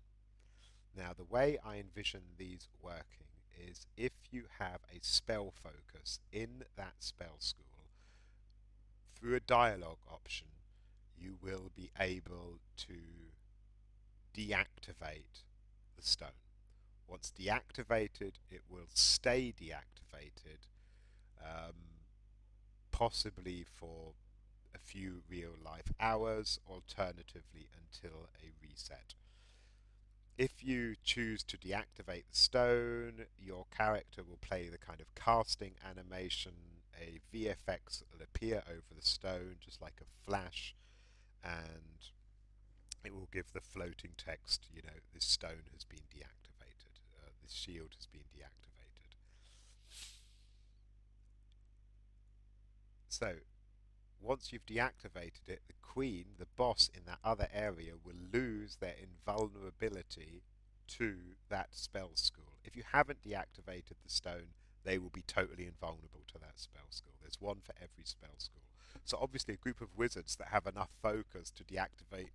Now, the way I envision these working is if you have a spell focus in that spell school, through a dialogue option, you will be able to deactivate the stone. Once deactivated, it will stay deactivated, um, possibly for a few real life hours, alternatively until a reset. If you choose to deactivate the stone, your character will play the kind of casting animation. A VFX will appear over the stone just like a flash, and it will give the floating text, this stone has been deactivated, this shield has been deactivated. So once you've deactivated it, the queen, the boss in that other area, will lose their invulnerability to that spell school. If you haven't deactivated the stone, they will be totally invulnerable to that spell school. There's one for every spell school. So obviously a group of wizards that have enough focus to deactivate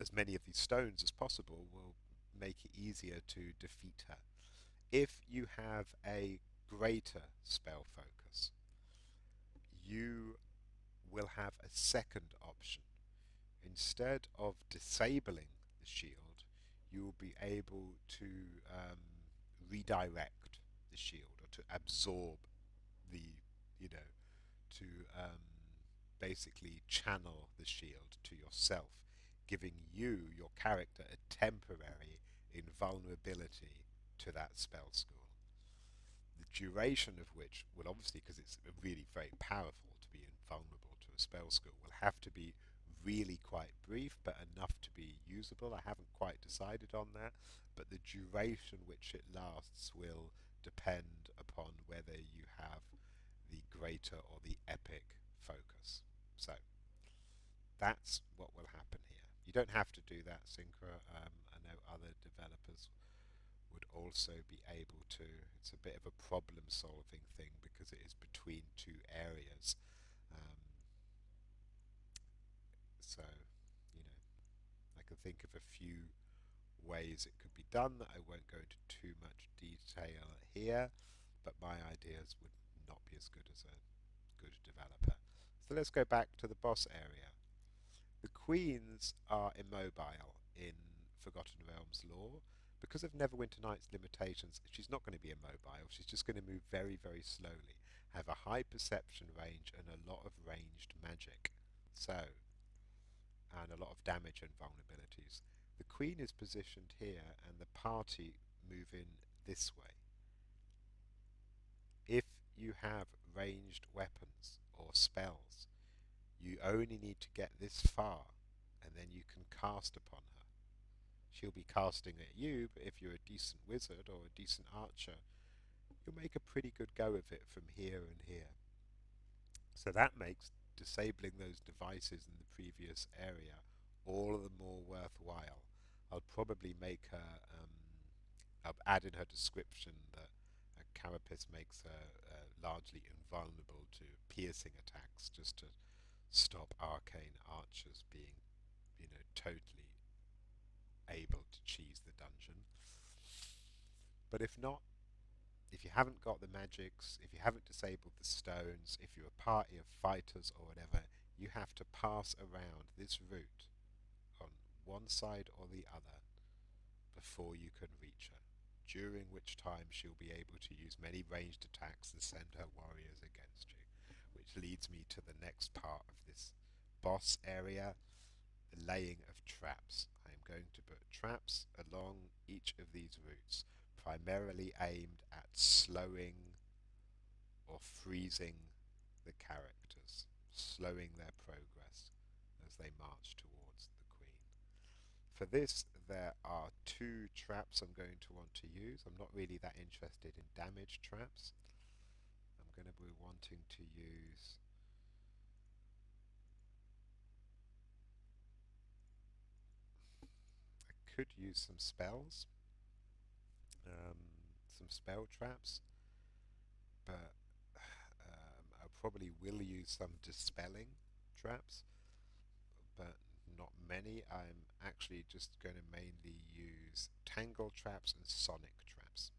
as many of these stones as possible will make it easier to defeat her. If you have a greater spell focus, you will have a second option. Instead of disabling the shield, you will be able to redirect the shield, or to absorb the, you know, to basically channel the shield to yourself, giving you, your character, a temporary invulnerability to that spell school. The duration of which will obviously, because it's really very powerful to be invulnerable to a spell school, will have to be really quite brief, but enough to be usable. I haven't quite decided on that, but the duration which it lasts will depend upon whether you have the greater or the epic focus. So that's what will happen here. You don't have to do that, Synchra. I know other developers would also be able to. It's a bit of a problem solving thing because it is between two areas. Um, so, you know, I can think of a few ways it could be done that I won't go into too much detail here, but my ideas would not be as good as a good developer. So let's go back to the boss area. The queens are immobile in Forgotten Realms lore. Because of Neverwinter Night's limitations, she's not going to be immobile. She's just going to move very, very slowly, have a high perception range and a lot of ranged magic. So, and a lot of damage and vulnerabilities. The queen is positioned here and the party move in this way. If you have ranged weapons or spells, you only need to get this far and then you can cast upon her. She'll be casting at you, but if you're a decent wizard or a decent archer, you'll make a pretty good go of it from here and here. So that makes disabling those devices in the previous area all the more worthwhile. I'll probably make her, I'll add in her description that a carapace makes her largely invulnerable to piercing attacks, just to stop arcane archers being, totally able to cheese the dungeon. But if not, if you haven't got the magics, if you haven't disabled the stones, if you're a party of fighters or whatever, you have to pass around this route on one side or the other before you can reach her, during which time she'll be able to use many ranged attacks and send her warriors against you. Which leads me to the next part of this boss area, the laying of traps. I am going to put traps along each of these routes, primarily aimed at slowing or freezing the characters, slowing their progress as they march towards the queen. For this, there are two traps I'm going to want to use. I'm not really that interested in damage traps. I'm going to be wanting to use could use some spells, um, some spell traps, but I probably will use some dispelling traps, but not many. I'm actually just going to mainly use tangle traps and sonic traps.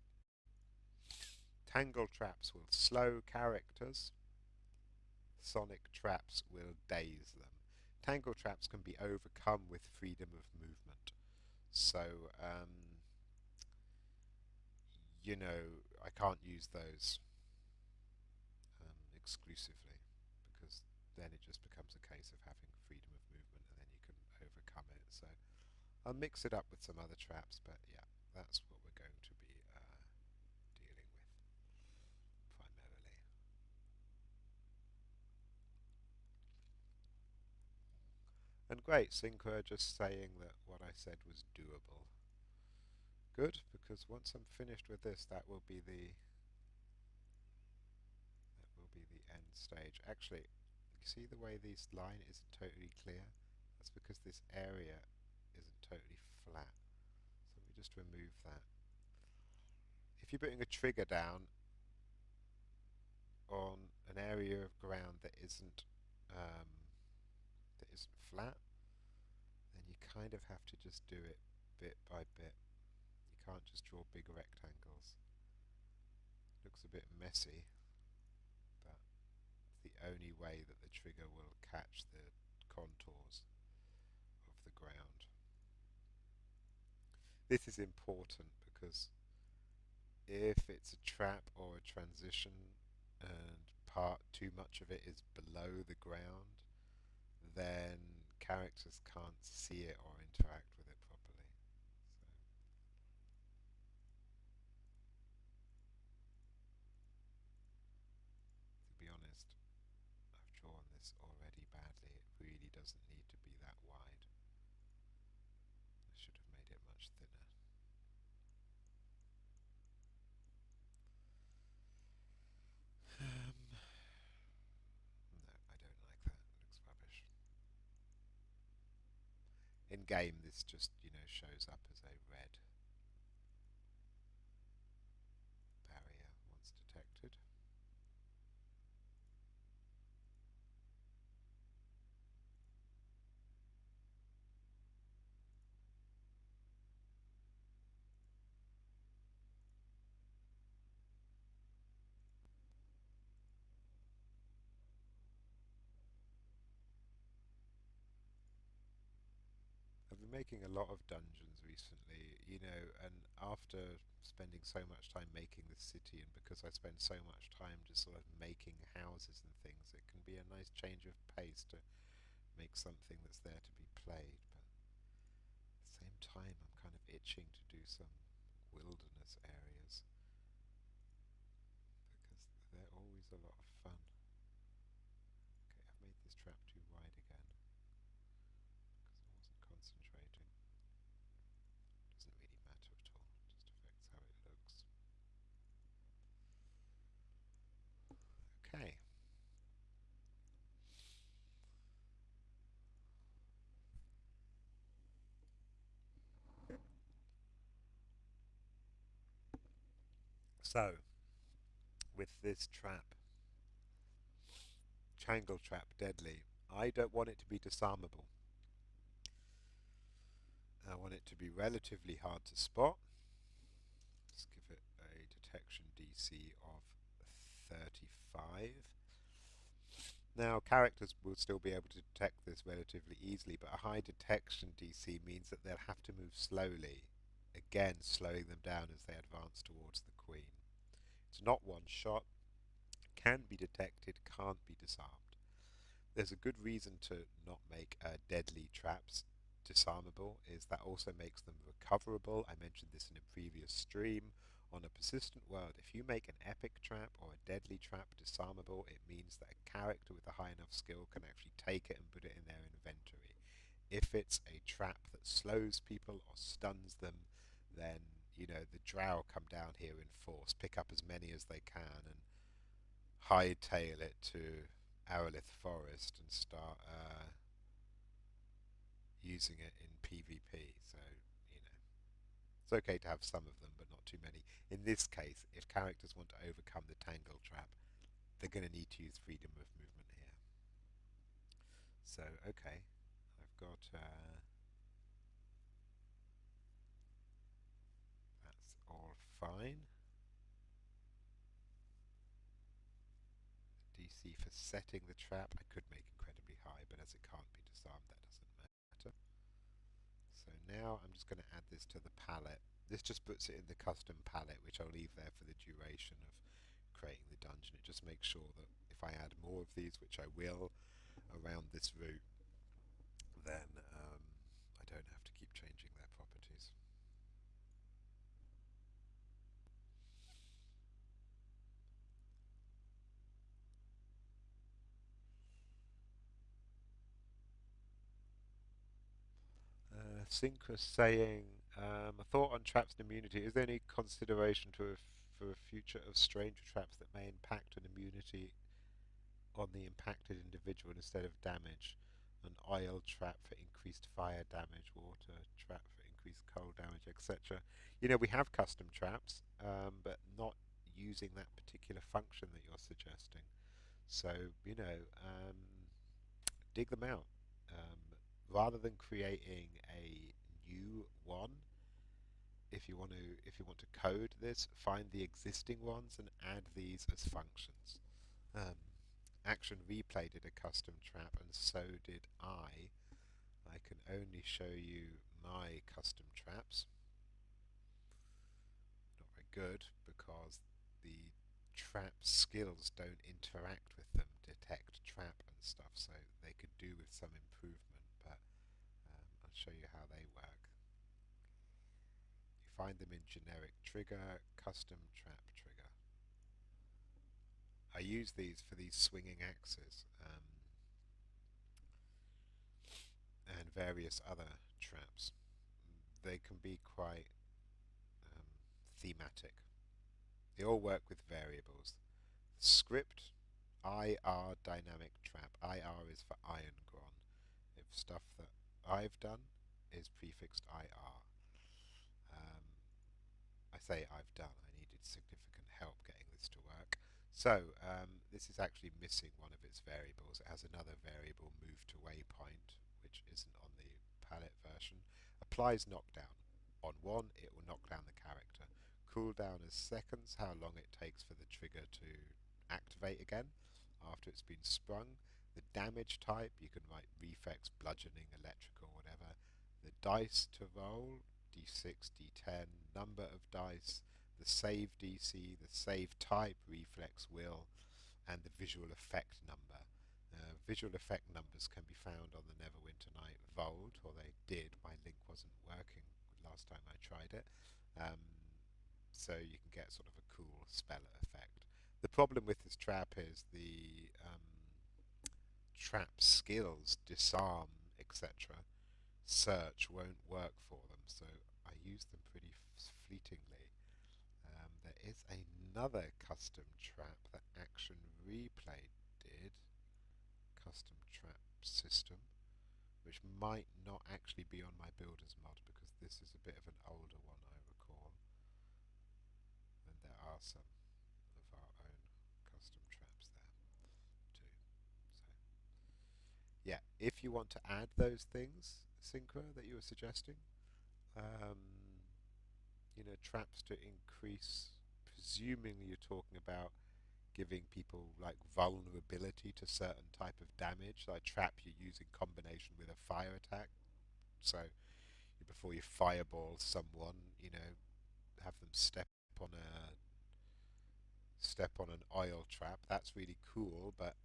Tangle traps will slow characters, sonic traps will daze them. Tangle traps can be overcome with freedom of movement. So, I can't use those exclusively because then it just becomes a case of having freedom of movement and then you can overcome it. So I'll mix it up with some other traps, but yeah, that's what we're going to be dealing with primarily. And great, Synchro just saying that what I said was doable. Good, because once I'm finished with this, that will be the end stage. Actually, you see the way this line isn't totally clear? That's because this area isn't totally flat. So let me just remove that. If you're putting a trigger down on an area of ground um, that isn't flat, then you kind of have to just do it bit by bit. You can't just draw big rectangles. Looks a bit messy, but it's the only way that the trigger will catch the contours of the ground. This is important because if it's a trap or a transition and too much of it is below the ground, then characters can't see it or interact with it properly. So, to be honest, I've drawn this already badly. It really doesn't need to be that wide. I should have made it much thinner. No, I don't like that. It looks rubbish. In game, this just, shows up as a red making a lot of dungeons recently, and after spending so much time making the city, and because I spend so much time just sort of making houses and things, it can be a nice change of pace to make something that's there to be played. But at the same time, I'm kind of itching to do some wilderness areas because they're always a lot of fun. Okay, I've made this trap too wide again because I wasn't concentrating. Doesn't really matter at all, just affects how it looks. Okay, so with this trap, Tangle Trap Deadly, I don't want it to be disarmable. I want it to be relatively hard to spot. Let's give it a detection DC of 35. Now, characters will still be able to detect this relatively easily, but a high detection DC means that they'll have to move slowly, again slowing them down as they advance towards the Queen. It's not one shot, can be detected, can't be disarmed. There's a good reason to not make deadly traps disarmable, is that also makes them recoverable. I mentioned this in a previous stream. On a persistent world, if you make an epic trap or a deadly trap disarmable, it means that a character with a high enough skill can actually take it and put it in their inventory. If it's a trap that slows people or stuns them, then the drow come down here in force, pick up as many as they can, and hightail it to Arelith Forest and start using it in PvP. So, it's okay to have some of them, but not too many. In this case, if characters want to overcome the Tangle Trap, they're going to need to use freedom of movement here. So, okay, I've got that's all fine. DC for setting the trap I could make incredibly high, but as it can't be disarmed, that doesn't matter. So now I'm just going to add this to the palette. This just puts it in the custom palette, which I'll leave there for the duration of creating the dungeon. It just makes sure that if I add more of these, which I will, around this route, then I don't have to keep changing their properties. Synchro saying, a thought on traps and immunity. Is there any consideration for a future of stranger traps that may impact an immunity on the impacted individual instead of damage? An oil trap for increased fire damage, water trap for increased cold damage, etc. We have custom traps, but not using that particular function that you're suggesting. So, dig them out. Rather than creating a new one, if you want to code this, find the existing ones and add these as functions. Um, Action Replay did a custom trap, and so did I. I can only show you my custom traps. Not very good because the trap skills don't interact with them, detect trap and stuff, so they could do with some improvement, but I'll show you how they work. You find them in generic trigger, custom trap trigger. I use these for these swinging axes and various other traps. They can be quite thematic. They all work with variables. Script, IR dynamic trap. IR is for Irongron. If stuff that I've done is prefixed IR. I say I've done. I needed significant help getting this to work. So this is actually missing one of its variables. It has another variable, move to waypoint, which isn't on the palette version. Applies knockdown. On one, it will knock down the character. Cooldown is seconds, how long it takes for the trigger to activate again after it's been sprung. The damage type, you can write reflex, bludgeoning, electrical, whatever. the dice to roll, d6, d10, number of dice, the save DC, the save type, reflex, will, and the visual effect number. Visual effect numbers can be found on the Neverwinter Night Vault, or they did. My link wasn't working last time I tried it. Um, so you can get sort of a cool speller effect. The problem with this trap is the trap skills, disarm, etc., search won't work for them, so I use them pretty fleetingly. There is another custom trap that Action Replay did, custom trap system, which might not actually be on my builders mod because this is a bit of an older one, I recall, and there are some of our own custom traps there too. So yeah, if you want to add those things, Synchro, that you were suggesting, um, traps to increase, presumably you're talking about giving people like vulnerability to certain type of damage, like trap you use in combination with a fire attack. So before you fireball someone, have them on a step on an oil trap. That's really cool, but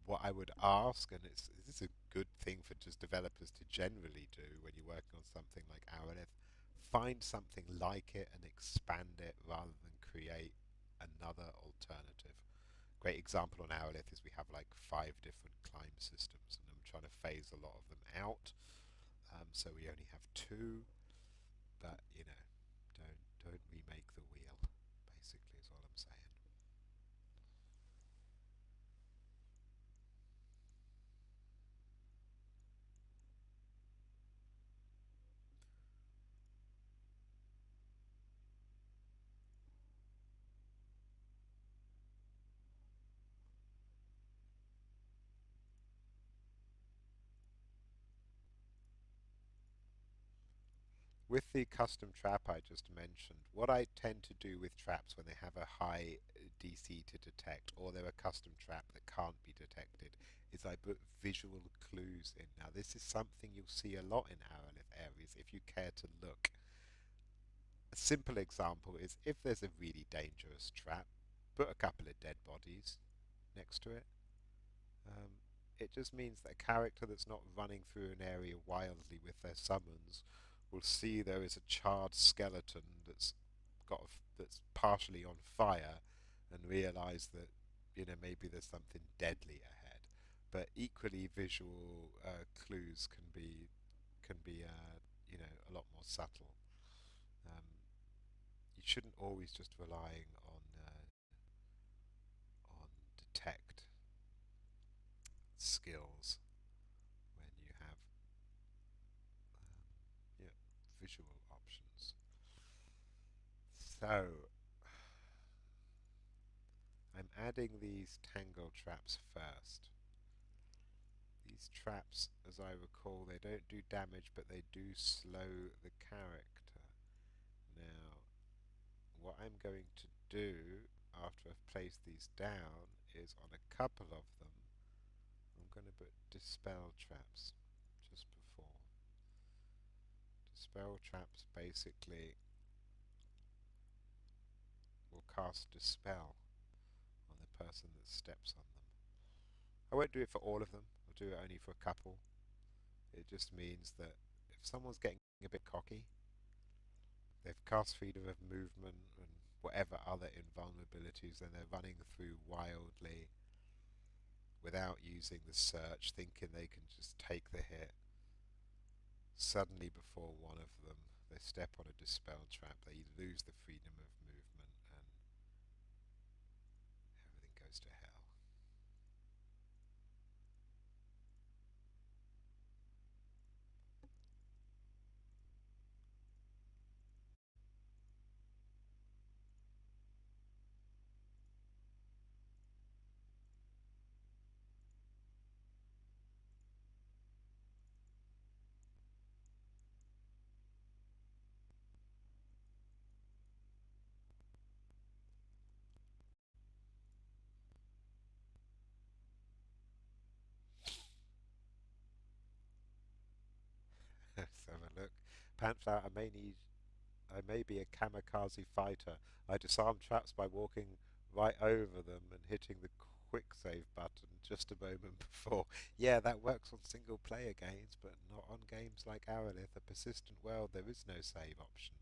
what I would ask, and this is a good thing for just developers to generally do when you're working on something like Arelith, find something like it and expand it rather than create another alternative. Great example on Arelith is we have like 5 different climb systems, and I'm trying to phase a lot of them out. So we only have 2, but don't remake the wheel. Basically, is all I'm saying. With the custom trap I just mentioned, what I tend to do with traps when they have a high DC to detect, or they're a custom trap that can't be detected, is I put visual clues in. Now this is something you'll see a lot in Arelith areas if you care to look. A simple example is if there's a really dangerous trap, put a couple of dead bodies next to it. Um, it just means that a character that's not running through an area wildly with their summons will see there is a charred skeleton that's partially on fire, and realise that maybe there's something deadly ahead. But equally, visual clues can be a lot more subtle. Um, you shouldn't always just relying on detect skills when you have yeah, visual options. So I'm adding these tangle traps first. These traps, as I recall, they don't do damage, but they do slow the character. Now, what I'm going to do after I've placed these down is on a couple of them, I'm going to put dispel traps just before. Dispel traps basically will cast dispel on the person that steps on them. I won't do it for all of them, I'll do it only for a couple. It just means that if someone's getting a bit cocky, they've cast freedom of movement and whatever other invulnerabilities, and they're running through wildly without using the search, thinking they can just take the hit. Suddenly, before one of them, they step on a dispel trap, they lose the freedom of movement, and everything goes to hell. have a look. Panther, I may be a kamikaze fighter. I disarm traps by walking right over them and hitting the quick save button just a moment before. Yeah, that works on single player games, but not on games like Arelith, a persistent world. There is no save option.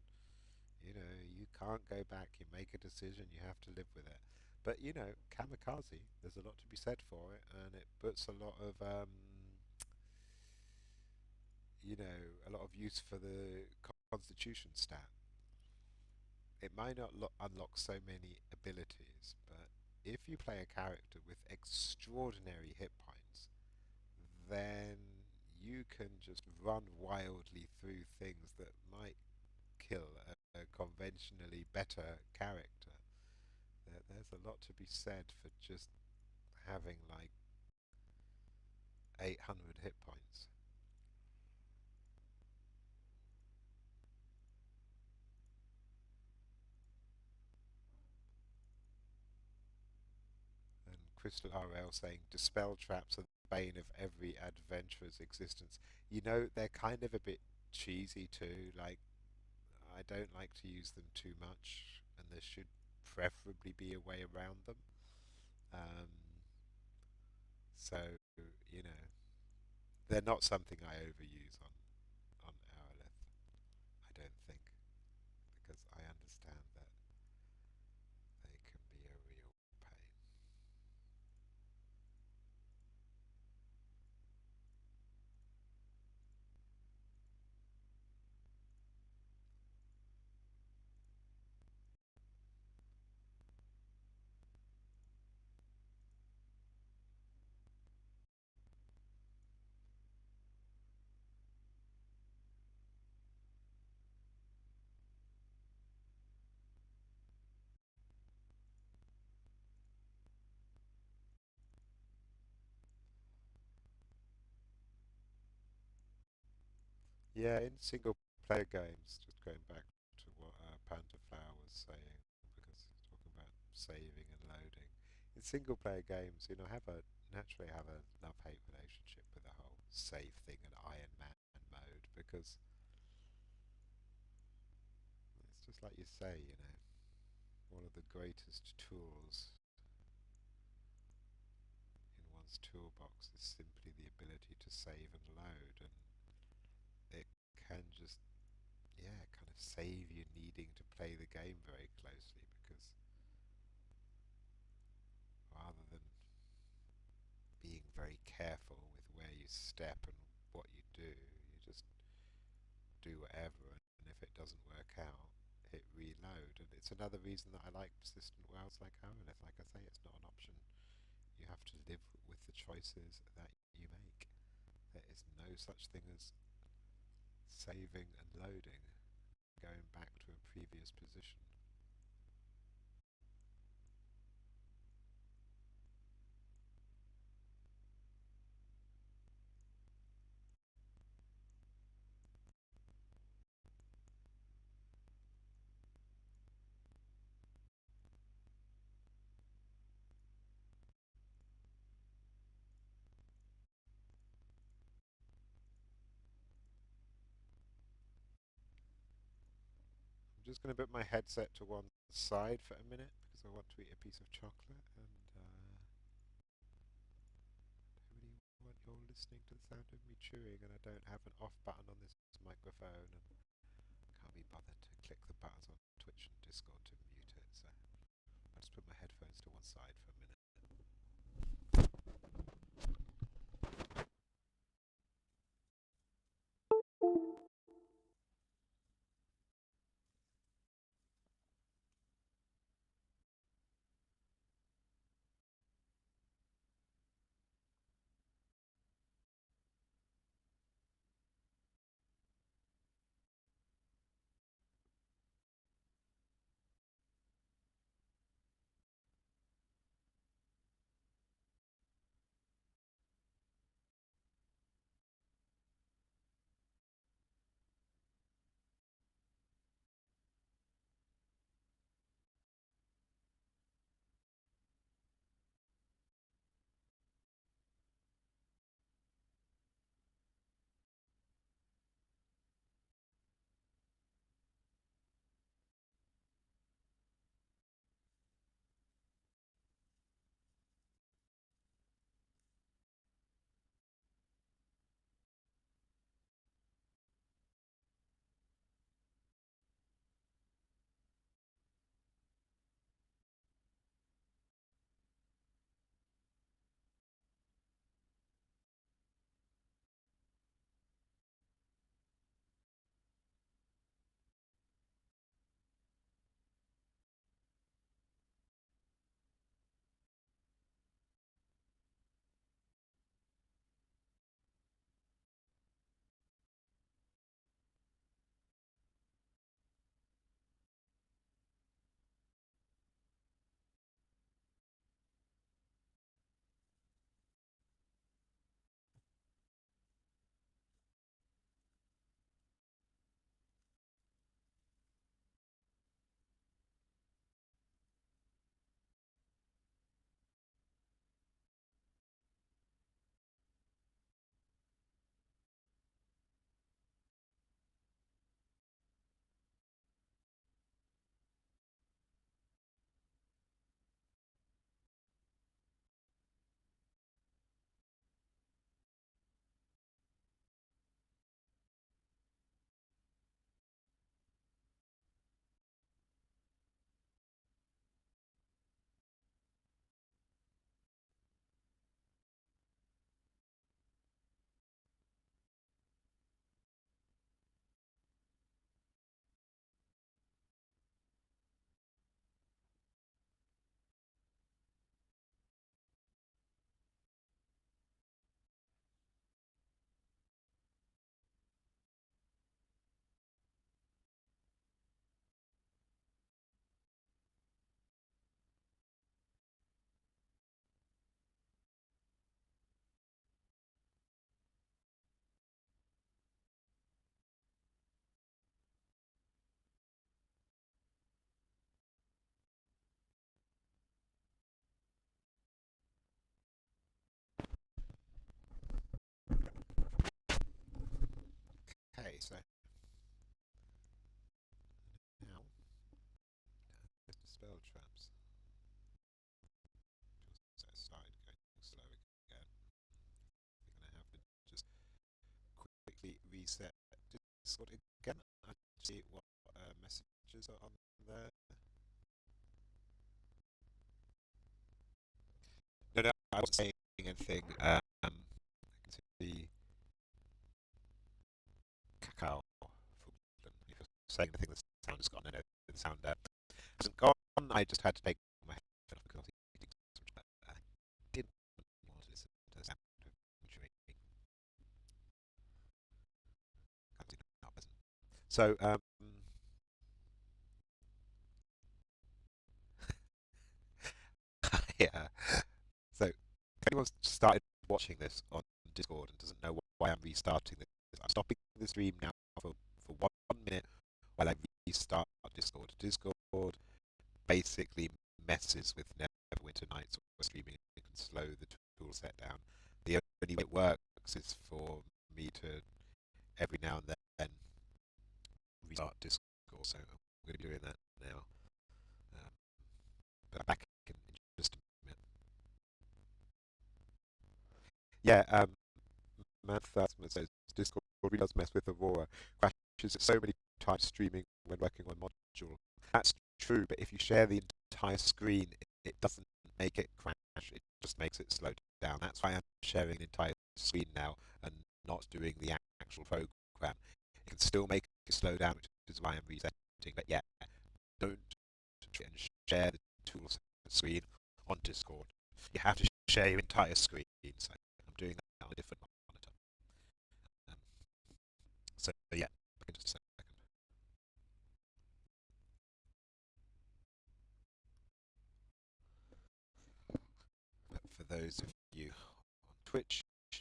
You know, you can't go back. You make a decision, you have to live with it. But you know, kamikaze, there's a lot to be said for it, and it puts a lot of a lot of use for the constitution stat. It might not unlock so many abilities, but if you play a character with extraordinary hit points, then you can just run wildly through things that might kill a conventionally better character. There's a lot to be said for just having like 800 hit points. And Crystal RL saying, dispel traps are the bane of every adventurer's existence. You know, they're kind of a bit cheesy too. Like, I don't like to use them too much, and there should preferably be a way around them. Um, so, you know, they're not something I overuse on Aralith, I don't think, because I understand that they can be a real pain. Yeah, in single player games, just going back to what Panda Flower was saying, because he's talking about saving and loading. In single player games, have a naturally have a love-hate relationship with the whole save thing and Iron Man mode, because it's just like you say, one of the greatest tools in one's toolbox is simply the ability to save and load, and it can just, yeah, kind of save you needing to play the game very closely, because rather than being very careful with where you step and what you do, you just do whatever, and if it doesn't work out, hit reload. And it's another reason that I like persistent worlds like Arelith. Like I say, it's not an option. You have to live with the choices that you make. There is no such thing as saving and loading, going back to a previous position. I'm just going to put my headset to one side for a minute because I want to eat a piece of chocolate, and really want you're listening to the sound of me chewing, and I don't have an off button on this microphone, and can't be bothered to click the buttons on Twitch and Discord to mute it, so I'll just put my headphones to one side for a minute. so now spell traps. So it started going slow again. I'm gonna have to just quickly reset Discord again. I see what messages are on there. No, I wasn't saying anything. I can see Cacao. If you're saying anything, the sound has gone. No, the sound hasn't gone. I just had to take my headphone off because I didn't want to listen to the sound of injury. Not pleasant. So, yeah. So, if anyone's started watching this on Discord and doesn't know why I'm restarting this, I'm stopping the stream now for 1 minute while I restart Discord. Discord basically messes with Neverwinter Nights or streaming and can slow the tool set down. The only way it works is for me to every now and then restart Discord. So I'm going to be doing that now. But I'm back in just a minute. Yeah, Manthas says Discord really does mess with Aurora. Crashes it so many times streaming when working on module. That's true, but if you share the entire screen, it doesn't make it crash. It just makes it slow down. That's why I'm sharing an entire screen now and not doing the actual program. It can still make it slow down, which is why I'm resetting. But yeah, don't share the tools screen on Discord. You have to share your entire screen. So I'm doing that on a different monitor. Um, so yeah, in just a second. But for those of you on Twitch, I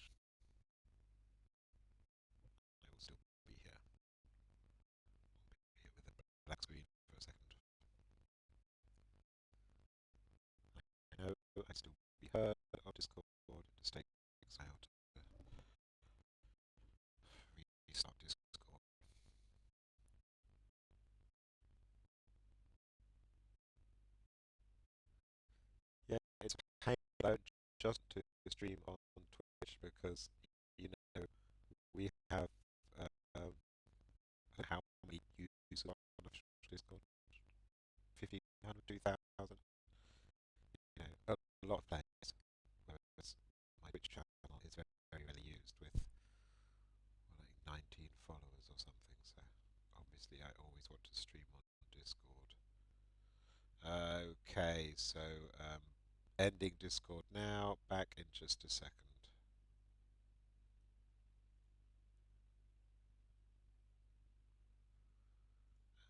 will still be here. I'll be here with a black screen for a second. I know I still be heard on Discord. Just takes out to restart Discord. Yeah, it's a pain. I don't just to stream on Twitch because you know we have um, how many users on Discord? 1,500, 2,000. You know, a lot of players. Whereas my Twitch channel is very, very rarely used with like 19 followers or something. So obviously, I always want to stream on Discord. Okay, so ending Discord now. Back in just a second.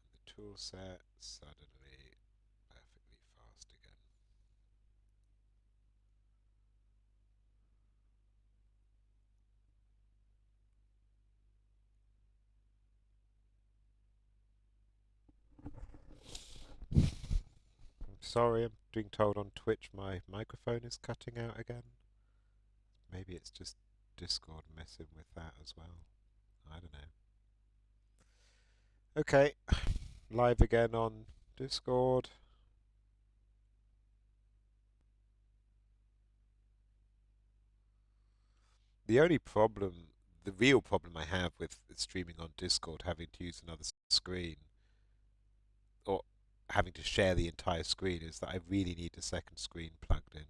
And the tool set suddenly perfectly fast again. I'm sorry, I'm being told on Twitch my microphone is cutting out again. Maybe it's just Discord messing with that as well. I don't know. Okay, live again on Discord. The only problem, the real problem I have with streaming on Discord, having to use another screen or having to share the entire screen, is that I really need a second screen plugged in.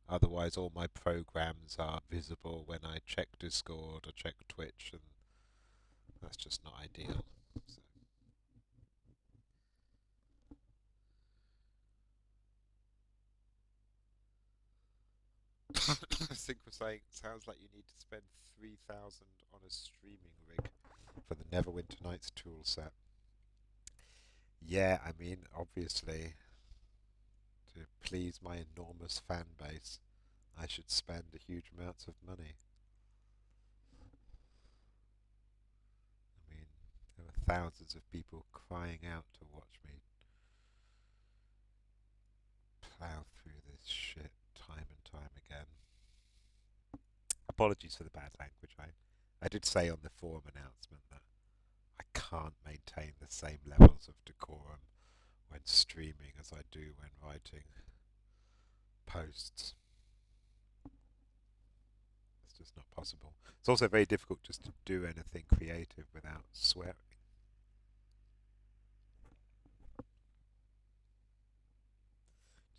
Otherwise, all my programs are visible when I check Discord or check Twitch, and that's just not ideal. So. I think we're saying it sounds like you need to spend 3,000 on a streaming rig for the Neverwinter Nights tool set. Yeah, I mean, obviously, to please my enormous fan base, I should spend a huge amounts of money. I mean, there were thousands of people crying out to watch me plough through this shit time and time again. Apologies for the bad language. I did say on the forum announcement that can't maintain the same levels of decorum when streaming as I do when writing posts. It's just not possible. It's also very difficult just to do anything creative without swearing.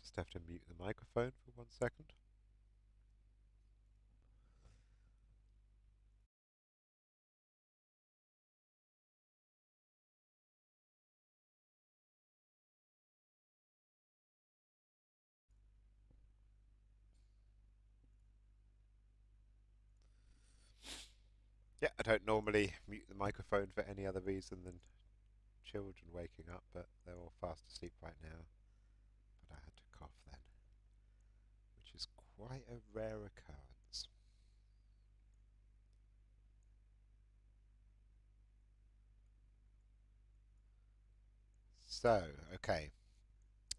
Just have to mute the microphone for 1 second. Yeah, I don't normally mute the microphone for any other reason than children waking up, but they're all fast asleep right now. But I had to cough then, which is quite a rare occurrence. So, okay.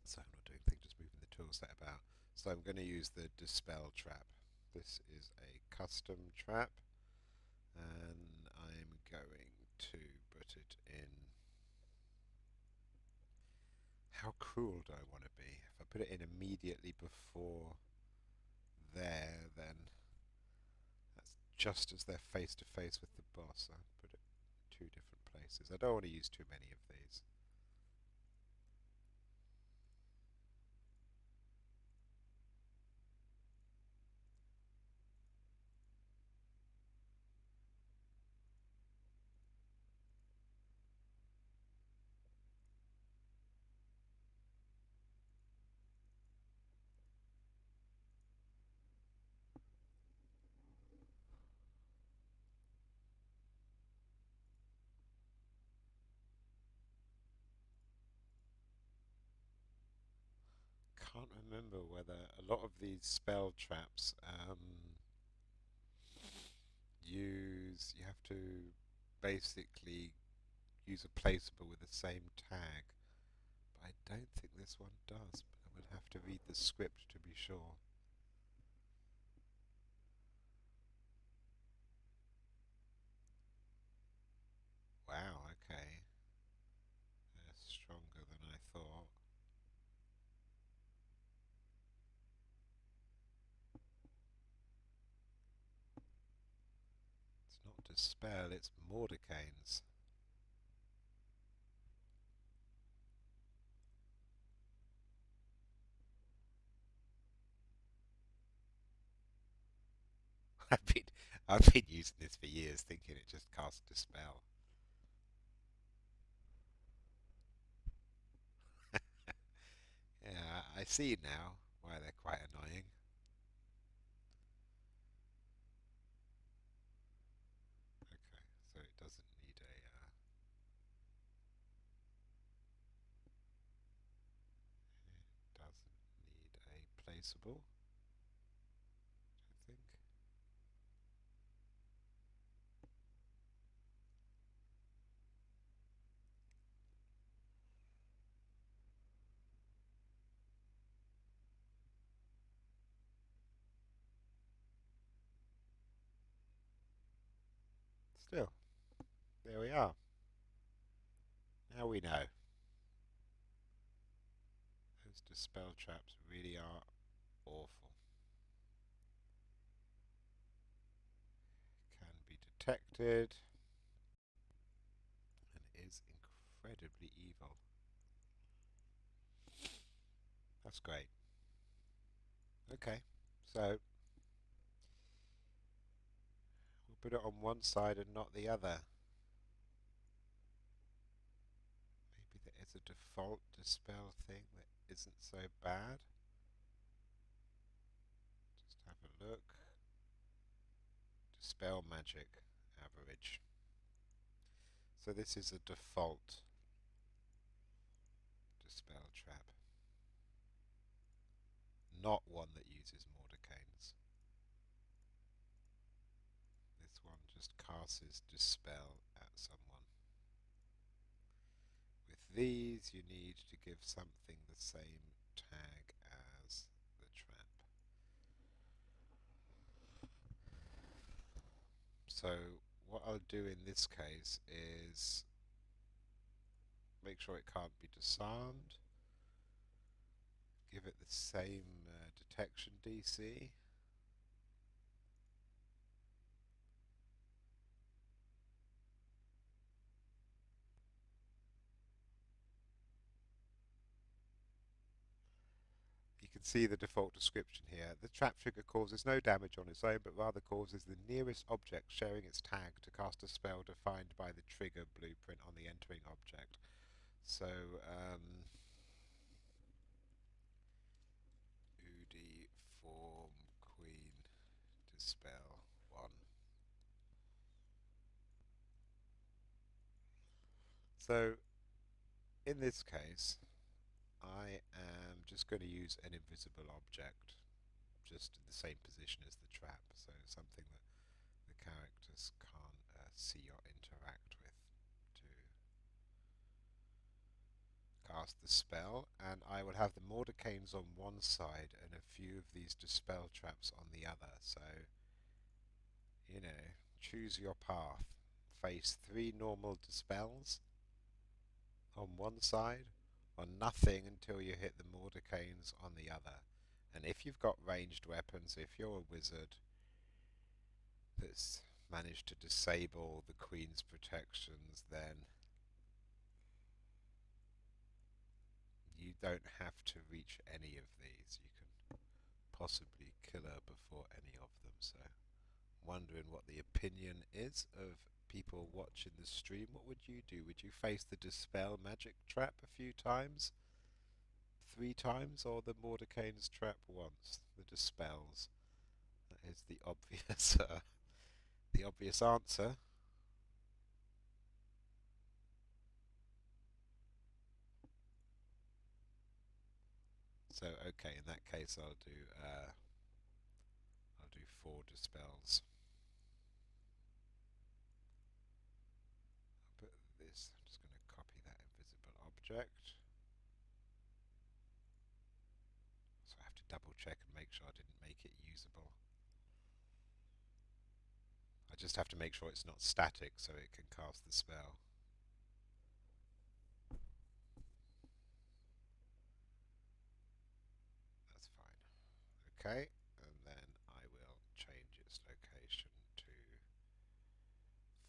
So I'm not doing anything, just moving the tool set about. So I'm going to use the Dispel trap. This is a custom trap, and I'm going to put it in. How cruel do I want to be? If I put it in immediately before there, then that's just as they're face to face with the boss. I put it in two different places. I don't want to use too many of these. Can't remember whether a lot of these spell traps you have to basically use a placeable with the same tag. But I don't think this one does, but I would have to read the script to be sure. Wow, okay. They're stronger than I thought. It's not Dispel, it's Mordecaine's. I've been I've been using this for years, thinking it just casts Dispel. Yeah, I see now why they're quite annoying. Okay, so it doesn't need a placeable, I think. Still, there we are. Now we know. Those Dispel traps really are awful. Can be detected and is incredibly evil. That's great. Okay, so we'll put it on one side and not the other. Maybe there is a default Dispel thing that isn't so bad. Just have a look. Dispel magic average. So this is a default Dispel trap, not one that uses Mordecaine's. This one just casts Dispel at someone. With these you need to give something the same tag as the trap. So what I'll do in this case is make sure it can't be disarmed. Give it the same detection DC. You can see the default description here. The trap trigger causes no damage on its own, but rather causes the nearest object sharing its tag to cast a spell defined by the trigger blueprint on the entering object. So, Udi form queen dispel 1. So, in this case, I am just going to use an invisible object just in the same position as the trap, so something that the characters can't see or interact with to cast the spell. And I will have the Mordecanes on one side and a few of these dispel traps on the other. So, you know, choose your path. Face 3 normal dispels on one side, or nothing until you hit the Mordecanes on the other. And if you've got ranged weapons, if you're a wizard that's managed to disable the Queen's protections, then you don't have to reach any of these. You can possibly kill her before any of them. So, wondering what the opinion is of people watching the stream. What would you do? Would you face the Dispel magic trap a few times? 3 times, or the Mordecane's trap once? The Dispels. That is the obvious answer. So okay, in that case, I'll do 4 dispels. I'll put this. I'm just going to copy that invisible object. So I have to double check and make sure I didn't make it usable. I just have to make sure it's not static so it can cast the spell. That's fine. Okay, and then I will change its location to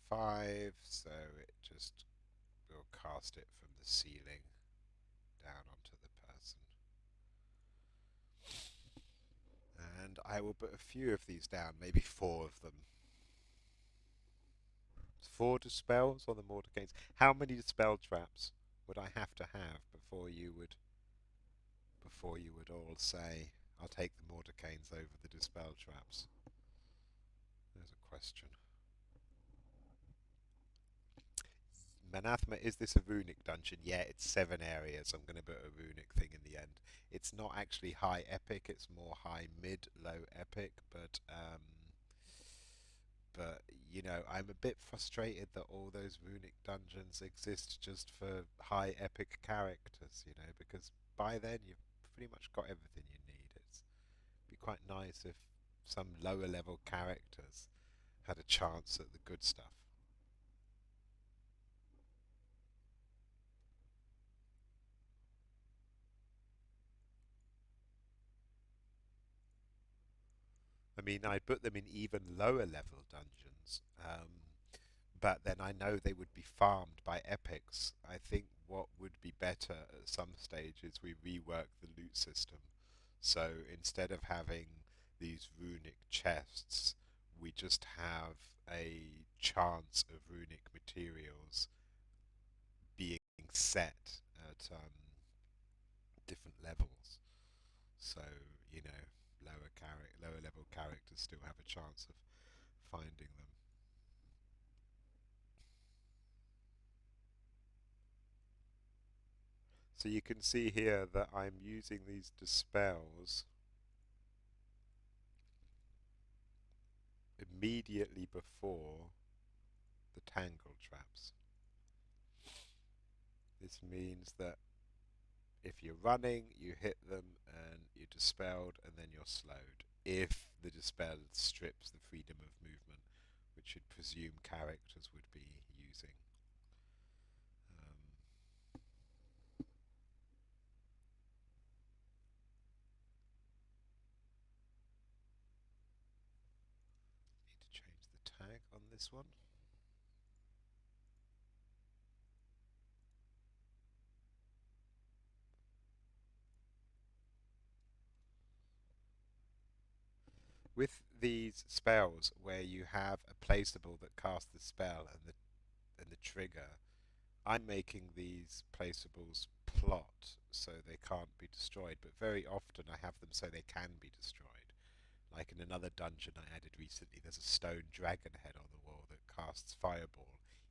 5, so it just will cast it from the ceiling down onto the person. And I will put a few of these down, maybe 4 of them. 4 dispels on the Mordecanes. How many dispel traps would I have to have before you would all say, I'll take the Mordecanes over the dispel traps? There's a question. Manathma, is this a runic dungeon? Yeah, it's 7 areas. I'm going to put a runic thing in the end. It's not actually high epic, it's more high mid, low epic, but you know, I'm a bit frustrated that all those runic dungeons exist just for high epic characters, you know, because by then you've pretty much got everything you need. It'd be quite nice if some lower level characters had a chance at the good stuff. I mean, I'd put them in even lower level dungeons, but then I know they would be farmed by epics. I think what would be better at some stage is we rework the loot system. So instead of having these runic chests, we just have a chance of runic materials being set at different levels. So, you know, lower level characters still have a chance of finding them. So you can see here that I'm using these dispels immediately before the tangle traps. This means that if you're running, you hit them and you're dispelled and then you're slowed. If the dispel strips the freedom of movement, which you'd presume characters would be using. Um, this one. With these spells where you have a placeable that casts the spell and the trigger, I'm making these placeables plot so they can't be destroyed, but very often I have them so they can be destroyed. Like in another dungeon I added recently, there's a stone dragon head on the wall that casts fireball.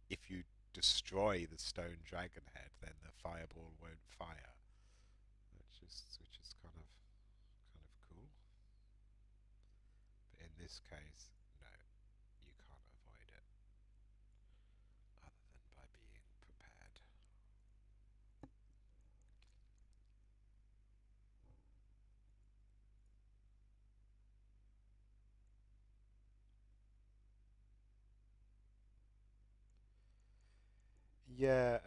If you destroy the stone dragon head, then the fireball won't fire, which is kind of cool. But in this case, no, you can't avoid it other than by being prepared. Yeah,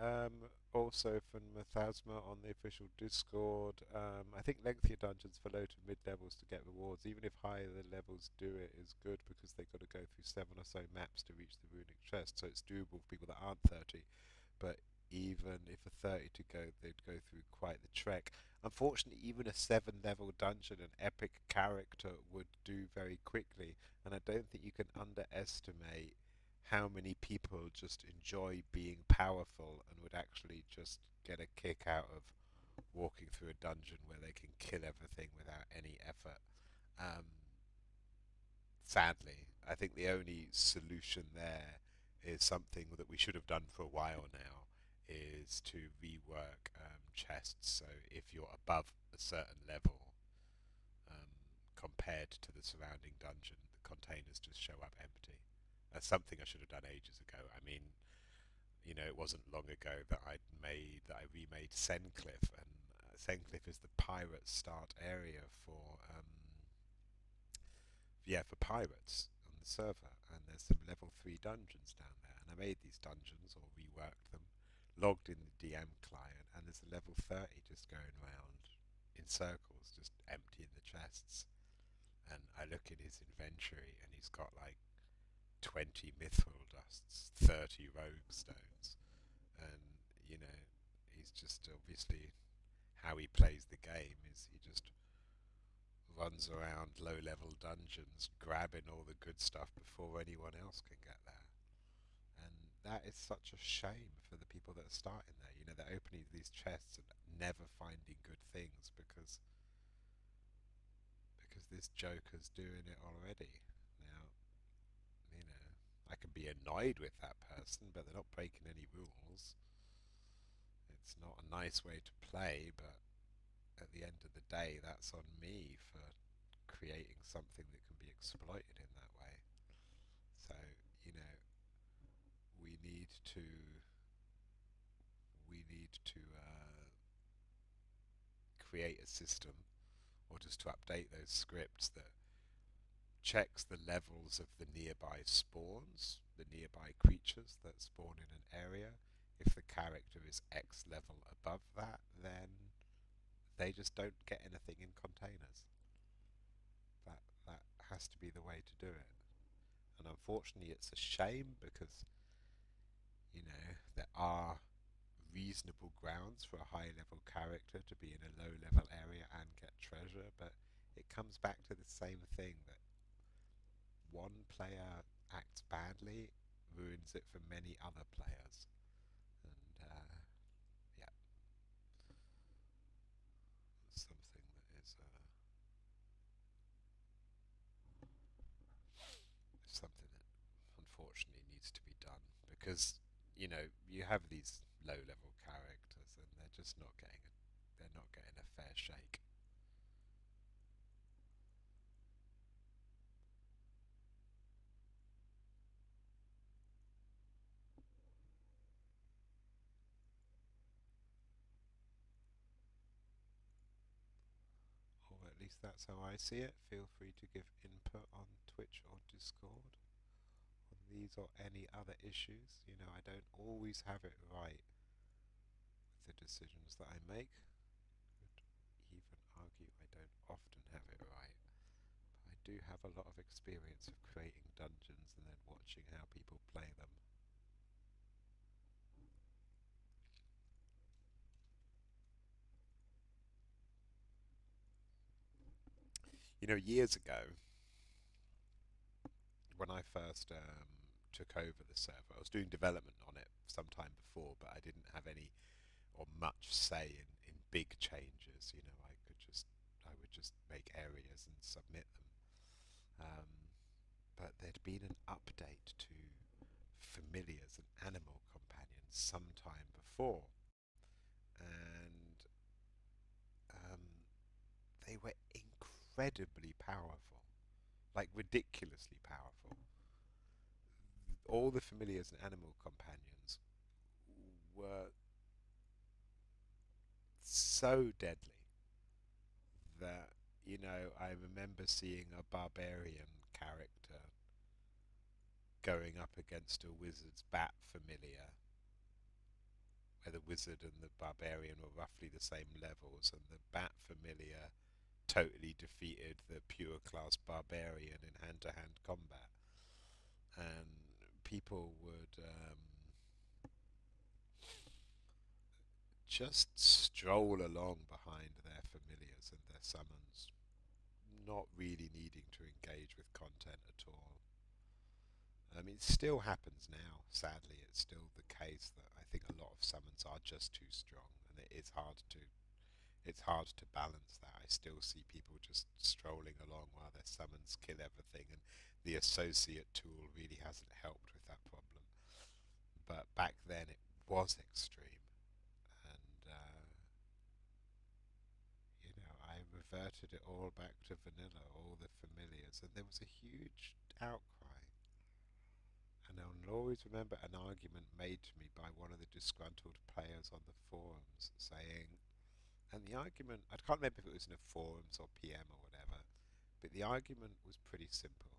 also from Mathasma on the official Discord. I think lengthier dungeons for low to mid levels to get rewards, even if higher levels do it, is good because they've got to go through 7 or so maps to reach the runic chest, so it's doable for people that aren't 30. But even if a 30 to go, they'd go through quite the trek. Unfortunately, even a 7 level dungeon, an epic character would do very quickly, and I don't think you can underestimate how many people just enjoy being powerful and would actually just get a kick out of walking through a dungeon where they can kill everything without any effort. Um, Sadly, I think the only solution there is something that we should have done for a while now, is to rework chests. So if you're above a certain level, um, compared to the surrounding dungeon, the containers just show up empty. That's something I should have done ages ago. I mean, it wasn't long ago that I remade Sencliff, and Sencliff is the pirate start area for for pirates on the server, and there's some level 3 dungeons down there, and I made these dungeons or reworked them, logged in the DM client, and there's a level 30 just going around in circles, just emptying the chests. And I look in his inventory, and he's got like 20 mithril dusts, 30 rogue stones, and you know, he's just obviously how he plays the game is he just runs around low level dungeons grabbing all the good stuff before anyone else can get there. And that is such a shame for the people that are starting there. They're opening these chests and never finding good things because this joker's doing it already. Now, you know, I can be annoyed with that person, but they're not breaking any rules. It's not a nice way to play, but at the end of the day, that's on me for creating something that can be exploited in that way. So, you know, we need to create a system, or just to update those scripts that checks the levels of the nearby spawns, the nearby creatures that spawn in an area. If the character is X level above that, then they just don't get anything in containers. That has to be the way to do it. And unfortunately, it's a shame because there are reasonable grounds for a high level character to be in a low level area and get treasure, but it comes back to the same thing that one player acts badly ruins it for many other players. And yeah, something that is something that unfortunately needs to be done because you have these low level characters and they're not getting a fair shake. Or at least that's how I see it. Feel free to give input on Twitch or Discord on these or any other issues. I don't always have it right with the decisions that I make. Could even argue I don't often have it right. But I do have have a lot of experience of creating dungeons and then watching how people play them. You know, years ago, when I first took over the server, I was doing development on it sometime before, but I didn't have any or much say in big changes. You know, I would just make areas and submit them. But there'd been an update to familiars and animal companions sometime before, and um, they were incredibly powerful, like ridiculously powerful. All the familiars and animal companions were so deadly that, you know, I remember seeing a barbarian character going up against a wizard's bat familiar, where the wizard and the barbarian were roughly the same levels, and the bat familiar totally defeated the pure class barbarian in hand-to-hand combat. And people would just stroll along behind their familiars and their summons, not really needing to engage with content at all. It still happens now. Sadly, it's still the case that I think a lot of summons are just too strong, and it's hard to balance that. I still see people just strolling along while their summons kill everything, and the associate tool really hasn't helped with that problem. But back then it was extreme, and you know, I reverted it all back to vanilla, all the familiars, and there was a huge outcry. And I'll always remember an argument made to me by one of the disgruntled players on the forums saying, and the argument, I can't remember if it was in the forums or PM or whatever, but the argument was pretty simple.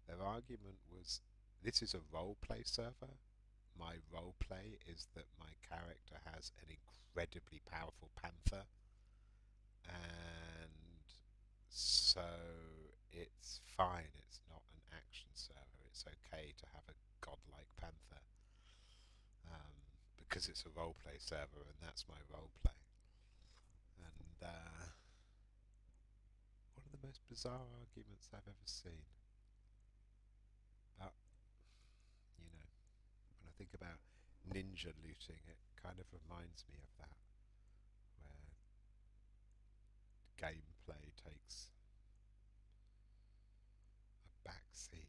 Their argument was, this is a roleplay server. My roleplay is that my character has an incredibly powerful panther, and so it's fine. It's not an action server. It's okay to have a godlike panther, um, because it's a roleplay server, and that's my roleplay. And one of the most bizarre arguments I've ever seen. But you know, when I think about ninja looting, it kind of reminds me of that, where gameplay takes a back seat.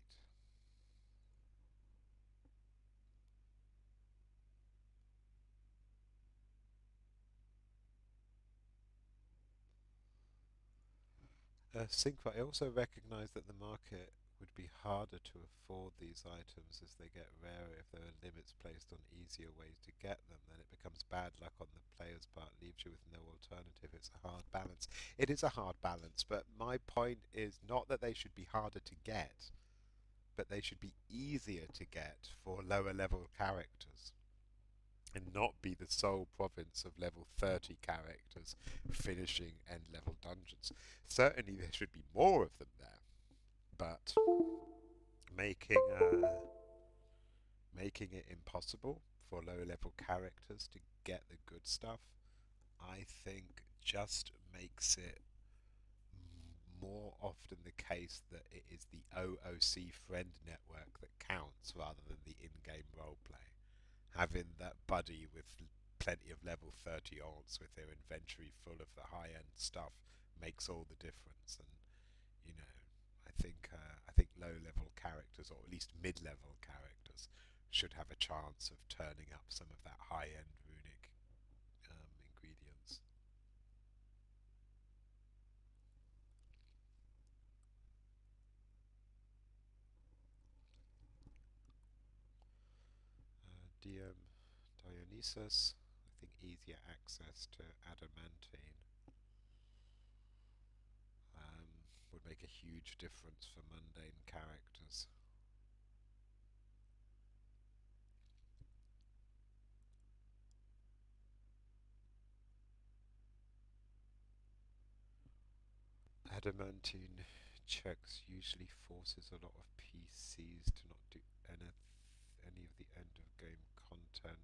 Syncro, I also recognise that the market would be harder to afford these items as they get rarer if there are limits placed on easier ways to get them. Then it becomes bad luck on the player's part, leaves you with no alternative. It's a hard balance. It is a hard balance, but my point is not that they should be harder to get, but they should be easier to get for lower level characters, and not be the sole province of level 30 characters finishing end level dungeons. Certainly there should be more of them there, but making making it impossible for low level characters to get the good stuff, I think just makes it more often the case that it is the OOC friend network that counts rather than the in-game roleplay. Having that buddy with plenty of level 30 alts with their inventory full of the high-end stuff makes all the difference. And you know, I think low-level characters, or at least mid-level characters, should have a chance of turning up some of that high-end runic ingredients. Dionysus, I think easier access to adamantine um, would make a huge difference for mundane characters. Adamantine checks usually forces a lot of PCs to not do any of the end of game content.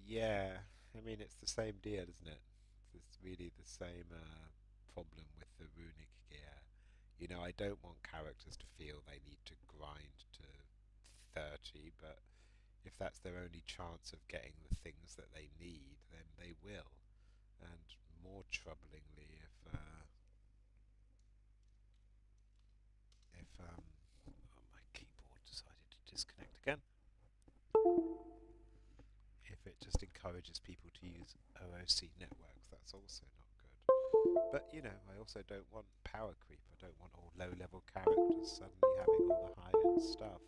Yeah, I mean it's the same deal, isn't it? It's really the same problem with the runic gear. You know, I don't want characters to feel they need to grind to 30, but if that's their only chance of getting the things that they need, then they will. And more troublingly, if oh, my keyboard decided to disconnect again. If it just encourages people to use OOC networks, that's also not good. But you know, I also don't want power creep. I don't want all low-level characters suddenly having all the high-end stuff.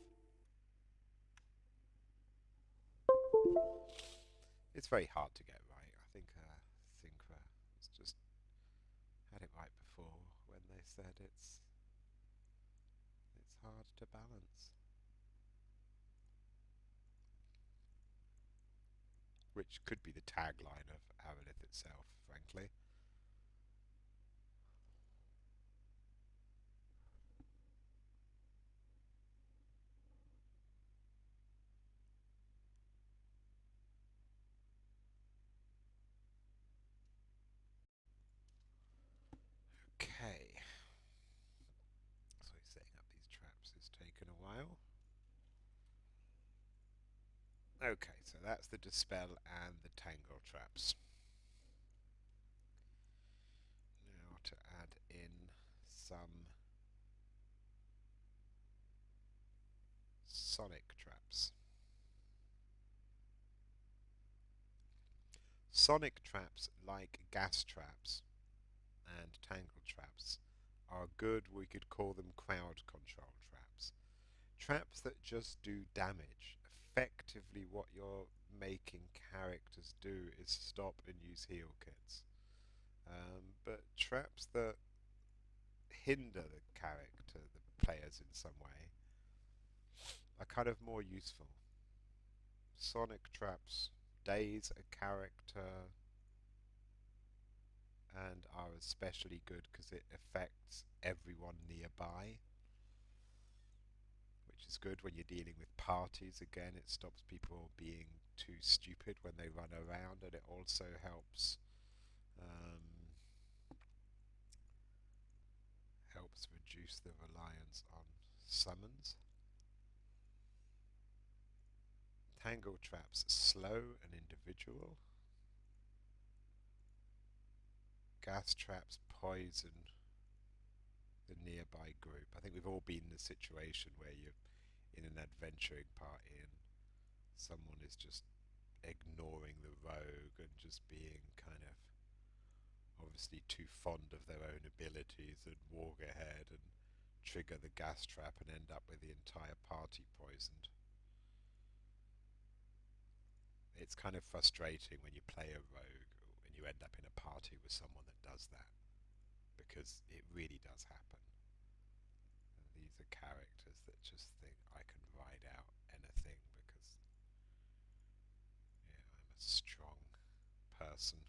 It's very hard to get right. I think Synchra has just had it right before when they said it's hard to balance, which could be the tagline of Arelith itself, frankly. Okay, so setting up these traps has taken a while. Okay, so that's the Dispel and the Tangle traps. Now to add in some Sonic traps. Sonic traps, like gas traps and tangle traps, are good. We could call them crowd control traps. Traps that just do damage. Effectively, what you're making characters do is stop and use heal kits. But traps that hinder the character, the players in some way, are kind of more useful. Sonic traps daze a character and are especially good because it affects everyone nearby, which is good when you're dealing with parties. Again, it stops people being too stupid when they run around, and it also helps reduce the reliance on summons. Tangle traps slow and individual. Gas traps poison the nearby group. I think we've all been in a situation where you're in an adventuring party and someone is just ignoring the rogue and just being kind of obviously too fond of their own abilities and walk ahead and trigger the gas trap and end up with the entire party poisoned. It's kind of frustrating when you play a rogue and you end up in a party with someone that does that, because it really does happen. And these are characters that just think I can ride out anything because yeah, I'm a strong person.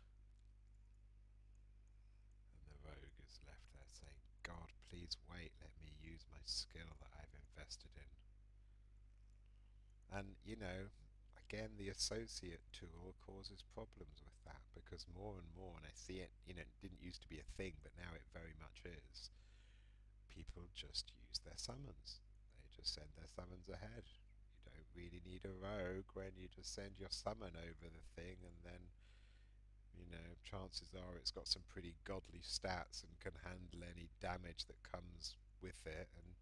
And the rogue is left there saying, God, please wait, let me use my skill that I've invested in. And, you know, again, the associate tool causes problems with that, because more and more, and I see it, you know, it didn't used to be a thing, but now it very much is, people just use their summons. They just send their summons ahead. You don't really need a rogue when you just send your summon over the thing, and then, you know, chances are it's got some pretty godly stats and can handle any damage that comes with it, and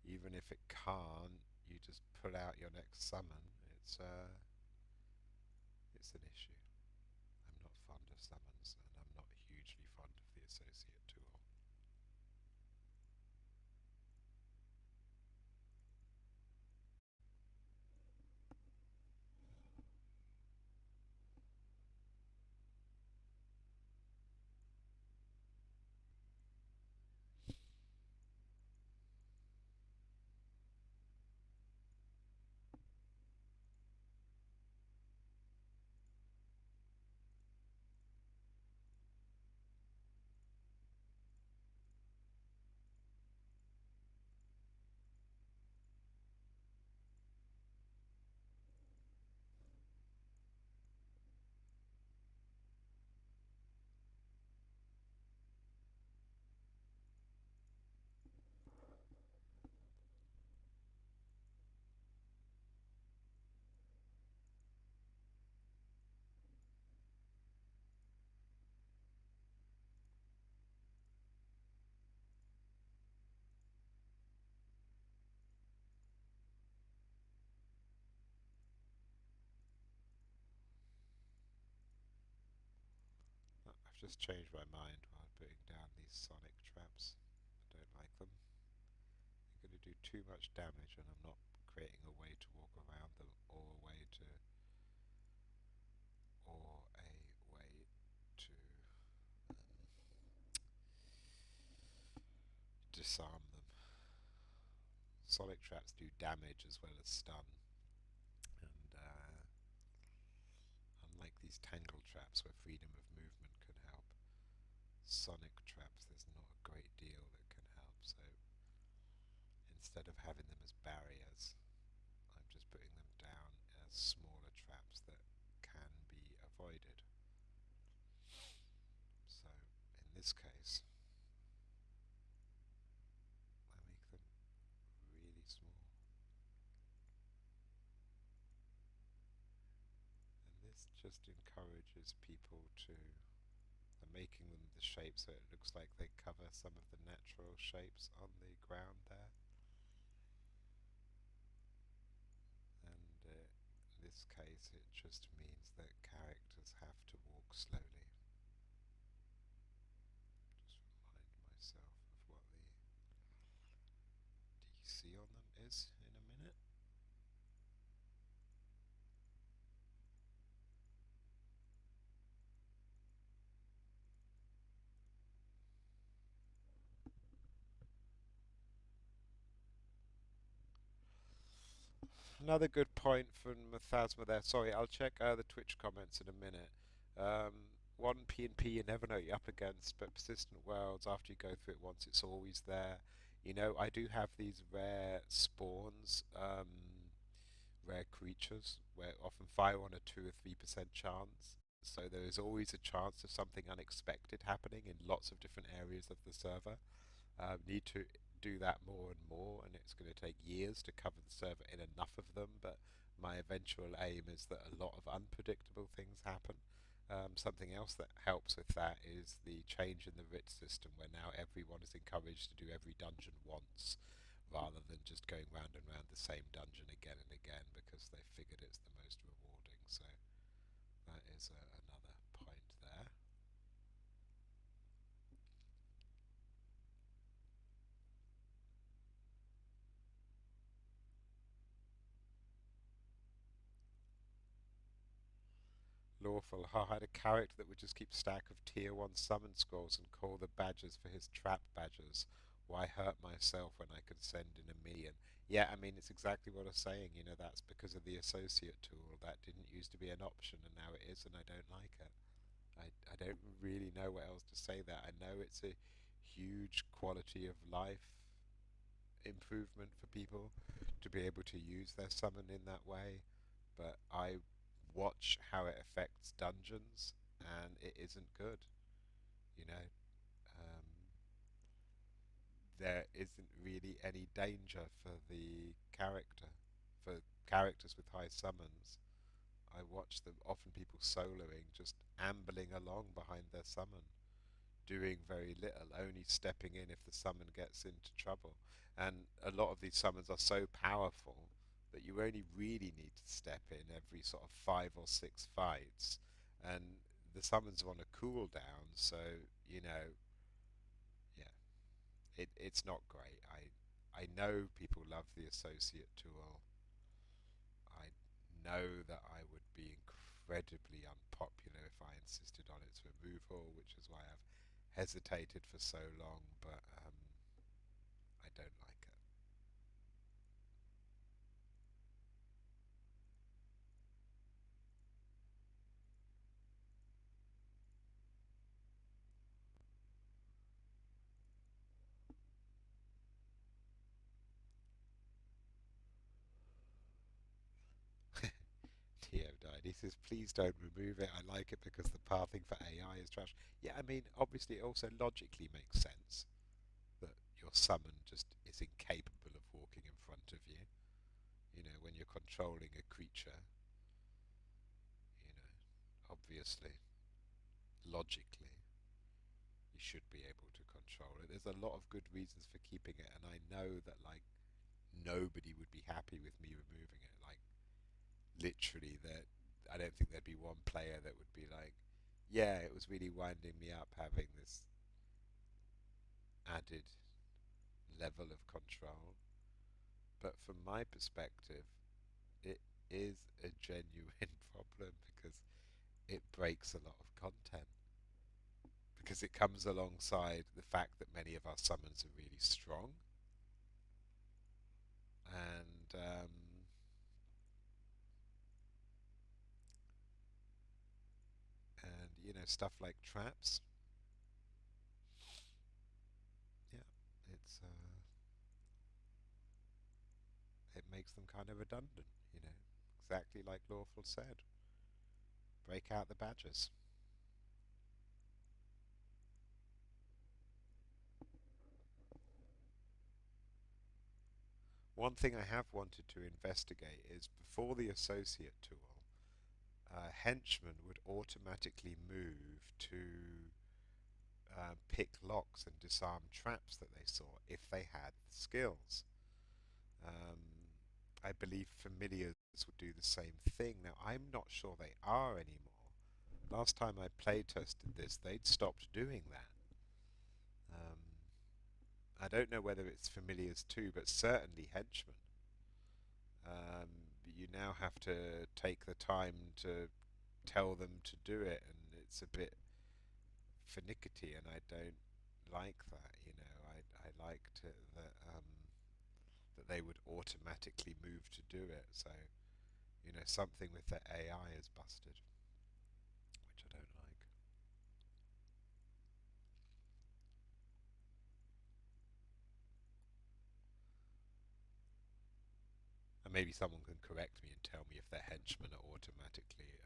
even if it can't, you just pull out your next summon. It's an issue. I'm not fond of summons, and I'm not hugely fond of the associate tool. just changed my mind while putting down these sonic traps. I don't like them. They're going to do too much damage, and I'm not creating a way to walk around them or a way to disarm them. Sonic traps do damage as well as stun, and unlike these tangle traps where freedom of movement can help, sonic traps there's not a great deal that can help. So instead of having them as barriers, I'm just putting them down as smaller traps that can be avoided. So in this case, I make them really small. And this just encourages people to making them the shape so it looks like they cover some of the natural shapes on the ground there. And in this case it just means that characters have to walk slowly. Just remind myself of what the DC on them is in a minute. Another good point from Mathasma there. Sorry, I'll check the Twitch comments in a minute. Um, one P&P you never know what you're up against, but persistent worlds, after you go through it once, it's always there. You know, I do have these rare spawns, rare creatures, where often fire on a 2 or 3% chance. So there is always a chance of something unexpected happening in lots of different areas of the server. Need to do that more and more, and it's going to take years to cover the server in enough of them. But my eventual aim is that a lot of unpredictable things happen. Something else that helps with that is the change in the writ system, where now everyone is encouraged to do every dungeon once, rather than just going round and round the same dungeon again and again because they figured it's the most rewarding. So that is another point there. Lawful. I had a character that would just keep stack of tier 1 summon scrolls and call the badgers for his trap badgers. Why hurt myself when I could send in a million? Yeah, I mean, it's exactly what I was saying. You know, that's because of the associate tool. That didn't used to be an option, and now it is, and I don't like it. I don't really know what else to say there. I know it's a huge quality of life improvement for people to be able to use their summon in that way, but I watch how it affects dungeons, and it isn't good. You know, um, there isn't really any danger for the character, for characters with high summons. I watch them, often people soloing, just ambling along behind their summon, doing very little, only stepping in if the summon gets into trouble. And a lot of these summons are so powerful that you only really need to step in every sort of 5 or 6 fights. And the summons are on a cooldown, so, you know, yeah, it's not great. I know people love the associate tool. I know that I would be incredibly unpopular if I insisted on its removal, which is why I've hesitated for so long, but I don't like it. Tio died. He says, please don't remove it. I like it because the pathing for AI is trash. Yeah, I mean, obviously it also logically makes sense that your summon just is incapable of walking in front of you. You know, when you're controlling a creature, you know, obviously, logically, you should be able to control it. There's a lot of good reasons for keeping it, and I know that, like, nobody would be happy with me removing it. Like, literally, that I don't think there'd be one player that would be like, yeah, it was really winding me up having this added level of control. But from my perspective, it is a genuine problem because it breaks a lot of content. Because it comes alongside the fact that many of our summons are really strong, and stuff like traps. Yeah, it's it makes them kind of redundant. You know, exactly like Lawful said. Break out the badges. One thing I have wanted to investigate is before the associate tool, henchmen would automatically move to pick locks and disarm traps that they saw if they had the skills. Um, I believe familiars would do the same thing. Now, I'm not sure they are anymore. Last time I play tested this, they'd stopped doing that. Um, I don't know whether it's familiars too, but certainly henchmen. Um, you now have to take the time to tell them to do it, and it's a bit finicky, and I don't like that. I liked it that they would automatically move to do it. So something with the AI is busted, which I don't like. And maybe someone can correct me and tell me if their henchmen are automatically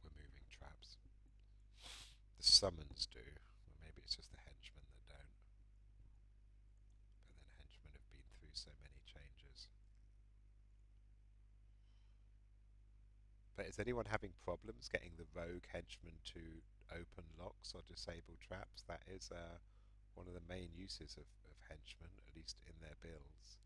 removing traps. The summons do, or maybe it's just the henchmen that don't. But then henchmen have been through so many changes. But is anyone having problems getting the rogue henchman to open locks or disable traps? That is one of the main uses of henchmen, at least in their builds.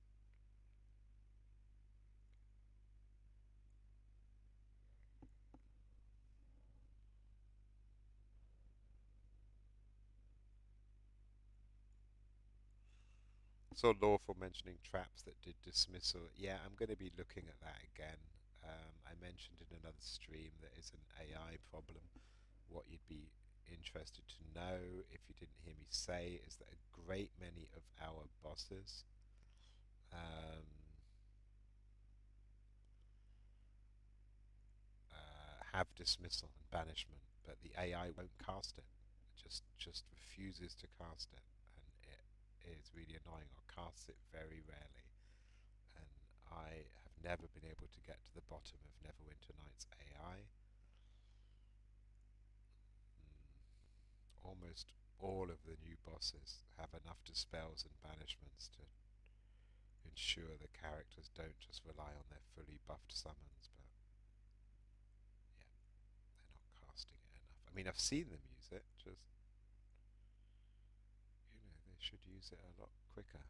So Lawful mentioning traps that did dismissal. Yeah, I'm going to be looking at that again. I mentioned in another stream that is an AI problem. What you'd be interested to know, if you didn't hear me say, is that a great many of our bosses um, have dismissal and banishment, but the AI won't cast it. It just refuses to cast it, and it is really annoying. Or casts it very rarely, and I have never been able to get to the bottom of Neverwinter Nights AI. Almost all of the new bosses have enough dispels and banishments to ensure the characters don't just rely on their fully buffed summons, but yeah, they're not casting it enough. I mean, I've seen them use it, just they should use it a lot quicker.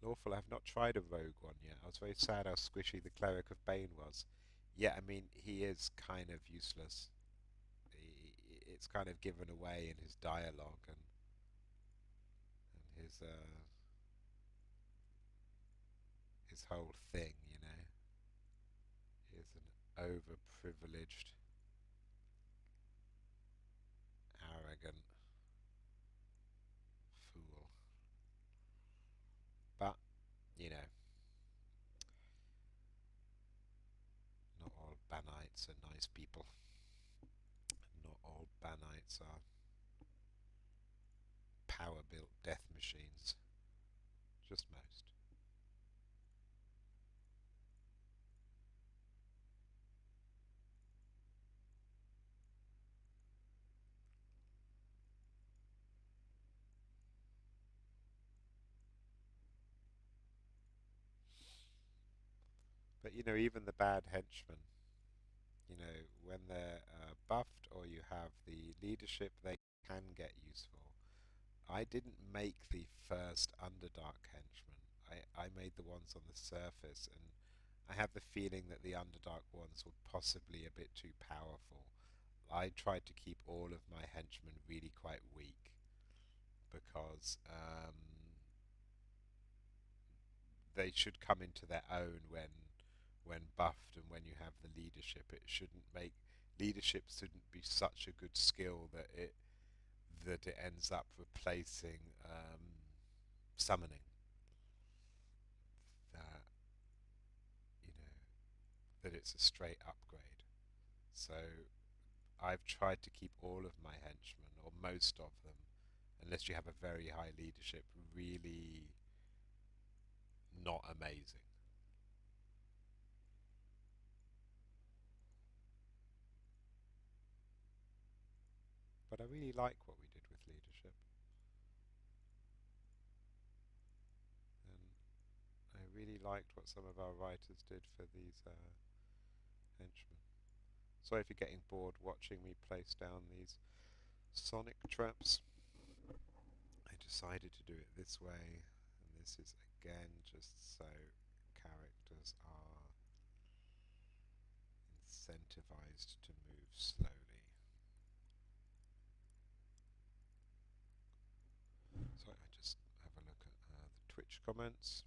Lawful, I've not tried a rogue one yet. I was very sad how squishy the Cleric of Bane was. Yeah, I mean, he is kind of useless. It's kind of given away in his dialogue and his whole thing. He is an overprivileged, arrogant fool. But you know, not all Banites are nice people. Not all Banites are power-built death machines. Just most. But even the bad henchmen, when they're buffed or you have the leadership, they can get useful. I didn't make the first Underdark henchman. I made the ones on the surface, and I have the feeling that the Underdark ones were possibly a bit too powerful. I tried to keep all of my henchmen really quite weak because they should come into their own when buffed and when you have the leadership. It shouldn't make leadership shouldn't be such a good skill that it ends up replacing summoning. That you know that it's a straight upgrade. So I've tried to keep all of my henchmen, or most of them, unless you have a very high leadership, really not amazing. But I really like what we did with leadership, and I really liked what some of our writers did for these henchmen. Sorry if you're getting bored watching me place down these sonic traps. I decided to do it this way, and this is again just so characters are incentivized to move slowly. So I just have a look at the Twitch comments.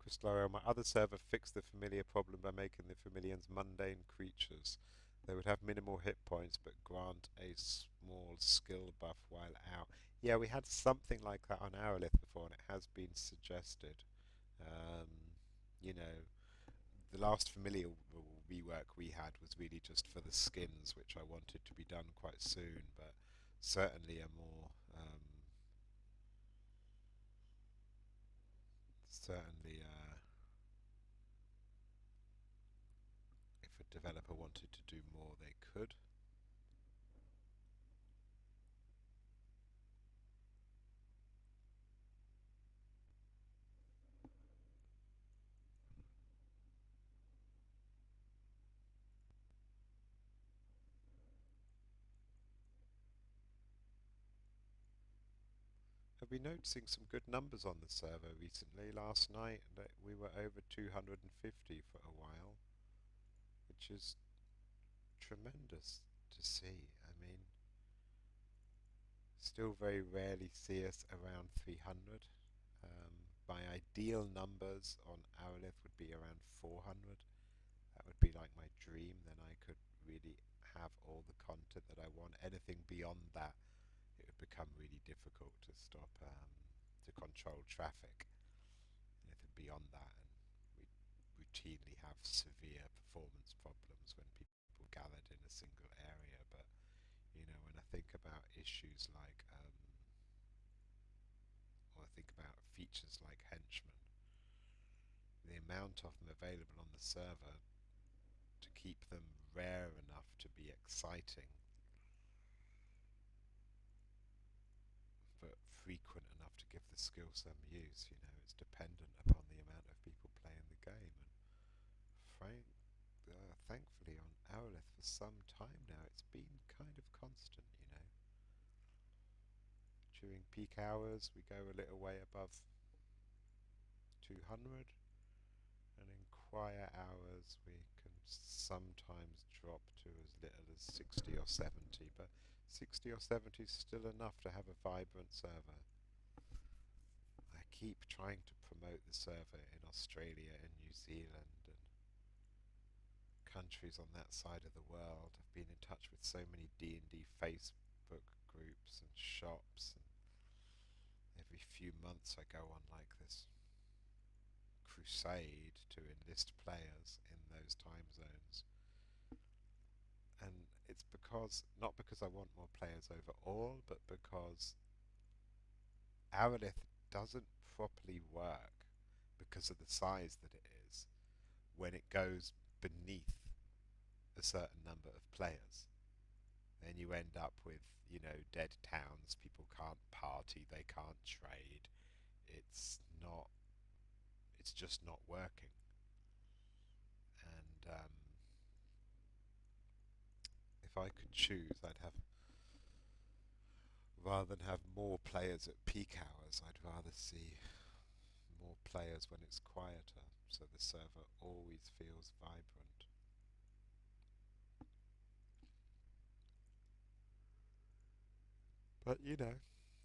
Crystallo, my other server fixed the familiar problem by making the familiars mundane creatures. They would have minimal hit points but grant a small skill buff while out. Yeah, we had something like that on Arelith before, and it has been suggested. Um, you know, the last familiar rework we had was really just for the skins, which I wanted to be done quite soon, but certainly a more certainly if a developer wanted to do more, they could. I've been noticing some good numbers on the server recently. Last night we were over 250 for a while, which is tremendous to see. I mean, still very rarely see us around 300. My ideal numbers on Arelith would be around 400. That would be like my dream. Then I could really have all the content that I want. Anything beyond that, it would become really difficult to stop to control traffic. Anything beyond that, and we routinely have severe performance problems when people gathered in a single area. But when I think about issues like, or I think about features like henchmen, the amount of them available on the server to keep them rare enough to be exciting, but frequent enough to give the skill some use. It's dependent upon the amount of people playing the game. And thankfully on Arelith for some time now, it's been kind of constant. During peak hours, we go a little way above 200, and in quiet hours, we can sometimes drop to as little as 60 or 70, but 60 or 70 is still enough to have a vibrant server. I keep trying to promote the server in Australia and New Zealand and countries on that side of the world. I've been in touch with so many D&D Facebook groups and shops, and every few months I go on like this crusade to enlist players in those time zones. And it's not because I want more players overall, but because Arelith doesn't properly work because of the size that it is when it goes beneath a certain number of players. Then you end up with, dead towns, people can't party, they can't trade. it's not, it's just not working. And if I could choose, I'd have, rather than have more players at peak hours, I'd rather see more players when it's quieter, so the server always feels vibrant. But you know,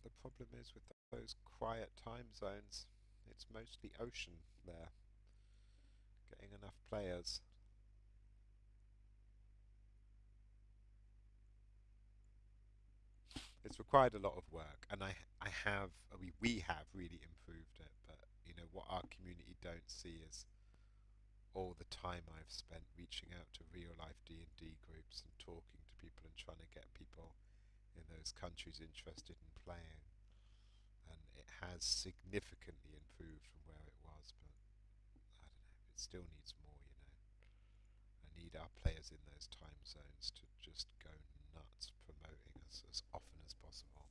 the problem is with those quiet time zones, it's mostly ocean there. Getting enough players. It's required a lot of work, and we have really improved it. But you know what our community don't see is all the time I've spent reaching out to real life D&D groups and talking to people and trying to get people in those countries interested in playing. And it has significantly improved from where it was, but I don't know, it still needs more, you know. I need our players in those time zones to just go nuts promoting us as often as possible.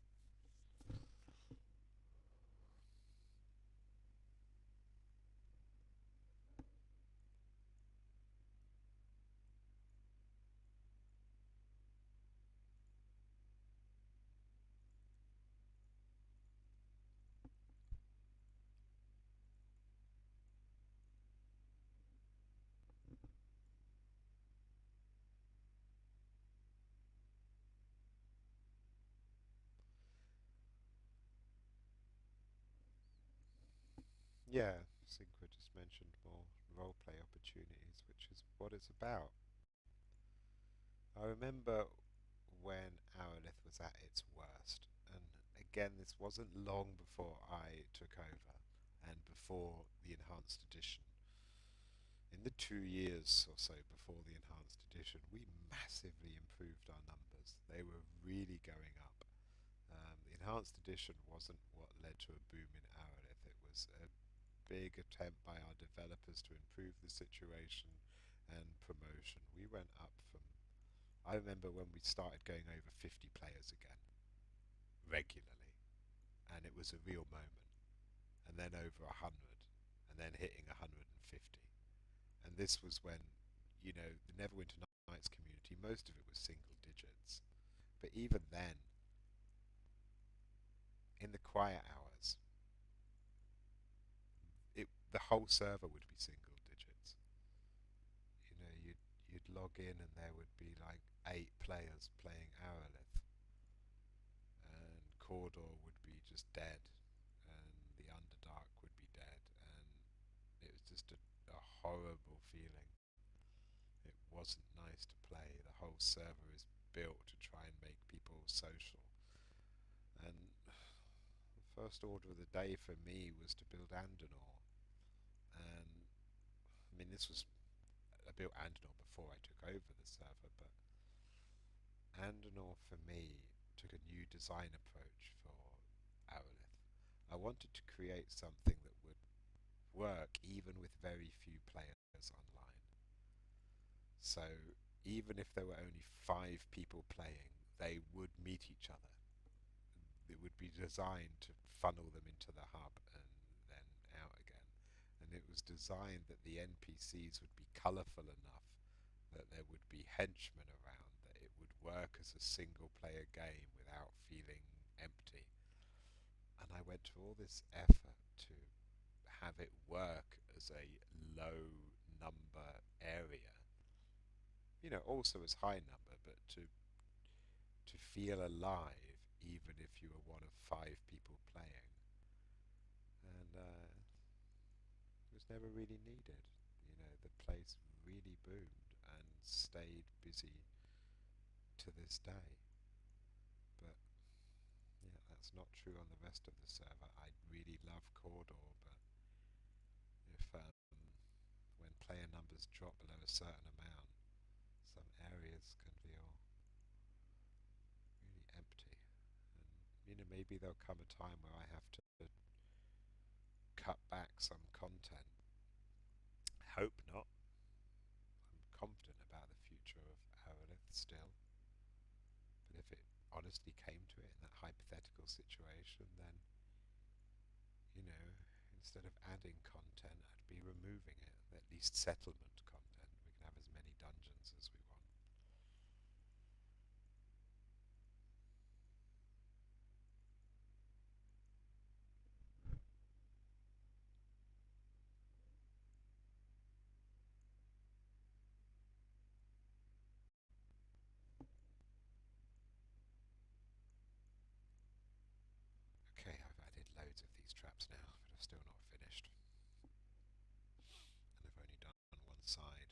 Yeah, Synchro just mentioned more roleplay opportunities, which is what it's about. I remember when Arelith was at its worst, and again, this wasn't long before I took over and before the enhanced edition. In the 2 years or so before the enhanced edition, we massively improved our numbers. They were really going up. The enhanced edition wasn't what led to a boom in Arelith. It was a big attempt by our developers to improve the situation and promotion. We went up from, I remember when we started going over 50 players again, regularly, and it was a real moment. And then over 100, and then hitting 150. And this was when, you know, the Neverwinter Nights community, most of it was single digits. But even then, in the quiet hours, the whole server would be single digits. You know, you'd log in and there would be like 8 players playing Arelith, and Cawdor would be just dead, and the Underdark would be dead, and it was just a horrible feeling. It wasn't nice to play. The whole server is built to try and make people social. And the first order of the day for me was to build Andanor. And I mean, I built Andanor before I took over the server, but Andanor for me took a new design approach for Arelith. I wanted to create something that would work even with very few players online. So even if there were only 5 people playing, they would meet each other. It would be designed to funnel them into the hub and then out again. And it was designed that the NPCs would be colourful enough that there would be henchmen around, that it would work as a single player game without feeling empty. And I went to all this effort to have it work as a low number area, you know, also as high number, but to feel alive even if you were one of 5 people playing. And it was never really needed. You know, the place really boomed and stayed busy to this day. But yeah, that's not true on the rest of the server. I really love Cawdor, but if when player numbers drop below a certain amount, some areas can feel really empty. And you know, maybe there'll come a time where I have to cut back some content. Hope not. I'm confident about the future of Arelith still. But if it honestly came to it in that hypothetical situation, then you know, instead of adding content, I'd be removing it. At least settlement content. We can have as many dungeons as we want. Okay, I've added loads of these traps now, but I've still not finished. And I've only done one side.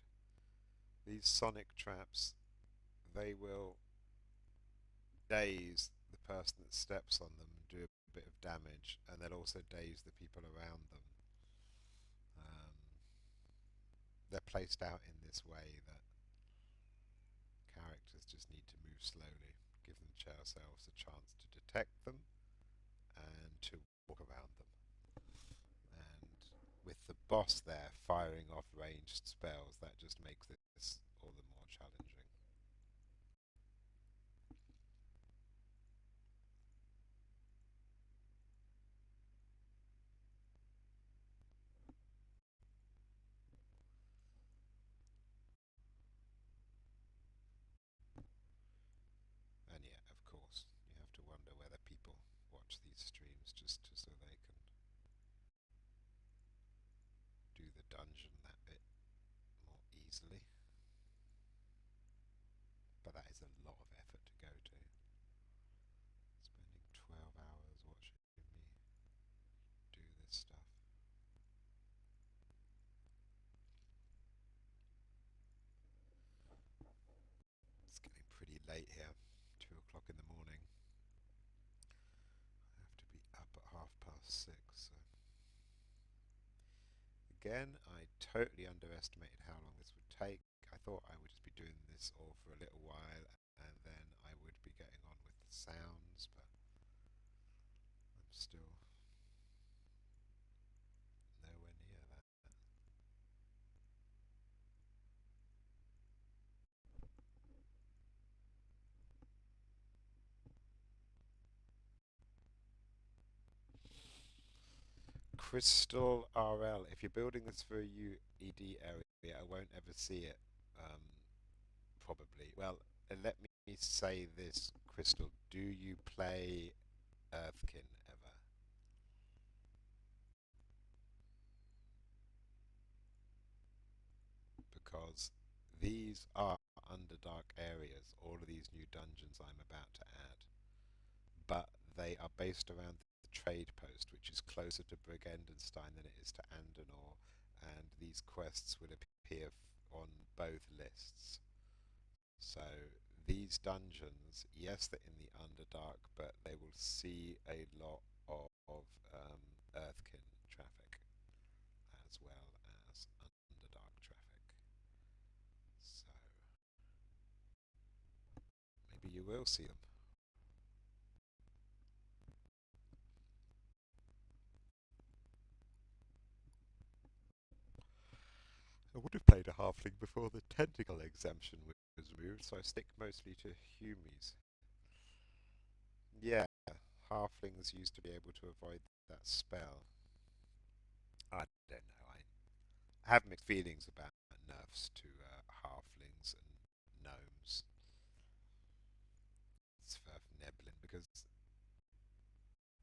These sonic traps, they will daze the person that steps on them and do a bit of damage, and they'll also daze the people around them. Um, they're placed out in this way that characters just need to move slowly, give themselves a chance to detect them and to walk around them. And with the boss there firing off ranged spells, that just makes this all the more challenging. And yeah, of course, you have to wonder whether people watch these streams just so they can do the dungeon that bit more easily. But that is a lot of effort to go to. Spending 12 hours watching me do this stuff. It's getting pretty late here, 2 o'clock in the morning. I have to be up at 6:30. So again, I totally underestimated how long this would take. I thought I would just be doing this all for a little while and then I would be getting on with the sounds, but I'm still nowhere near that. Crystal RL. If you're building this for a UED area, I won't ever see it. Um, Probably. Well, let me say this, Crystal. Do you play Earthkin ever? Because these are Underdark areas, all of these new dungeons I'm about to add, but they are based around the trade post, which is closer to Brigendenstein than it is to Andenor, and these quests will appear on both lists. So these dungeons, yes, they're in the Underdark, but they will see a lot of Earthkin traffic as well as Underdark traffic. So maybe you will see them. I would have played a halfling before the tentacle exemption was removed, so I stick mostly to humies. Yeah, halflings used to be able to avoid that spell. I don't know. I have mixed feelings about nerfs to halflings and gnomes. Neblin because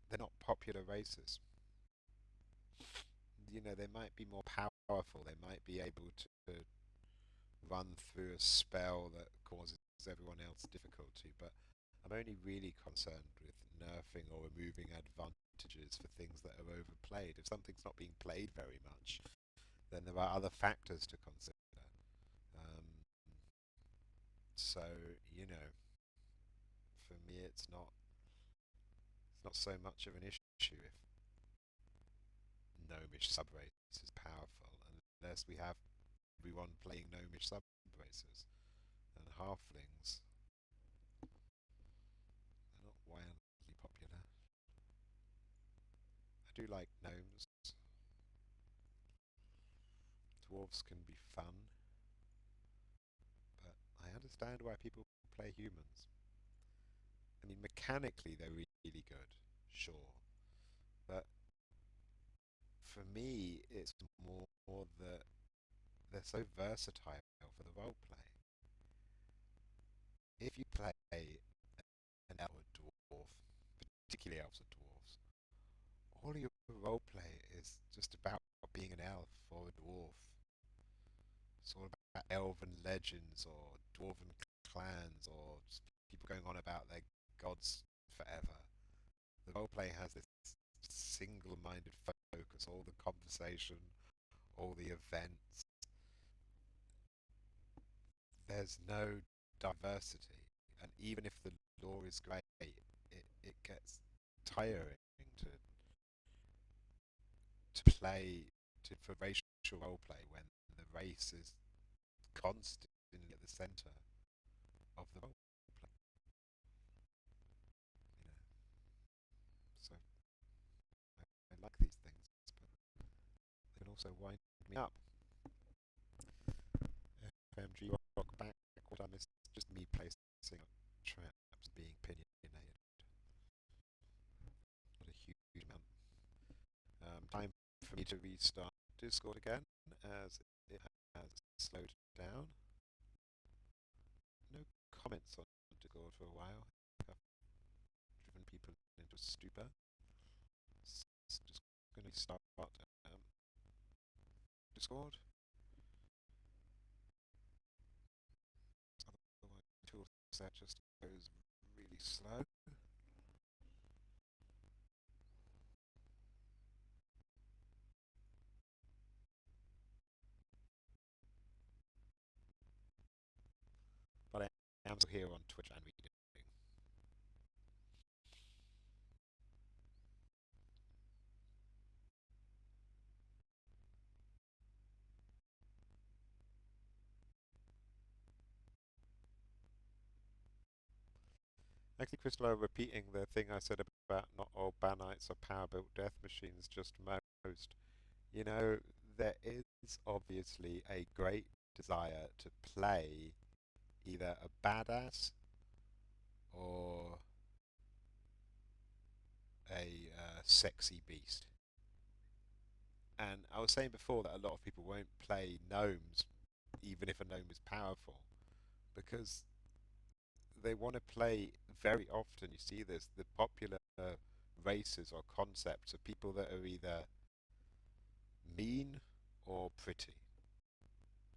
they're not popular races. You know, they might be more powerful. They might be able to run through a spell that causes everyone else difficulty, but I'm only really concerned with nerfing or removing advantages for things that are overplayed. If something's not being played very much, then there are other factors to consider. Um, so, you know, for me, it's not so much of an issue if gnomish subrace is powerful, unless we have everyone playing gnomish subraces. And halflings are not wildly popular. I do like gnomes. Dwarves can be fun, but I understand why people play humans. I mean, mechanically they're really good, sure, but for me, it's more that they're so versatile for the role play. If you play an elf or dwarf, particularly elves or dwarves, all your role play is just about being an elf or a dwarf. It's all about elven legends or dwarven clans or just people going on about their gods forever. The role play has this single-minded focus, all the conversation, all the events. There's no diversity, and even if the lore is great, it gets tiring to to play for racial role play when the race is constantly at the center of the role play. You know, so I like these things, but they can also wind me up. FMG rock back. What I missed, just me placing traps, being opinionated. Not a huge amount. Time for me to restart Discord again, as it has slowed down. No comments on Discord for a while. I've driven people into a stupor. Just going to start Discord. Otherwise, Toolset just goes really slow. But I am still here on Twitch and reading. Actually, Crystal, repeating the thing I said about not all banites are power-built death machines, just most. You know, there is obviously a great desire to play either a badass or a sexy beast. And I was saying before that a lot of people won't play gnomes even if a gnome is powerful because they want to play very often. You see this, the popular races or concepts of people that are either mean or pretty.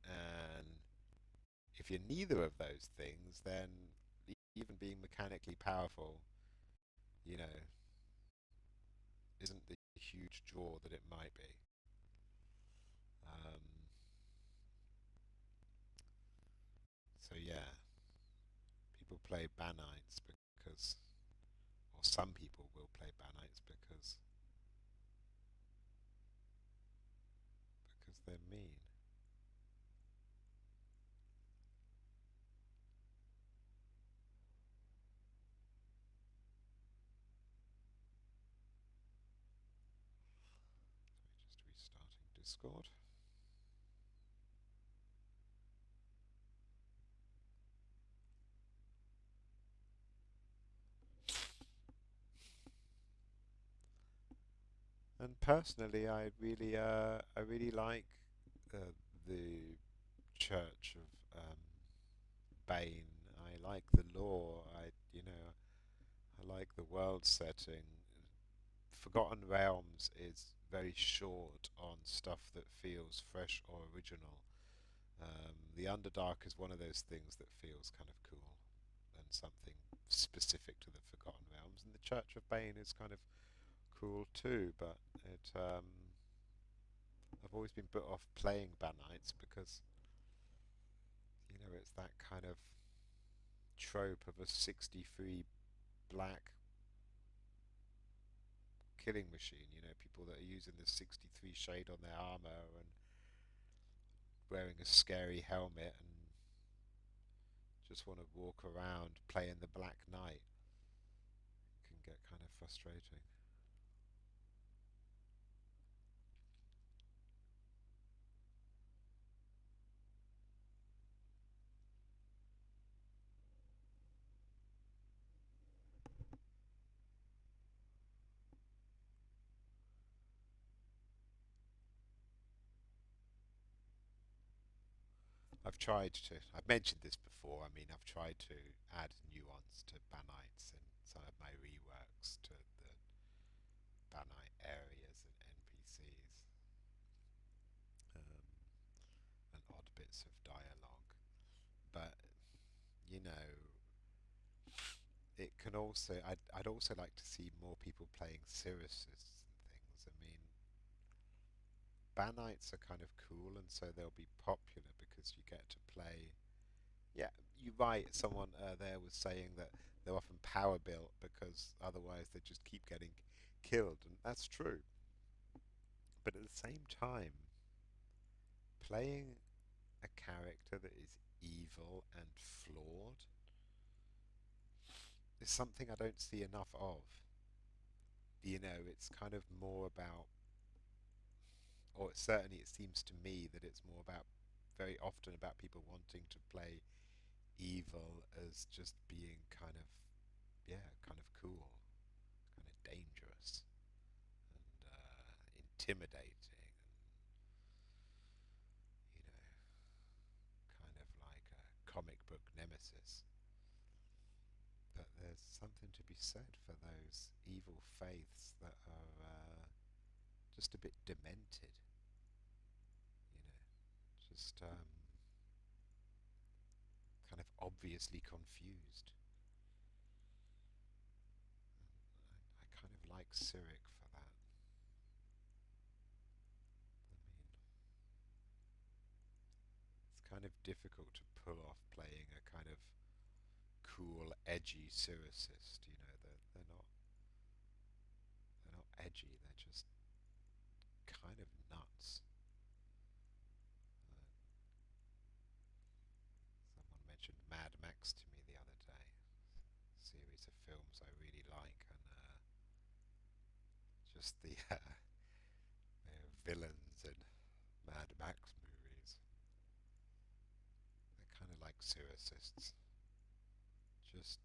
And if you're neither of those things, then even being mechanically powerful, you know, isn't the huge draw that it might be. Um, so yeah, people play banites because, or some people will play banites because they're mean. Just restarting Discord. And personally, I really like the Church of Bane. I like the lore. I like the world setting. Forgotten Realms is very short on stuff that feels fresh or original. The Underdark is one of those things that feels kind of cool and something specific to the Forgotten Realms. And the Church of Bane is kind of cool too, but I've always been put off playing Banites because it's that kind of trope of a 63 black killing machine. People that are using the 63 shade on their armor and wearing a scary helmet and just want to walk around playing the Black Knight. It can get kind of frustrating. I've mentioned this before. I mean, I've tried to add nuance to Banites in some of my reworks to the Banite areas and NPCs, and odd bits of dialogue. But you know, it can also. I'd also like to see more people playing Cirruses and things. I mean, Banites are kind of cool, and so they'll be popular because you get to play. Yeah, you're right. Someone there was saying that they're often power built because otherwise they just keep getting killed, and that's true. But at the same time, playing a character that is evil and flawed is something I don't see enough of. It's kind of more about, or certainly it seems to me that it's more about, very often about people wanting to play evil as just being kind of, yeah, kind of cool, kind of dangerous and intimidating, and you know, kind of like a comic book nemesis. But there's something to be said for those evil faiths that are just a bit demented, just kind of obviously confused. I kind of like Cyric for that. I mean, it's kind of difficult to pull off playing a kind of cool, edgy Cyricist. They're not edgy. They're just kind of nuts. Someone mentioned Mad Max to me the other day. Series of films I really like, and just the villains in Mad Max movies. They're kind of like Cyricists, just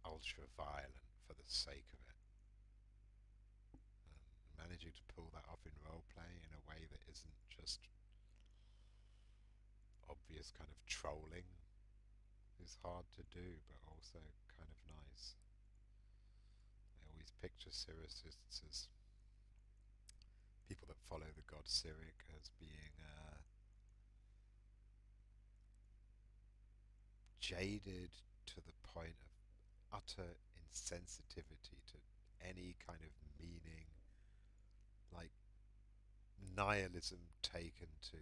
ultra violent for the sake of it. And managing to pull that off in roleplay in a way that isn't just obvious kind of trolling is hard to do, but also kind of nice. I always picture Cyricists as people that follow the god Cyric as being jaded to the point of utter insensitivity to any kind of meaning, like nihilism taken to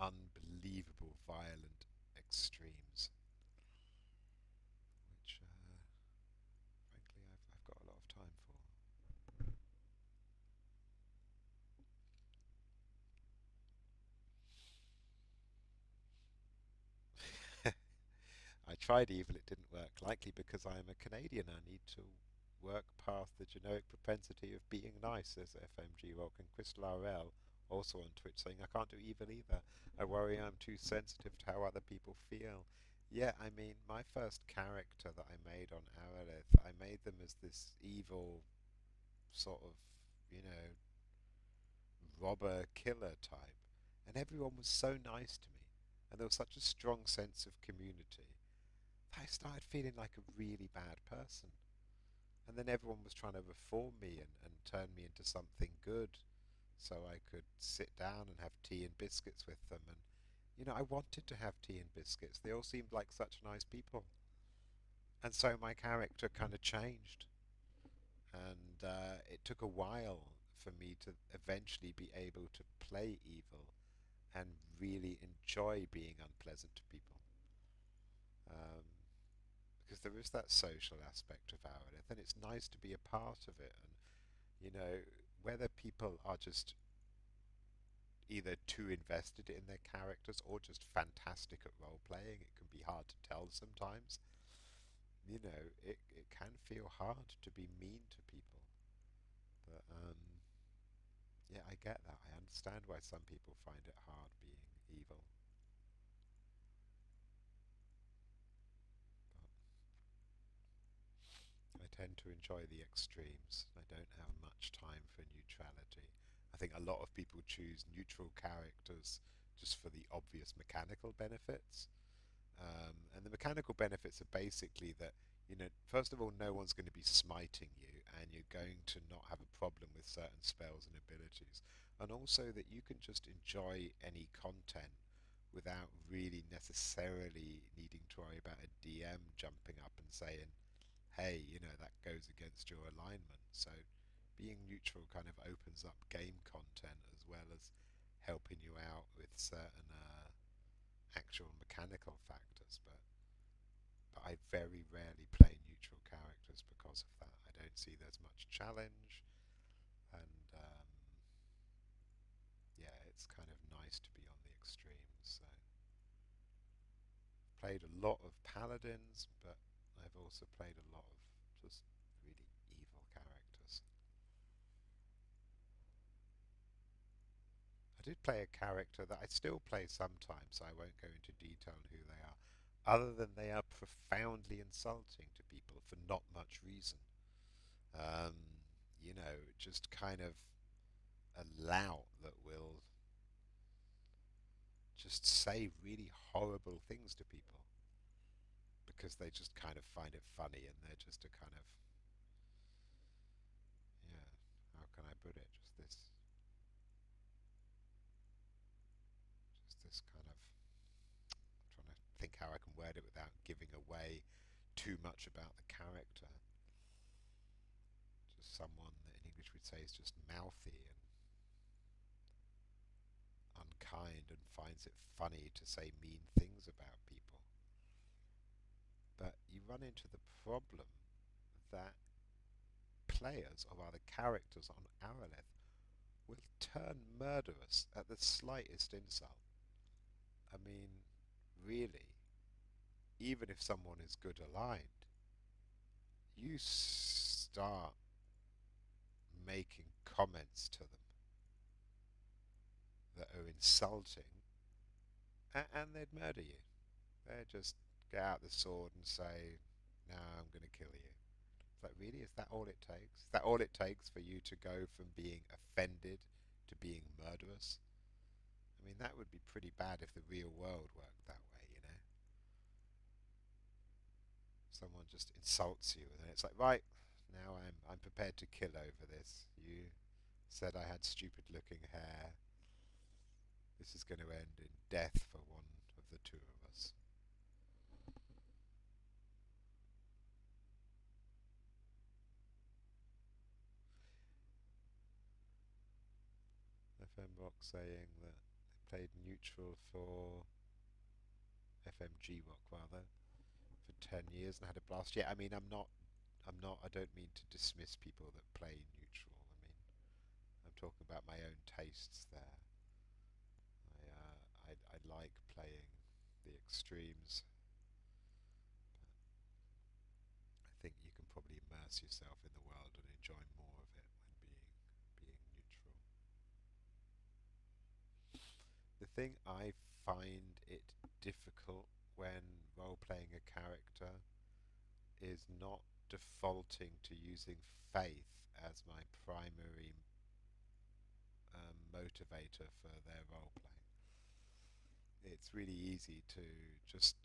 unbelievable violent extremes, which frankly I've got a lot of time for. I tried evil, it didn't work, likely because I am a Canadian. I need to work past the generic propensity of being nice, says FMG Rock. And Crystal RL, also on Twitch, saying, I can't do evil either. I worry I'm too sensitive to how other people feel. Yeah, I mean, my first character that I made on Arelith, I made them as this evil sort of, you know, robber killer type. And everyone was so nice to me. And there was such a strong sense of community. I started feeling like a really bad person. And then everyone was trying to reform me and turn me into something good so I could sit down and have tea and biscuits with them. And, I wanted to have tea and biscuits. They all seemed like such nice people. And so my character kind of changed. And it took a while for me to eventually be able to play evil and really enjoy being unpleasant to people. Um, because there is that social aspect of Arelith, and it's nice to be a part of it. And whether people are just either too invested in their characters or just fantastic at role playing, it can be hard to tell sometimes. It can feel hard to be mean to people, but yeah, I get that. I understand why some people find it hard being evil. tend to enjoy the extremes. I don't have much time for neutrality. I think a lot of people choose neutral characters just for the obvious mechanical benefits. And the mechanical benefits are basically that, first of all, no one's going to be smiting you, and you're going to not have a problem with certain spells and abilities. And also that you can just enjoy any content without really necessarily needing to worry about a DM jumping up and saying, hey, that goes against your alignment. So being neutral kind of opens up game content as well as helping you out with certain actual mechanical factors. But I very rarely play neutral characters because of that. I don't see there's much challenge, and yeah, it's kind of nice to be on the extremes. So played a lot of paladins, but I've also played a lot of just really evil characters. I did play a character that I still play sometimes, so I won't go into detail on who they are, other than they are profoundly insulting to people for not much reason. Um, just kind of a lout that will just say really horrible things to people because they just kind of find it funny, and they're just a kind of, yeah, how can I put it? Just this kind of, I'm trying to think how I can word it without giving away too much about the character. Just someone that in English we'd say is just mouthy and unkind and finds it funny to say mean things about people. But you run into the problem that players, or rather characters on Arelith, will turn murderous at the slightest insult. I mean, really, even if someone is good aligned, you start making comments to them that are insulting, and they'd murder you. They'd just get out the sword and say, "No, I'm going to kill you." It's like, really? Is that all it takes? Is that all it takes for you to go from being offended to being murderous? I mean, that would be pretty bad if the real world worked that way. Someone just insults you, and then it's like, right, now I'm prepared to kill over this. You said I had stupid looking hair. This is going to end in death for one of the two of us. FM Rock saying that they played neutral for FMG Rock rather for 10 years and had a blast. Yeah, I mean, I don't mean to dismiss people that play neutral. I mean, I'm talking about my own tastes there. I like playing the extremes. I think you can probably immerse yourself in the world and enjoy more of it when being neutral. The thing I find it difficult when role playing a character is not defaulting to using faith as my primary motivator for their role playing. It's really easy to just,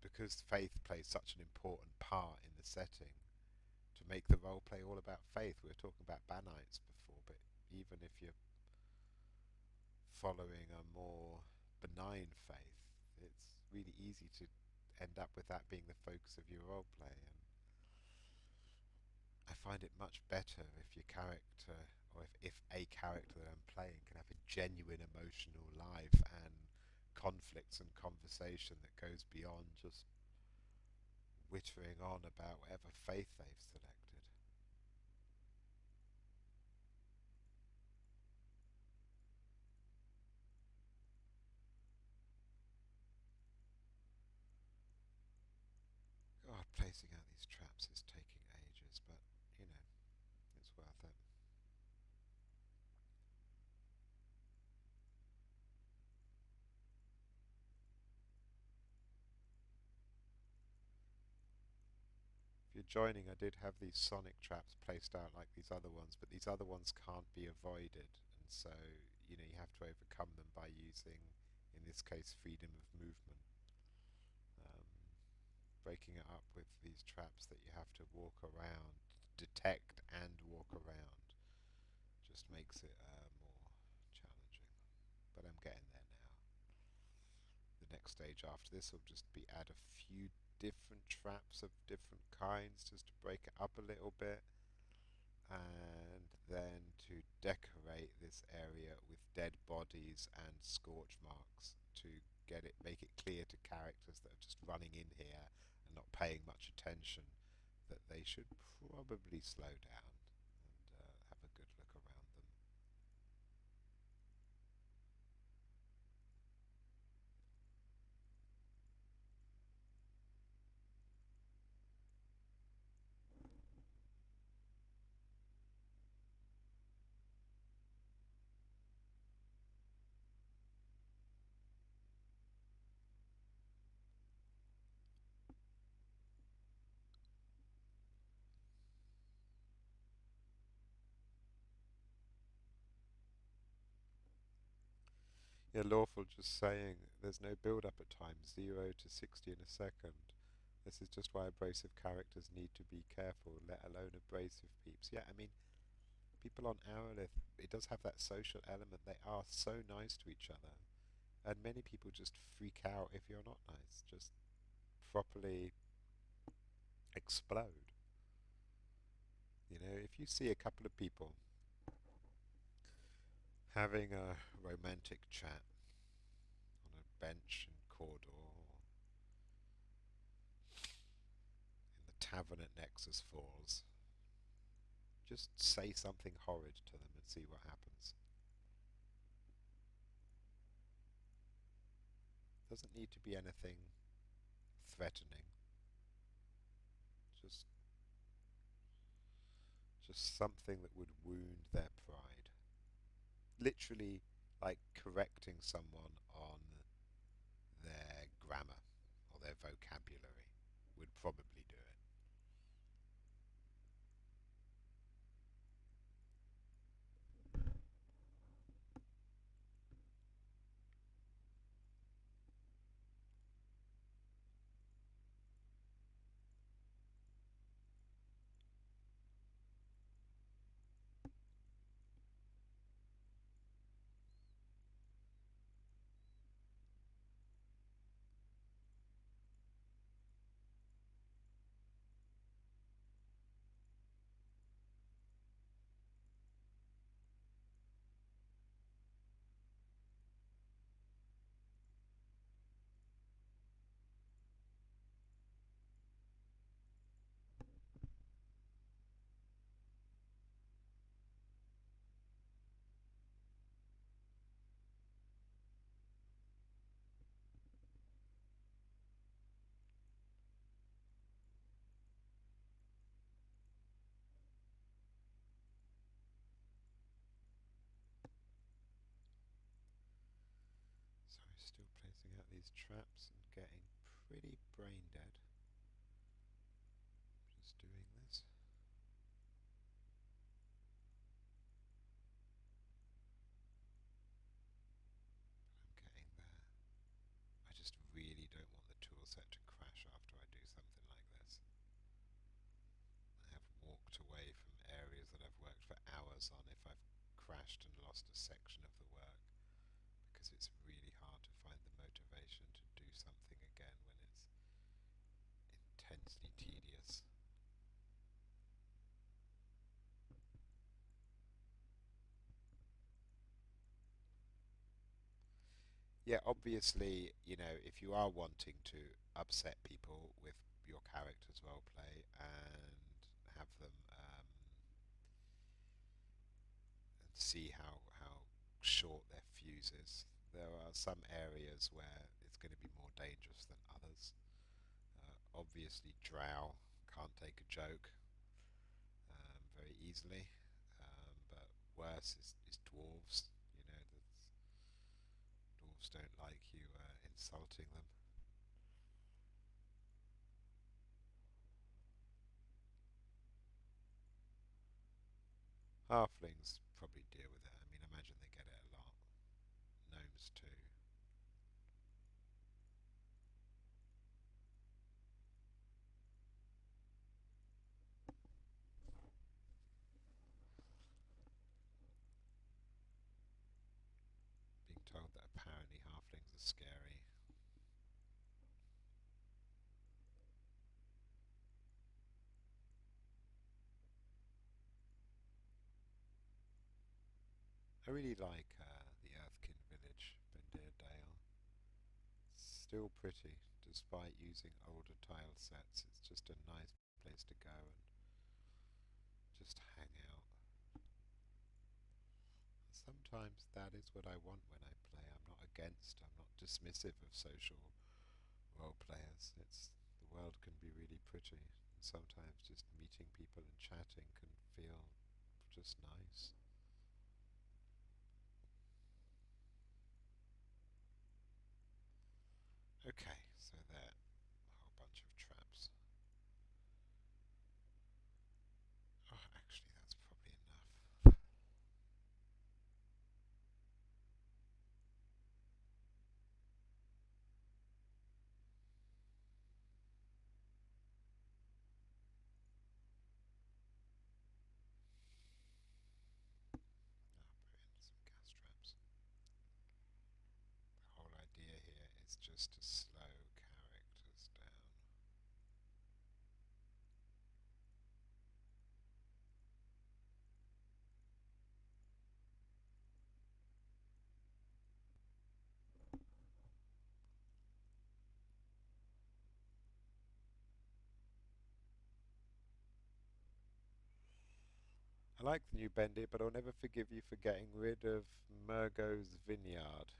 because faith plays such an important part in the setting, to make the role play all about faith. We were talking about Banites before, but even if you're following a more benign faith, it's really easy to end up with that being the focus of your role play. And I find it much better if your character, or if a character that I'm playing can have a genuine emotional life and conflicts and conversation that goes beyond just wittering on about whatever faith they've selected. God, placing out these traps is taking ages, but it's worth it. If you're joining, I did have these sonic traps placed out like these other ones, but these other ones can't be avoided, and so you have to overcome them by using, in this case, freedom of movement. Um, Breaking it up with these traps that you have to walk around, detect and walk around, just makes it more challenging. But I'm getting there now. The next stage after this will just be add a few different traps of different kinds just to break it up a little bit, and then to decorate this area with dead bodies and scorch marks to make it clear to characters that are just running in here and not paying much attention that they should probably slow down and have a good look around them. Yeah, Lawful just saying there's no build up at times, 0 to 60 in a second. This is just why abrasive characters need to be careful, let alone abrasive peeps. Yeah, I mean, people on Arelith, it does have that social element. They are so nice to each other. And many people just freak out if you're not nice. Just properly explode. If you see a couple of people having a romantic chat on a bench in Cawdor, in the tavern at Nexus Falls, just say something horrid to them and see what happens. Doesn't need to be anything threatening. Just just something that would wound their pride. Literally, like correcting someone on their grammar or their vocabulary would probably do it. So still placing out these traps and getting pretty brain dead. Just doing this. I'm getting there. I just really don't want the toolset to crash after I do something like this. I have walked away from areas that I've worked for hours on if I've crashed and lost a section of the work, because it's really hard to find the motivation to do something again when it's intensely tedious. Yeah, obviously, if you are wanting to upset people with your character's roleplay and have them and see how short their fuse is, there are some areas where it's going to be more dangerous than others. Obviously, Drow can't take a joke very easily, but worse is dwarves. Dwarves don't like you insulting them. Halflings probably deal with it. I mean, I imagine they get it a lot. Gnomes too. Being told that apparently halflings are scary. I really like the Earthkin village, Bendirdale. It's still pretty, despite using older tile sets. It's just a nice place to go and just hang out. Sometimes that is what I want when I play. I'm not dismissive of social role players. The world can be really pretty. And sometimes just meeting people and chatting can feel just nice. Okay, so there, a whole bunch of traps. Oh, actually, that's probably enough. Brilliant, some gas traps. The whole idea here is just to slow characters down. I like the new Bendit, but I'll never forgive you for getting rid of Murgo's Vineyard.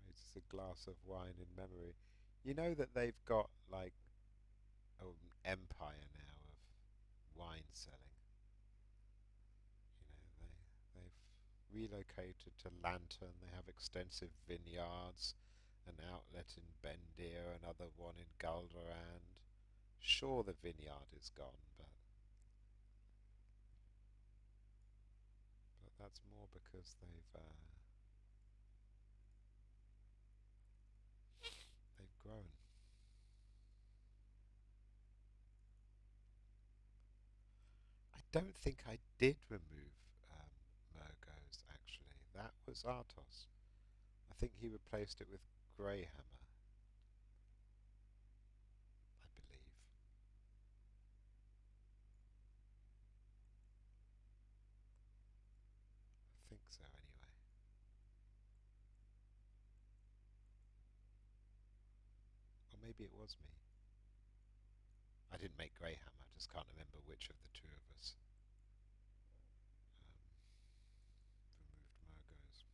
It's a glass of wine in memory. You know that they've got like an empire now of wine selling. They've relocated to Lantern. They have extensive vineyards, an outlet in Bendir, another one in Gulderand. Sure, the vineyard is gone, but that's more because they've grown. I don't think I did remove Murgo's actually. That was Artos. I think he replaced it with Greyhammer, I believe. I think so anyway. Or maybe it was me. I didn't make Greyhammer, I just can't remember which of the two of us removed Murgo's.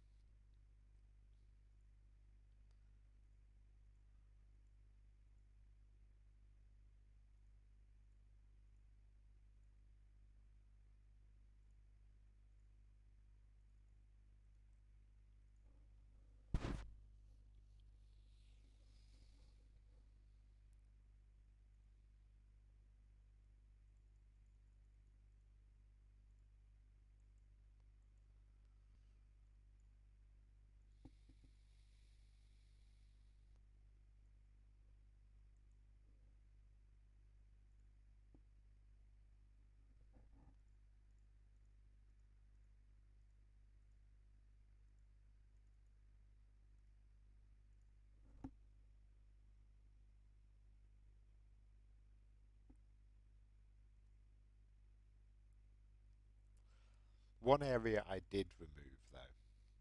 One area I did remove though,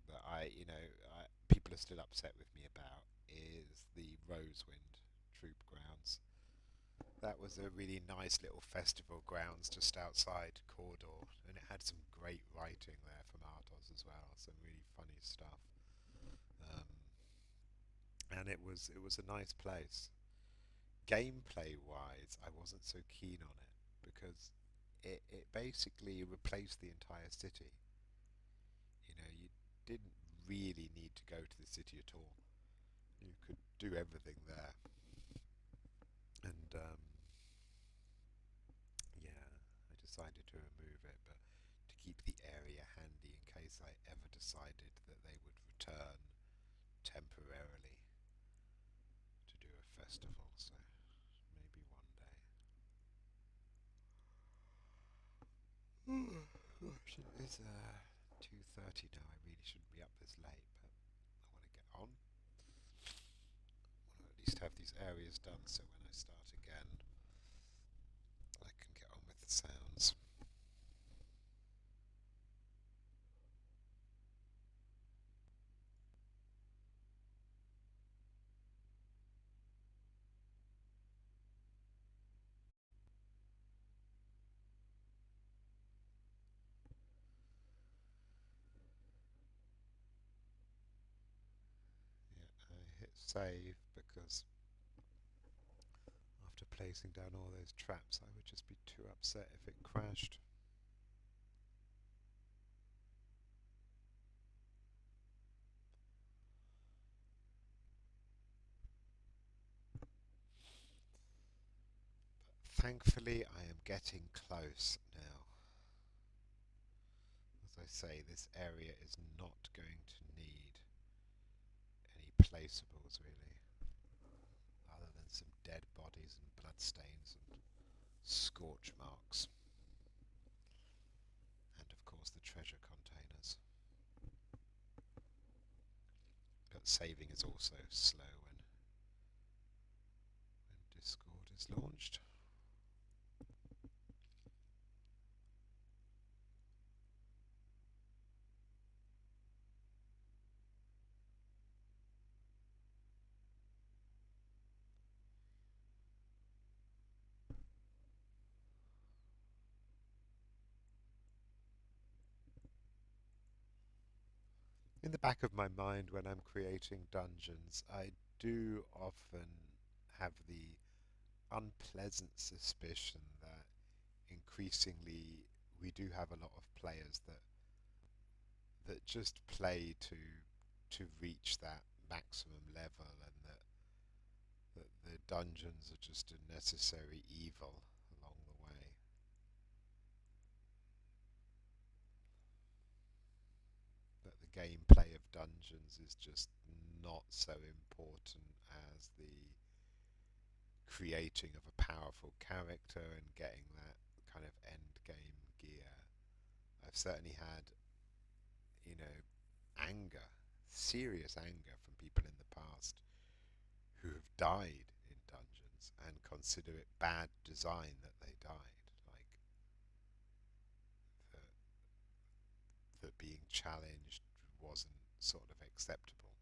that people are still upset with me about, is the Rosewind Troop Grounds. That was a really nice little festival grounds just outside Cawdor, and it had some great writing there from Artos as well, some really funny stuff. Um, and it was a nice place. Gameplay wise, I wasn't so keen on it because it basically replaced the entire city. You didn't really need to go to the city at all. You could do everything there, and yeah, I decided to remove it, but to keep the decided that they would return temporarily to do a festival, so maybe one day. Gosh, it is 2:30 now. I really shouldn't be up this late, but I want to get on. I want to at least have these areas done so when I start again, I can get on with the sounds. Yeah, I hit save because after placing down all those traps, I would just be too upset if it crashed. Thankfully, I am getting close now. As I say, this area is not going to need any placeables really, other than some dead bodies and bloodstains and scorch marks. And of course the treasure containers. But saving is also slow when Discord is launched. In the back of my mind when I'm creating dungeons, I do often have the unpleasant suspicion that increasingly we do have a lot of players that just play to reach that maximum level, and that the dungeons are just a necessary evil along the way. That the gameplay of dungeons is just not so important as the creating of a powerful character and getting that kind of end game gear. I've certainly had, you know, anger, serious anger from people in the past who have died in dungeons and consider it bad design that they died. Like that, that being challenged wasn't sort of acceptable.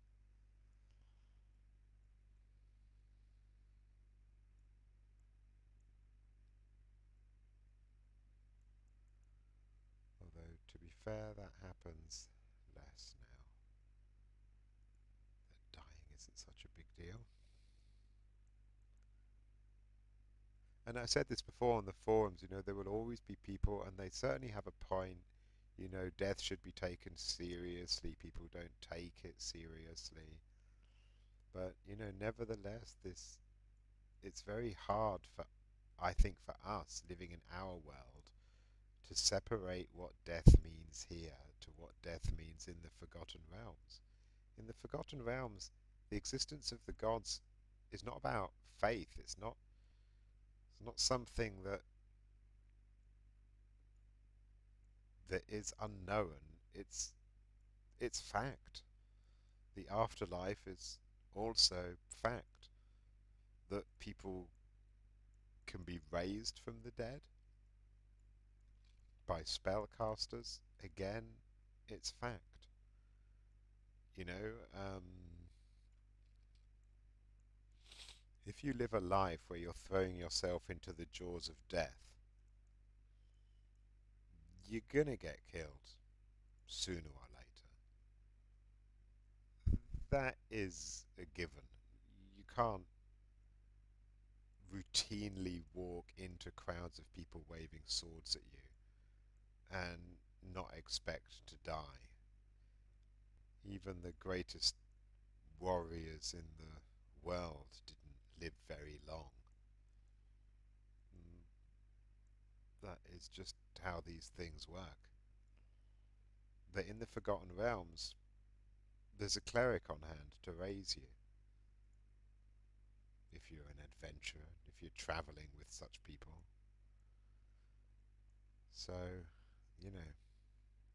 Although, to be fair, that happens less now. That dying isn't such a big deal. And I said this before on the forums, there will always be people, and they certainly have a point, death should be taken seriously. People don't take it seriously. But, nevertheless, it's very hard I think, for us living in our world to separate what death means here to what death means in the Forgotten Realms. In the Forgotten Realms, the existence of the gods is not about faith. It's not something that is unknown. It's fact. The afterlife is also fact. That people can be raised from the dead by spellcasters. Again, it's fact. You know, if you live a life where you're throwing yourself into the jaws of death, you're gonna get killed sooner or later. That is a given. You can't routinely walk into crowds of people waving swords at you and not expect to die. Even the greatest warriors in the world didn't live very long. That is just how these things work. that in the Forgotten Realms there's a cleric on hand to raise you if you're an adventurer, if you're traveling with such people. So, you know,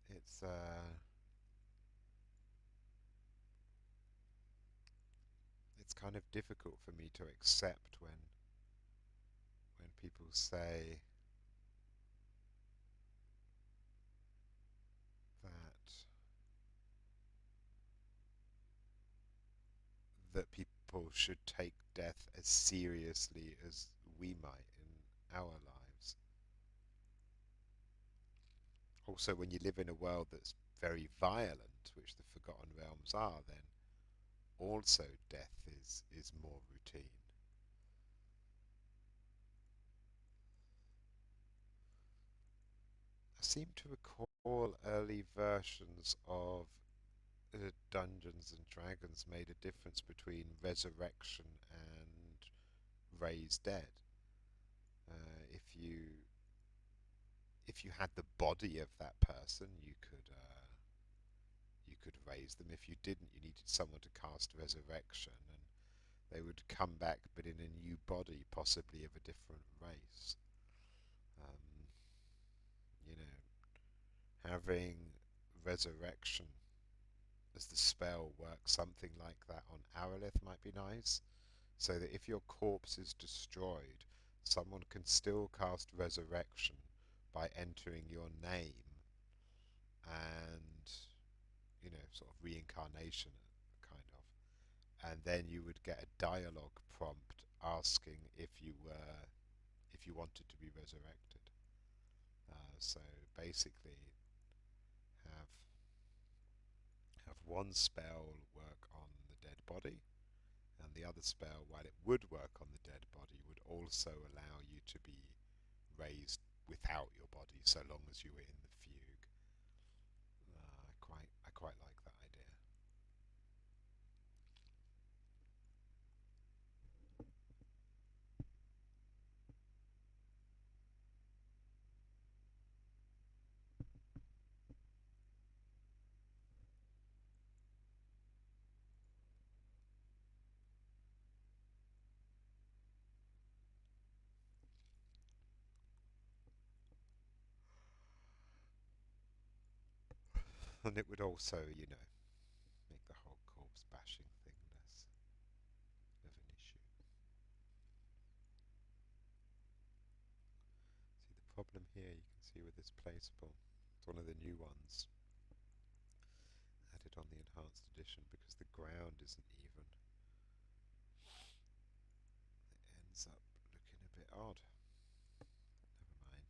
it's it's kind of difficult for me to accept when people say that people should take death as seriously as we might in our lives. Also, when you live in a world that's very violent, which the Forgotten Realms are, then also death is more routine. I seem to recall early versions of Dungeons and Dragons made a difference between resurrection and raised dead. If you had the body of that person, you could raise them. If you didn't, you needed someone to cast resurrection, and they would come back, but in a new body, possibly of a different race. Um, you know, having resurrection as the spell works something like that on Arelith might be nice, so that if your corpse is destroyed, someone can still cast resurrection by entering your name and, sort of reincarnation, kind of. And then you would get a dialogue prompt asking if you wanted to be resurrected. So basically, have have one spell work on the dead body, and the other spell, while it would work on the dead body, would also allow you to be raised without your body, so long as you were in the fugue. I quite like that idea. And it would also, make the whole corpse bashing thing less of an issue. See, the problem here you can see with this placeable, it's one of the new ones added on the enhanced edition because the ground isn't even. It ends up looking a bit odd. Never mind.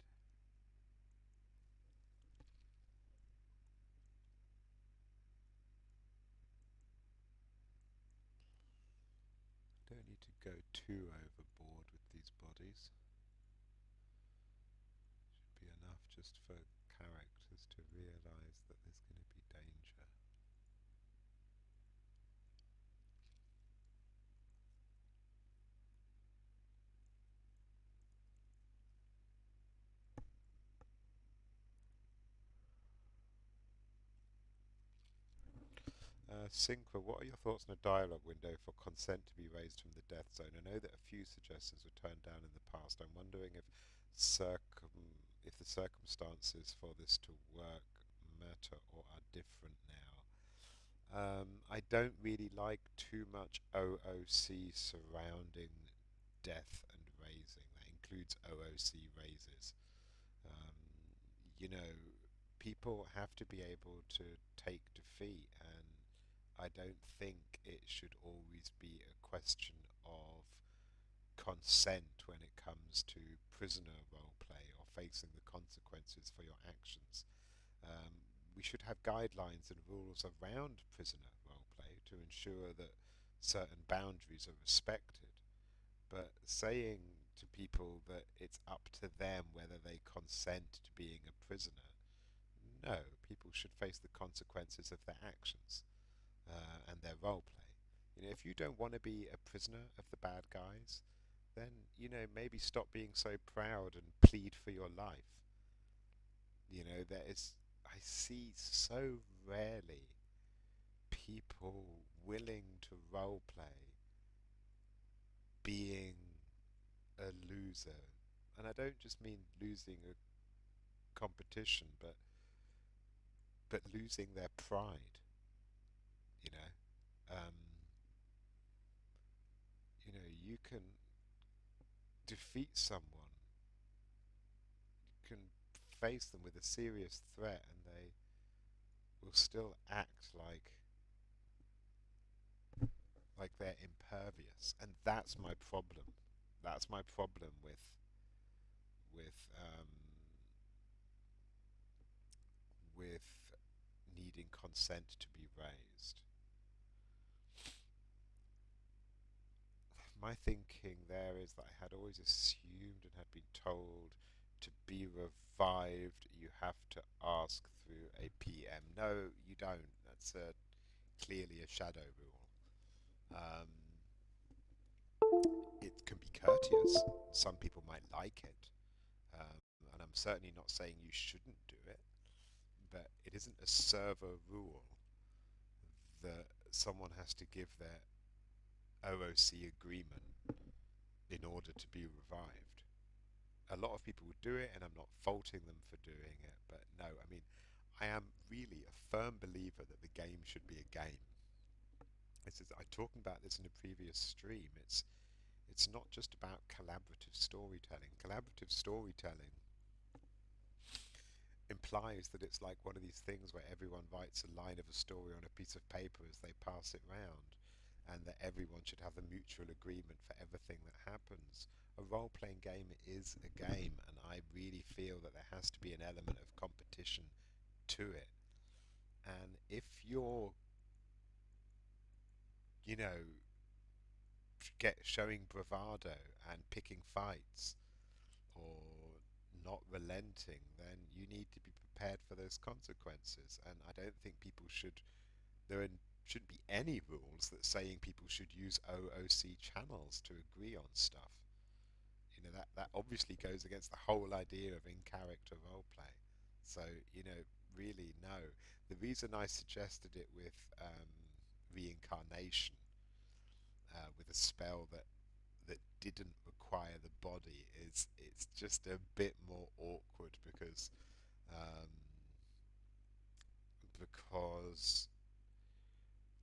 Don't need to go too overboard with these bodies. Should be enough just for characters to realise that there's going to be danger. Synchra, what are your thoughts on a dialogue window for consent to be raised from the death zone? I know that a few suggestions were turned down in the past. I'm wondering if the circumstances for this to work matter or are different now. I don't really like too much OOC surrounding death and raising. That includes OOC raises. Um, you know, people have to be able to take defeat, and I don't think it should always be a question of consent when it comes to prisoner roleplay or facing the consequences for your actions. We should have guidelines and rules around prisoner roleplay to ensure that certain boundaries are respected. But saying to people that it's up to them whether they consent to being a prisoner, no, people should face the consequences of their actions and their role play. If you don't want to be a prisoner of the bad guys, then maybe stop being so proud and plead for your life. There is, I see so rarely people willing to roleplay being a loser. And I don't just mean losing a competition, but losing their pride, you know. You can defeat someone, you can face them with a serious threat, and they will still act like they're impervious, and that's my problem. That's my problem with with needing consent to be raised. My thinking there is that I had always assumed and had been told to be revived, you have to ask through a PM. No, you don't. That's clearly a shadow rule. It can be courteous. Some people might like it. Um, and I'm certainly not saying you shouldn't do it, but it isn't a server rule that someone has to give their OOC agreement in order to be revived. A lot of people would do it, and I'm not faulting them for doing it, but no, I mean, I am really a firm believer that the game should be a game. I talked about this in a previous stream. It's not just about collaborative storytelling. Collaborative storytelling implies that it's like one of these things where everyone writes a line of a story on a piece of paper as they pass it round, and that everyone should have a mutual agreement for everything that happens. A role-playing game is a game, and I really feel that there has to be an element of competition to it. And if you're, you know, showing bravado and picking fights or not relenting, then you need to be prepared for those consequences. And I don't think people should. Shouldn't be any rules that saying people should use OOC channels to agree on stuff. That obviously goes against the whole idea of in-character roleplay. So really no. The reason I suggested it with reincarnation, with a spell that didn't require the body, is it's just a bit more awkward um, because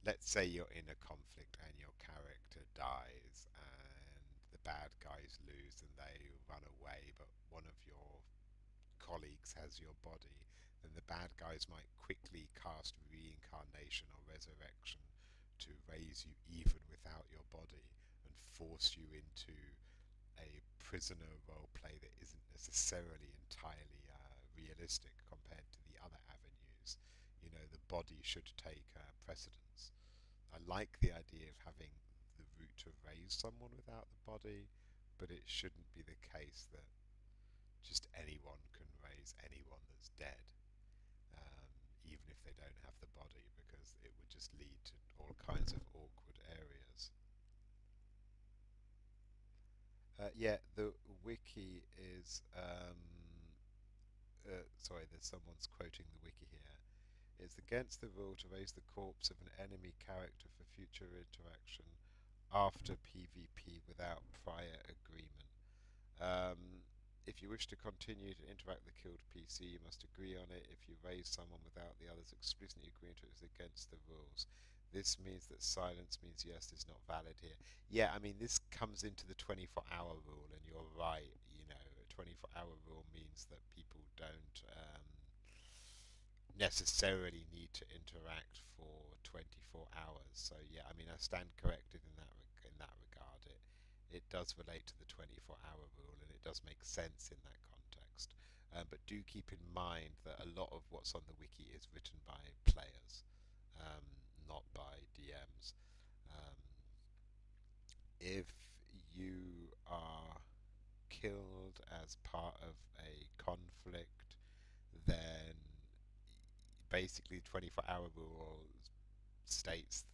let's say you're in a conflict and your character dies and the bad guys lose and they run away, but one of your colleagues has your body, then the bad guys might quickly cast reincarnation or resurrection to raise you even without your body and force you into a prisoner role play that isn't necessarily entirely realistic compared to the other avenues. The body should take precedence. I like the idea of having the route to raise someone without the body, but it shouldn't be the case that just anyone can raise anyone that's dead, um, even if they don't have the body, because it would just lead to all kinds of awkward areas. Yeah, the wiki is. Sorry, there's someone's quoting the wiki here. It's against the rule to raise the corpse of an enemy character for future interaction after PvP without prior agreement. Um, if you wish to continue to interact with the killed PC, you must agree on it. If you raise someone without the others explicitly agreeing to it, it's against the rules. This means that silence means yes is not valid here. Yeah, I mean, this comes into the 24-hour rule, and you're right. A 24-hour rule means that people don't necessarily need to interact for 24 hours. So yeah, I mean, I stand corrected in that regard. It does relate to the 24-hour rule, and it does make sense in that context. But do keep in mind that a lot of what's on the wiki is written by players, not by DMs. Um, if you are killed as part of a conflict, then basically 24-hour rule states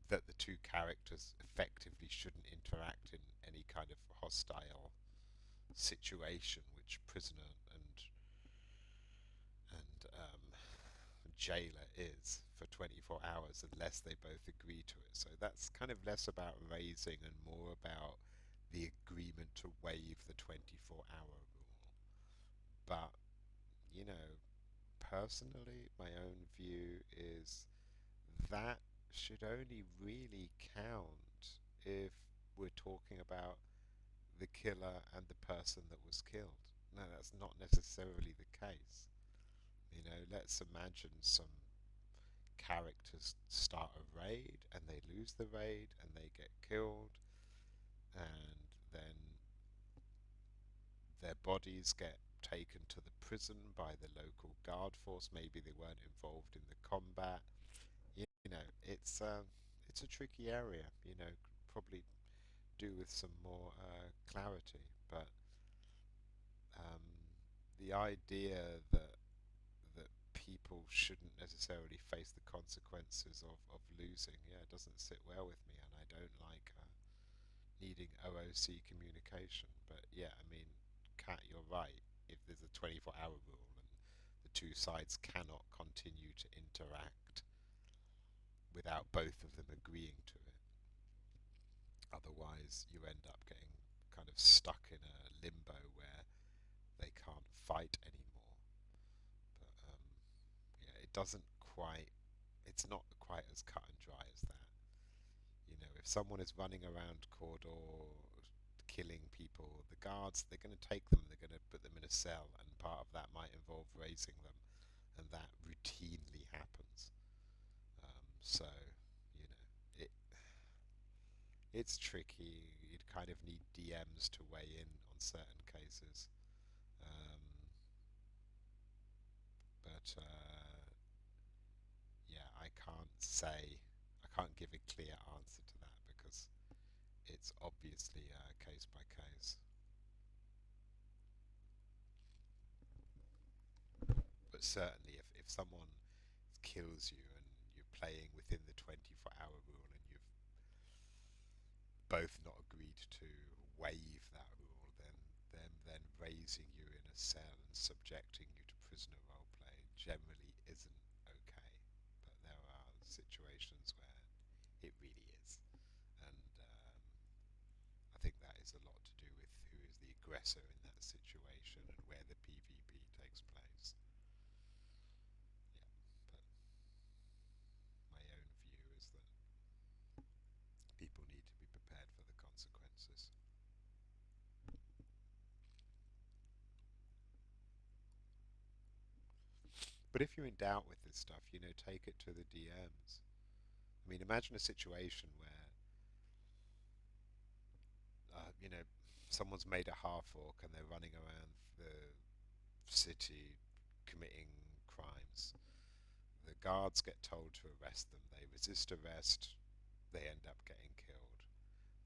that the two characters effectively shouldn't interact in any kind of hostile situation, which prisoner and jailer is for 24 hours unless they both agree to it. So that's kind of less about raising and more about the agreement to waive the 24-hour rule. But, you know, personally, my own view is that should only really count if we're talking about the killer and the person that was killed. No, that's not necessarily the case. You know, let's imagine some characters start a raid and they lose the raid and they get killed, and then their bodies get taken to the prison by the local guard force. Maybe they weren't involved in the combat. You know, it's a tricky area. You know, probably do with some more clarity. But um, the idea that people shouldn't necessarily face the consequences of losing, yeah, it doesn't sit well with me, and I don't like needing OOC communication. But yeah, I mean, Kat, you're right. If there's a 24-hour rule and the two sides cannot continue to interact without both of them agreeing to it, otherwise you end up getting kind of stuck in a limbo where they can't fight anymore. But yeah, it doesn't quite, it's not quite as cut and dry as that. You know, if someone is running around corridor killing people, the guards, they're going to take them, they're going to put them in a cell, and part of that might involve raising them, and that routinely happens. So, you know, it's tricky. You'd kind of need DMs to weigh in on certain cases. Um, but yeah, I can't give a clear answer to that because it's obviously case by case. But certainly, if someone kills you and you're playing within the 24-hour rule and you've both not agreed to waive that rule, then them then raising you in a cell and subjecting you to prisoner roleplay generally isn't okay. But there are situations where it really is. And I think that is a lot to do with who is the aggressor in that situation and where the PvP takes place. Yeah, but my own view is that people need to be prepared for the consequences. But if you're in doubt with this stuff, you know, take it to the DMs. I mean, imagine a situation where, you know, someone's made a half orc and they're running around the city committing crimes. The guards get told to arrest them. They resist arrest. They end up getting killed.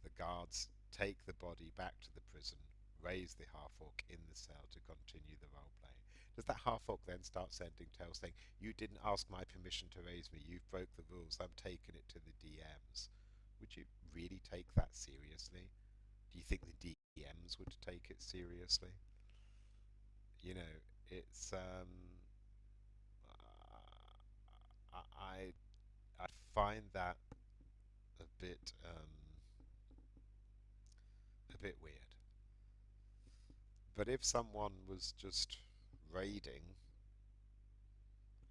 The guards take the body back to the prison, raise the half orc in the cell to continue the role play. Does that half orc then start sending tales saying, "You didn't ask my permission to raise me, you've broke the rules, I'm taking it to the DMs"? Would you really take that seriously? Do you think the DMs would take it seriously? You know, it's I I find that a bit weird. But if someone was just raiding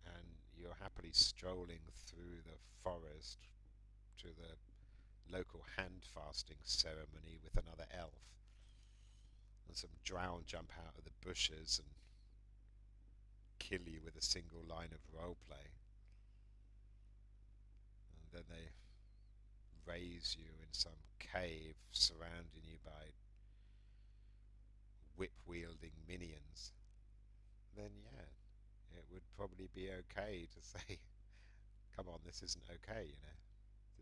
and you're happily strolling through the forest to the local hand fasting ceremony with another elf, and some drow jump out of the bushes and kill you with a single line of roleplay, and then they raise you in some cave surrounding you by whip wielding minions, then yeah, it would probably be okay to say, come on, this isn't okay, you know.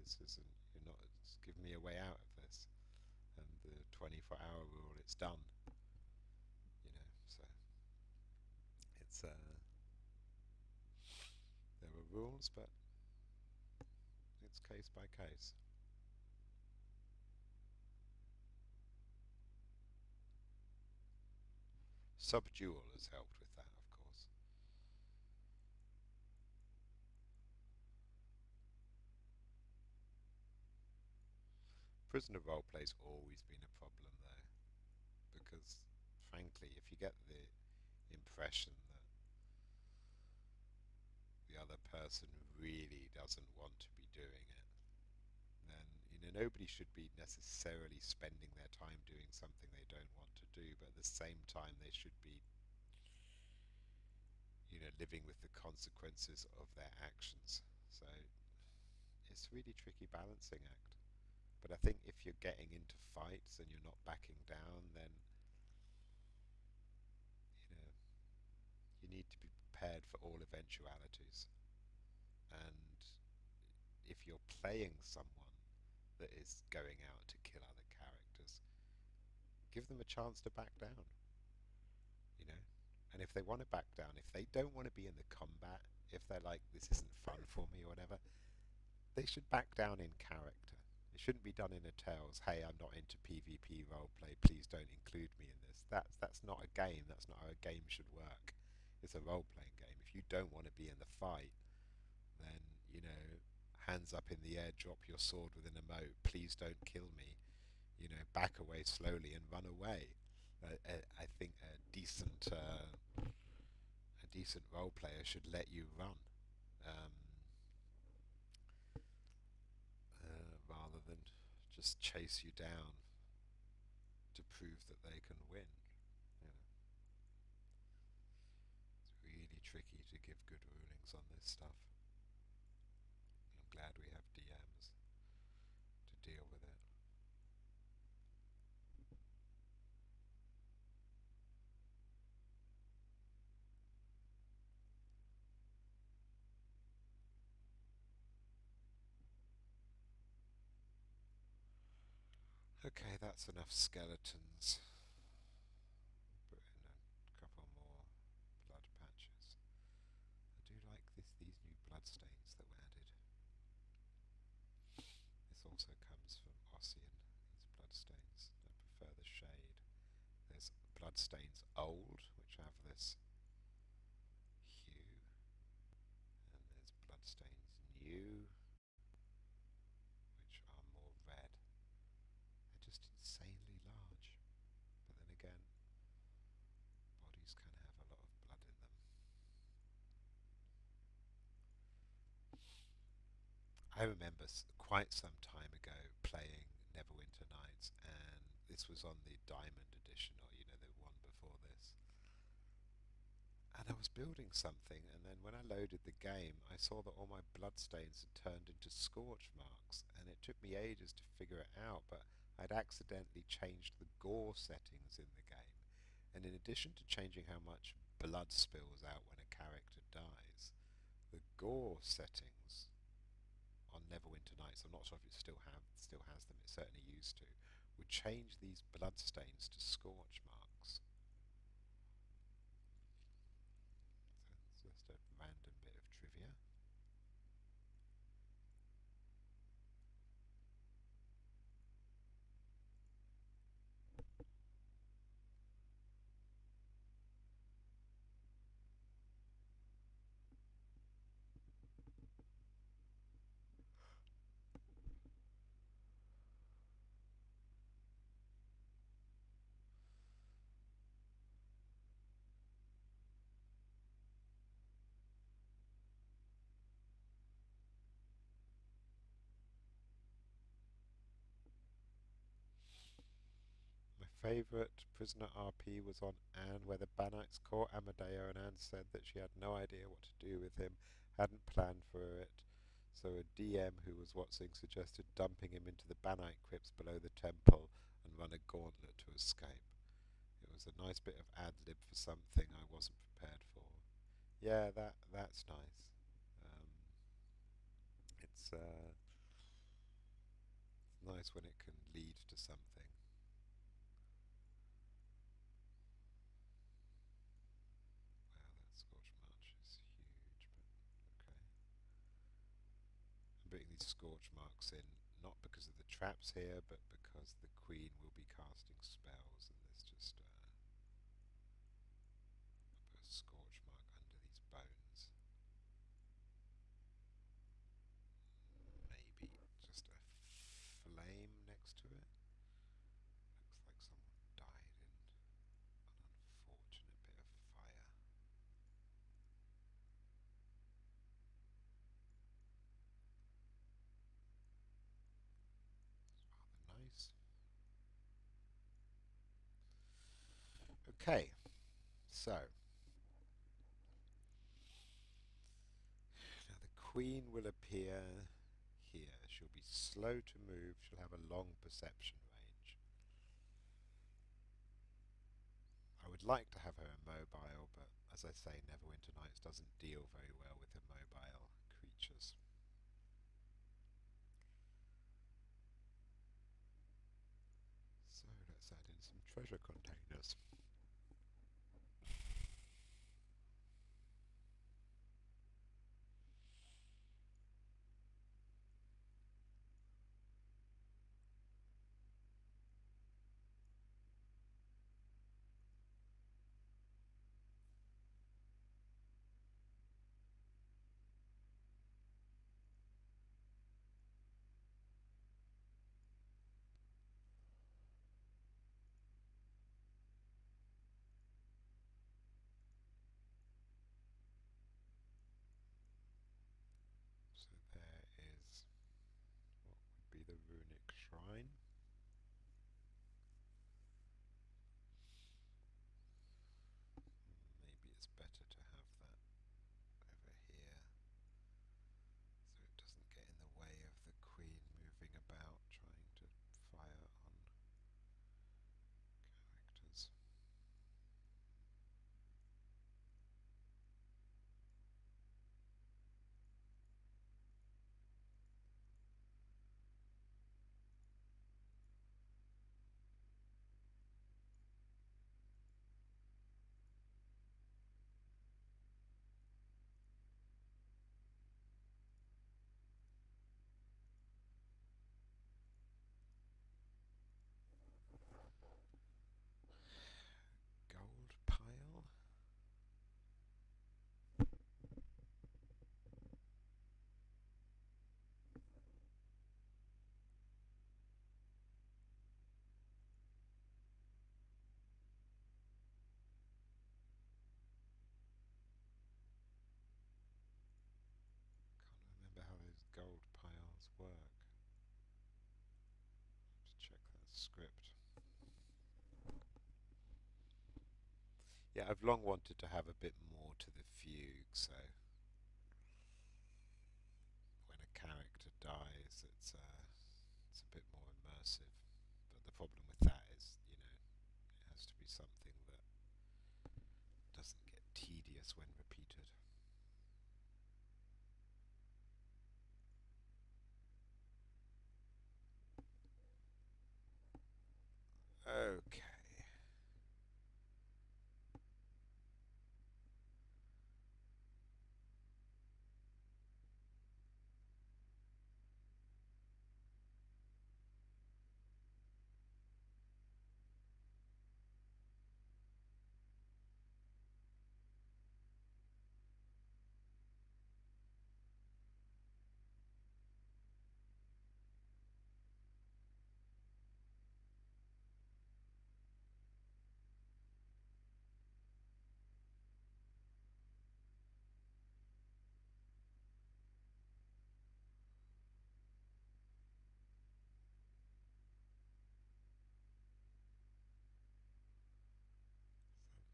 This isn't, you're not giving me a way out of this. And the 24-hour rule, it's done, you know. So it's there are rules, but it's case by case. Subdual has helped with that, of course. Prisoner roleplay's always been a problem though, because frankly, if you get the impression that the other person really doesn't want to be doing it, then nobody should be necessarily spending their time doing something they don't want to do, but at the same time they should be living with the consequences of their actions. So it's a really tricky balancing act. But I think if you're getting into fights and you're not backing down, then you know you need to be prepared for all eventualities. And if you're playing someone that is going out to kill other characters, give them a chance to back down. You know, and if they want to back down, if they don't want to be in the combat, if they're like this isn't fun for me or whatever, they should back down in character. It shouldn't be done in a Tales, hey, I'm not into PvP roleplay, please don't include me in this. That's not a game, that's not how a game should work. It's a role-playing game. If you don't want to be in the fight, then, hands up in the air, drop your sword with an emote, please don't kill me, back away slowly and run away. I think a decent role player should let you run. Um, Rather than just chase you down to prove that they can win. You know, it's really tricky to give good rulings on this stuff. I'm glad we have DMs to deal with it. Okay, that's enough skeletons. Put in a couple more blood patches. I do like these new blood stains that were added. This also comes from Ossian, these blood stains. I prefer the shade. There's blood stains old, which have this hue, and there's blood stains new, which are more red. They're just insanely large. But then again, bodies can have a lot of blood in them. I remember quite some time ago playing Neverwinter Nights, and this was on the Diamond Edition, or the one before this. And I was building something, and then when I loaded the game, I saw that all my bloodstains had turned into scorch marks, and it took me ages to figure it out, but I'd accidentally changed the gore settings in the game. And in addition to changing how much blood spills out when a character dies, the gore settings on Neverwinter Nights, I'm not sure if it still has them, it certainly used to, would change these blood stains to scorch marks. So it's just a random bit of trivia. My favourite prisoner RP was on Anne, where the Banites caught Amadeo, and Anne said that she had no idea what to do with him, hadn't planned for it. So a DM who was watching suggested dumping him into the Banite crypts below the temple and run a gauntlet to escape. It was a nice bit of ad-lib for something I wasn't prepared for. Yeah, that's nice. Um, it's nice when it can lead to something. Wow, that Scorch March is huge, but okay. I'm putting these Scorch marks in not because of the traps here, but because the Queen will be casting spells, and there's just put a Scorch mark under these bones. Maybe just a flame next to it. Okay, so now the queen will appear here. She'll be slow to move. She'll have a long perception range. I would like to have her immobile, but as I say, Neverwinter Nights doesn't deal very well with immobile creatures. So let's add in some treasure containers. So there is what would be the runic shrine. Maybe it's better to have that over here so it doesn't get in the way of the queen moving about trying to fire on characters. Gold pile. Can't remember how those gold piles work. Have to check that script. Yeah, I've long wanted to have a bit more to the fugue, so when a character dies, it's a bit more immersive. But the problem with that is, it has to be something that doesn't get tedious when repeated. Okay.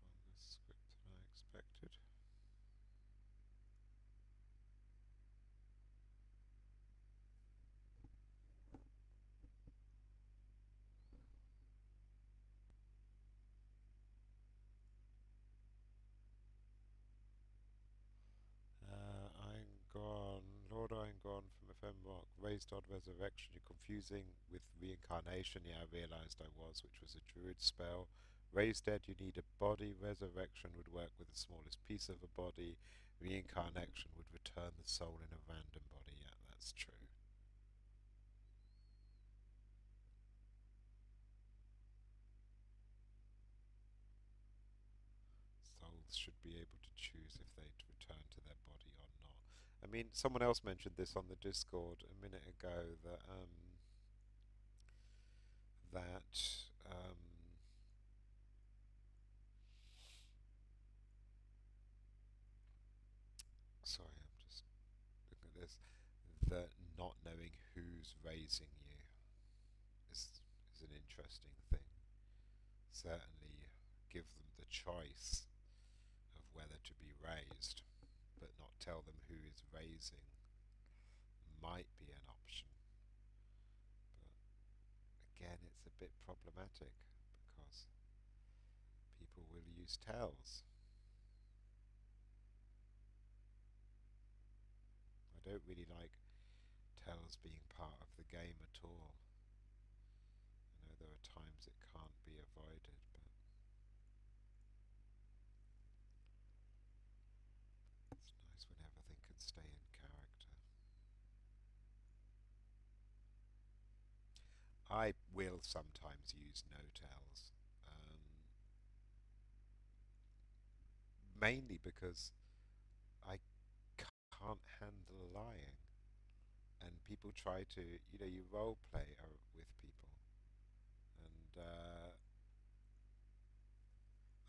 Longer script than I expected. Irongron, Lord Irongron from Ephemerok, raised odd resurrection. You're confusing with reincarnation. Yeah, I realised I was, which was a druid spell. Raised dead, you need a body. Resurrection would work with the smallest piece of a body. Reincarnation would return the soul in a random body. Yeah, that's true. Souls should be able to choose if they'd return to their body or not. I mean, someone else mentioned this on the Discord a minute ago that sorry, I'm just looking at this. That not knowing who's raising you is is an interesting thing. Certainly, give them the choice of whether to be raised, but not tell them who is raising might be an option. But again, it's a bit problematic because people will use tells. I don't really like tells being part of the game at all. I know there are times it can't be avoided, but it's nice when everything can stay in character. I will sometimes use no tells, mainly because I can't handle lying. And people try to, you role play with people, and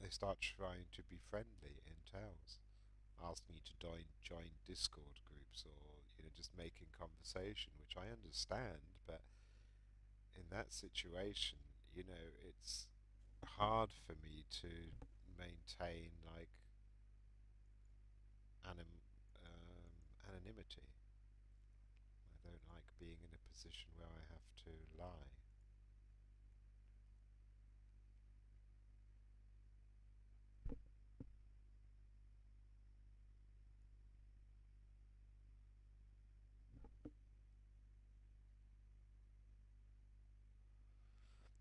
they start trying to be friendly in tells, asking you to join Discord groups, or just making conversation, which I understand, but in that situation, it's hard for me to maintain like anim- anonymity. I don't like being in a position where I have to lie.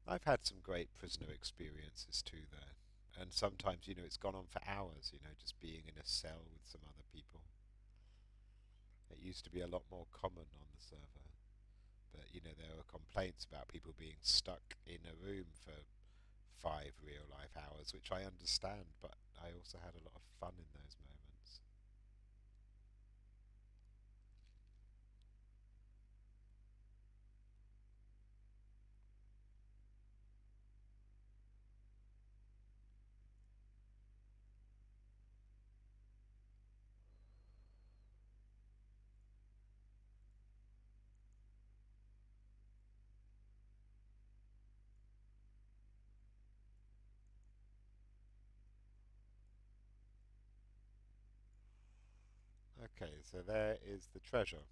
I've had some great prisoner experiences too there. And sometimes, it's gone on for hours, just being in a cell with some other people. It used to be a lot more common on the server. But, there were complaints about people being stuck in a room for 5 real life hours, which I understand, but I also had a lot of fun in those moments. Okay, so there is the treasure.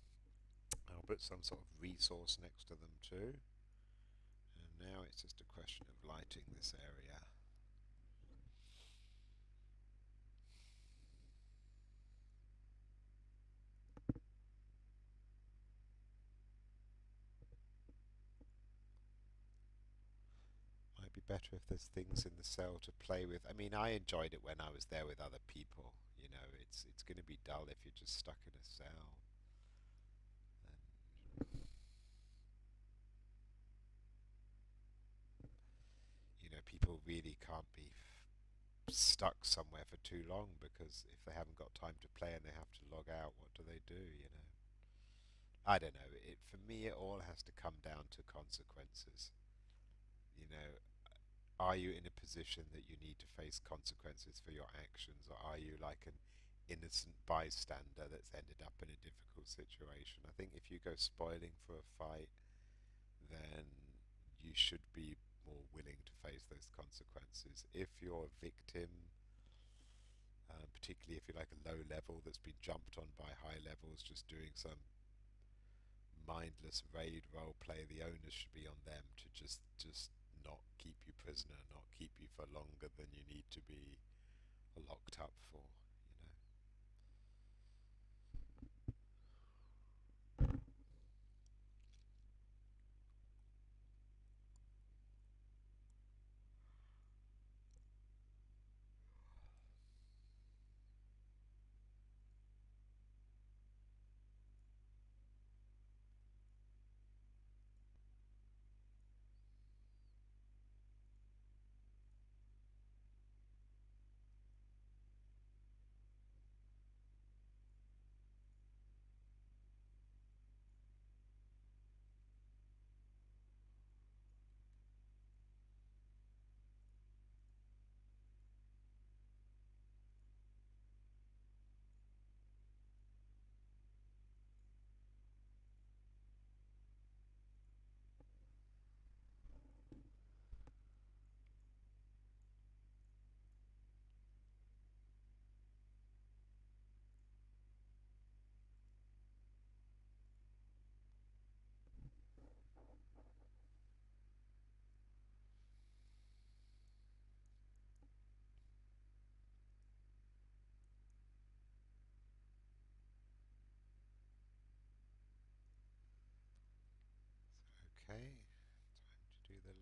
I'll put some sort of resource next to them too. And now it's just a question of lighting this area. Might be better if there's things in the cell to play with. I mean, I enjoyed it when I was there with other people. It's going to be dull if you're just stuck in a cell. And, people really can't be stuck somewhere for too long, because if they haven't got time to play and they have to log out, what do they do? I don't know. For me, it all has to come down to consequences. You know, are you in a position that you need to face consequences for your actions, or are you like an innocent bystander that's ended up in a difficult situation? I think if you go spoiling for a fight, then you should be more willing to face those consequences. If you're a victim, particularly if you're like a low level that's been jumped on by high levels just doing some mindless raid role play, the onus should be on them to just not keep you prisoner, not keep you for longer than you need to be locked up for, you know.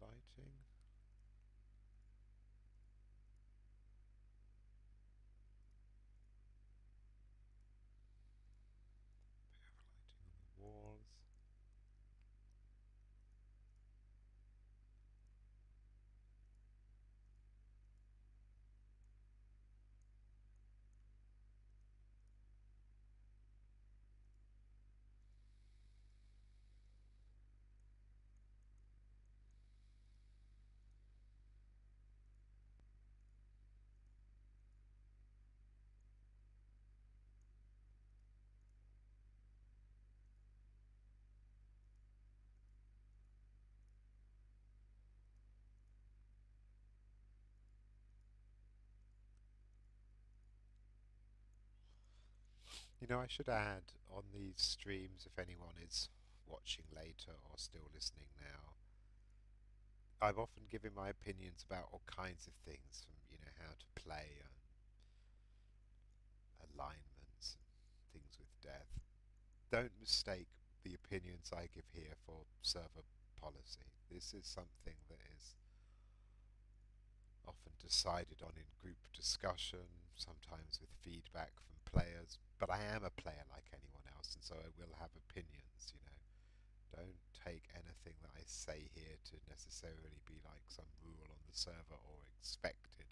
lighting. Bit of lighting on the walls. You know, I should add on these streams, if anyone is watching later or still listening now, I've often given my opinions about all kinds of things, from how to play and alignments and things with death. Don't mistake the opinions I give here for server policy. This is something that is often decided on in group discussion, sometimes with feedback from players. But I am a player like anyone else, and so I will have opinions. Don't take anything that I say here to necessarily be like some rule on the server or expected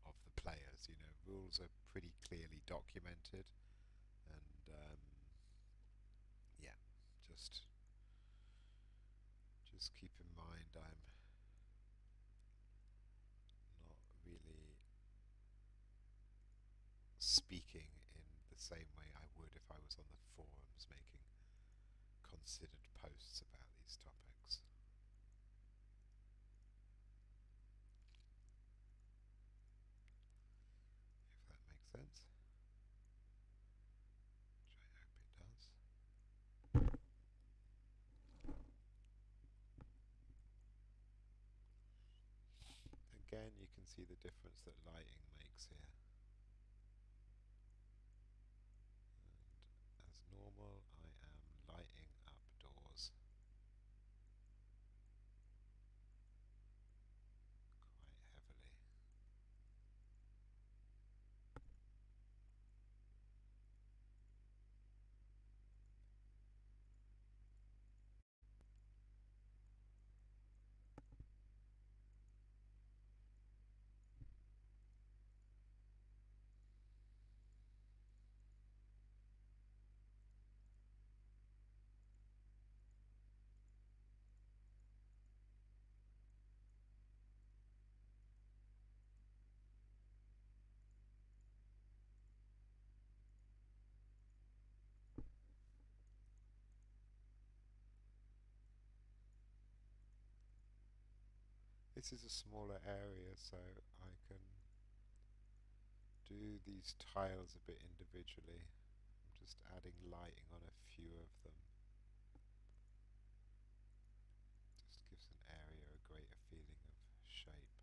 of the players. Rules are pretty clearly documented, and yeah, just keep in mind I'm not really speaking in the same way I would if I was on the forums making considered posts about these topics. If that makes sense, which I hope it does. Again, you can see the difference that lighting makes here. And as normal, I am lighting up doors quite heavily. This is a smaller area, so I can do these tiles a bit individually. I'm just adding lighting on a few of them. Just gives an area a greater feeling of shape.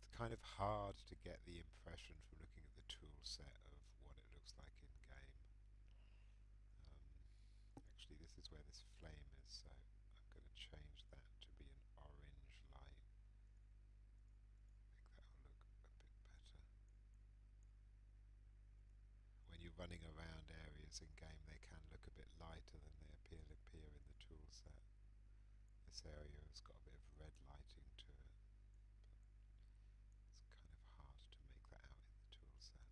It's kind of hard to get the impression from looking at the tool set of what it looks like in game. Actually, this is where this flame is, so I'm going to change that to be an orange light. I think that will look a bit better. When you're running around areas in game, they can look a bit lighter than they appear in the tool set. This area has got a bit of red lighting to it, but it's kind of hard to make that out in the tool set.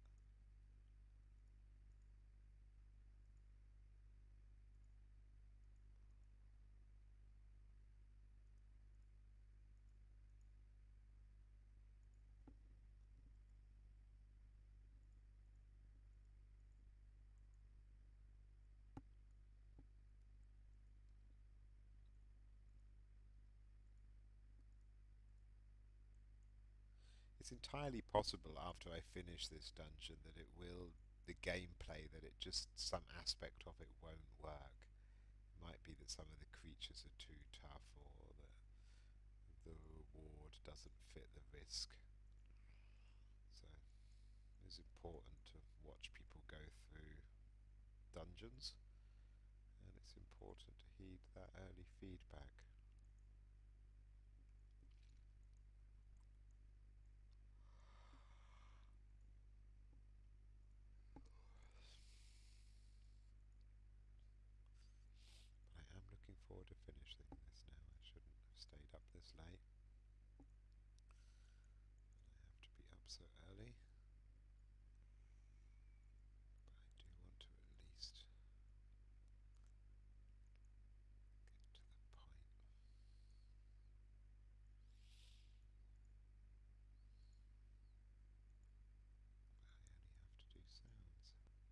It's entirely possible after I finish this dungeon that the gameplay, that it just, some aspect of it won't work. It might be that some of the creatures are too tough, or that the reward doesn't fit the risk. So it's important to watch people go through dungeons, and it's important to heed that early feedback. But I am looking forward to finishing this now. I shouldn't have stayed up this late. I have to be up so early. But I do want to at least get to the point. I only have to do sounds. I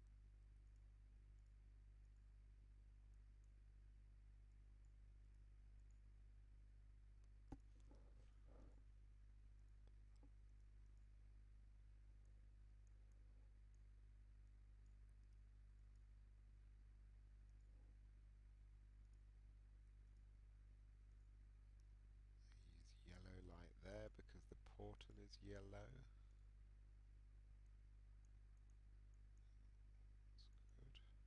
use yellow light there because the portal is yellow. That's good.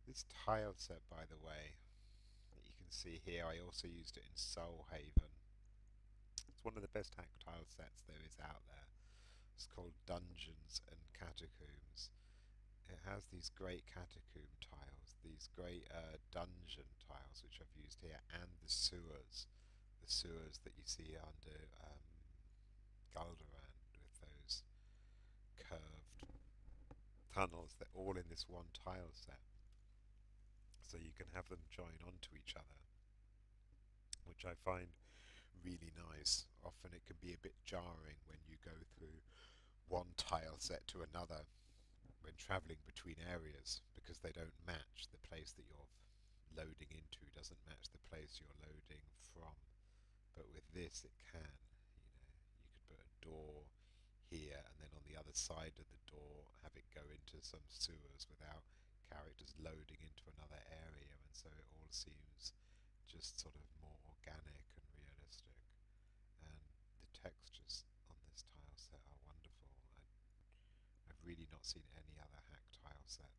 This tile set, by the way, that you can see here, I also used it in Soul Haven. It's one of the best hack tile sets there is out there. It's called Dungeons and Catacombs. It has these great catacomb tiles, these great dungeon tiles, which I've used here, and the sewers. The sewers that you see under Galderan with those curved tunnels. They're all in this one tile set. So you can have them join onto each other, which I find really nice. Often it can be a bit jarring when you go through one tile set to another when travelling between areas because they don't match. The place that you're loading into doesn't match the place you're loading from. But with this it can. You could put a door here and then on the other side of the door have it go into some sewers without characters loading into another area, and so it all seems just sort of more organic and realistic. And the textures on this tile set are wonderful. I've really not seen any other hack tile set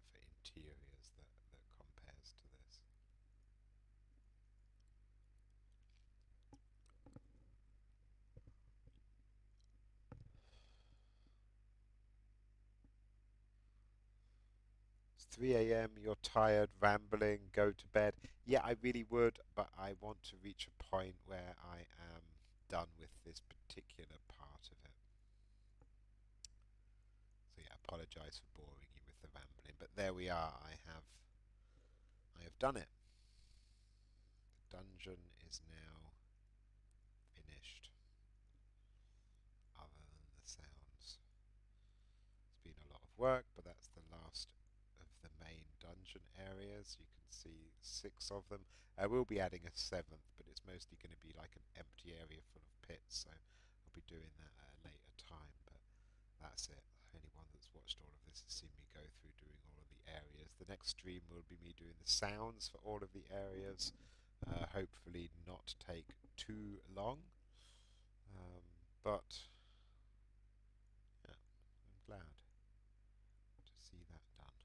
for interiors that compares to this. It's 3 a.m., you're tired, rambling, go to bed. Yeah, I really would, but I want to reach a point where I am done with this particular part of it. So yeah, I apologise for boring you with the rambling, but there we are. I have done it. The dungeon is now finished, other than the sounds. It's been a lot of work, but that's the last of the main dungeon areas. You can see 6 of them. I will be adding a 7th, but it's mostly going to be like an empty area full of pits, so I'll be doing that at a later time. But that's it. Anyone that's watched all of this has seen me go through doing all of the areas. The next stream will be me doing the sounds for all of the areas. Hopefully not take too long. But yeah, I'm glad to see that done.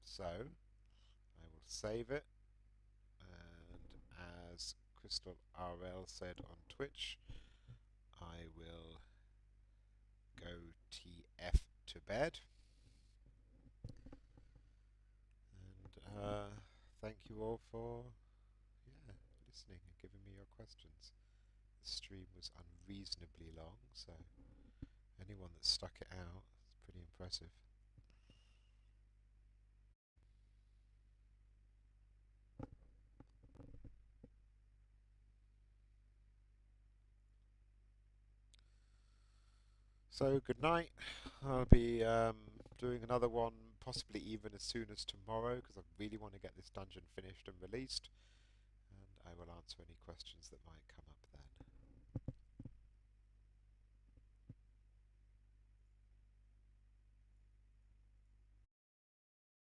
So I will save it, and as Crystal RL said on Twitch, I will go TF to bed. And thank you all for listening and giving me your questions. The stream was unreasonably long, so anyone that stuck it out is pretty impressive. So good night. I'll be doing another one, possibly even as soon as tomorrow, because I really want to get this dungeon finished and released. And I will answer any questions that might come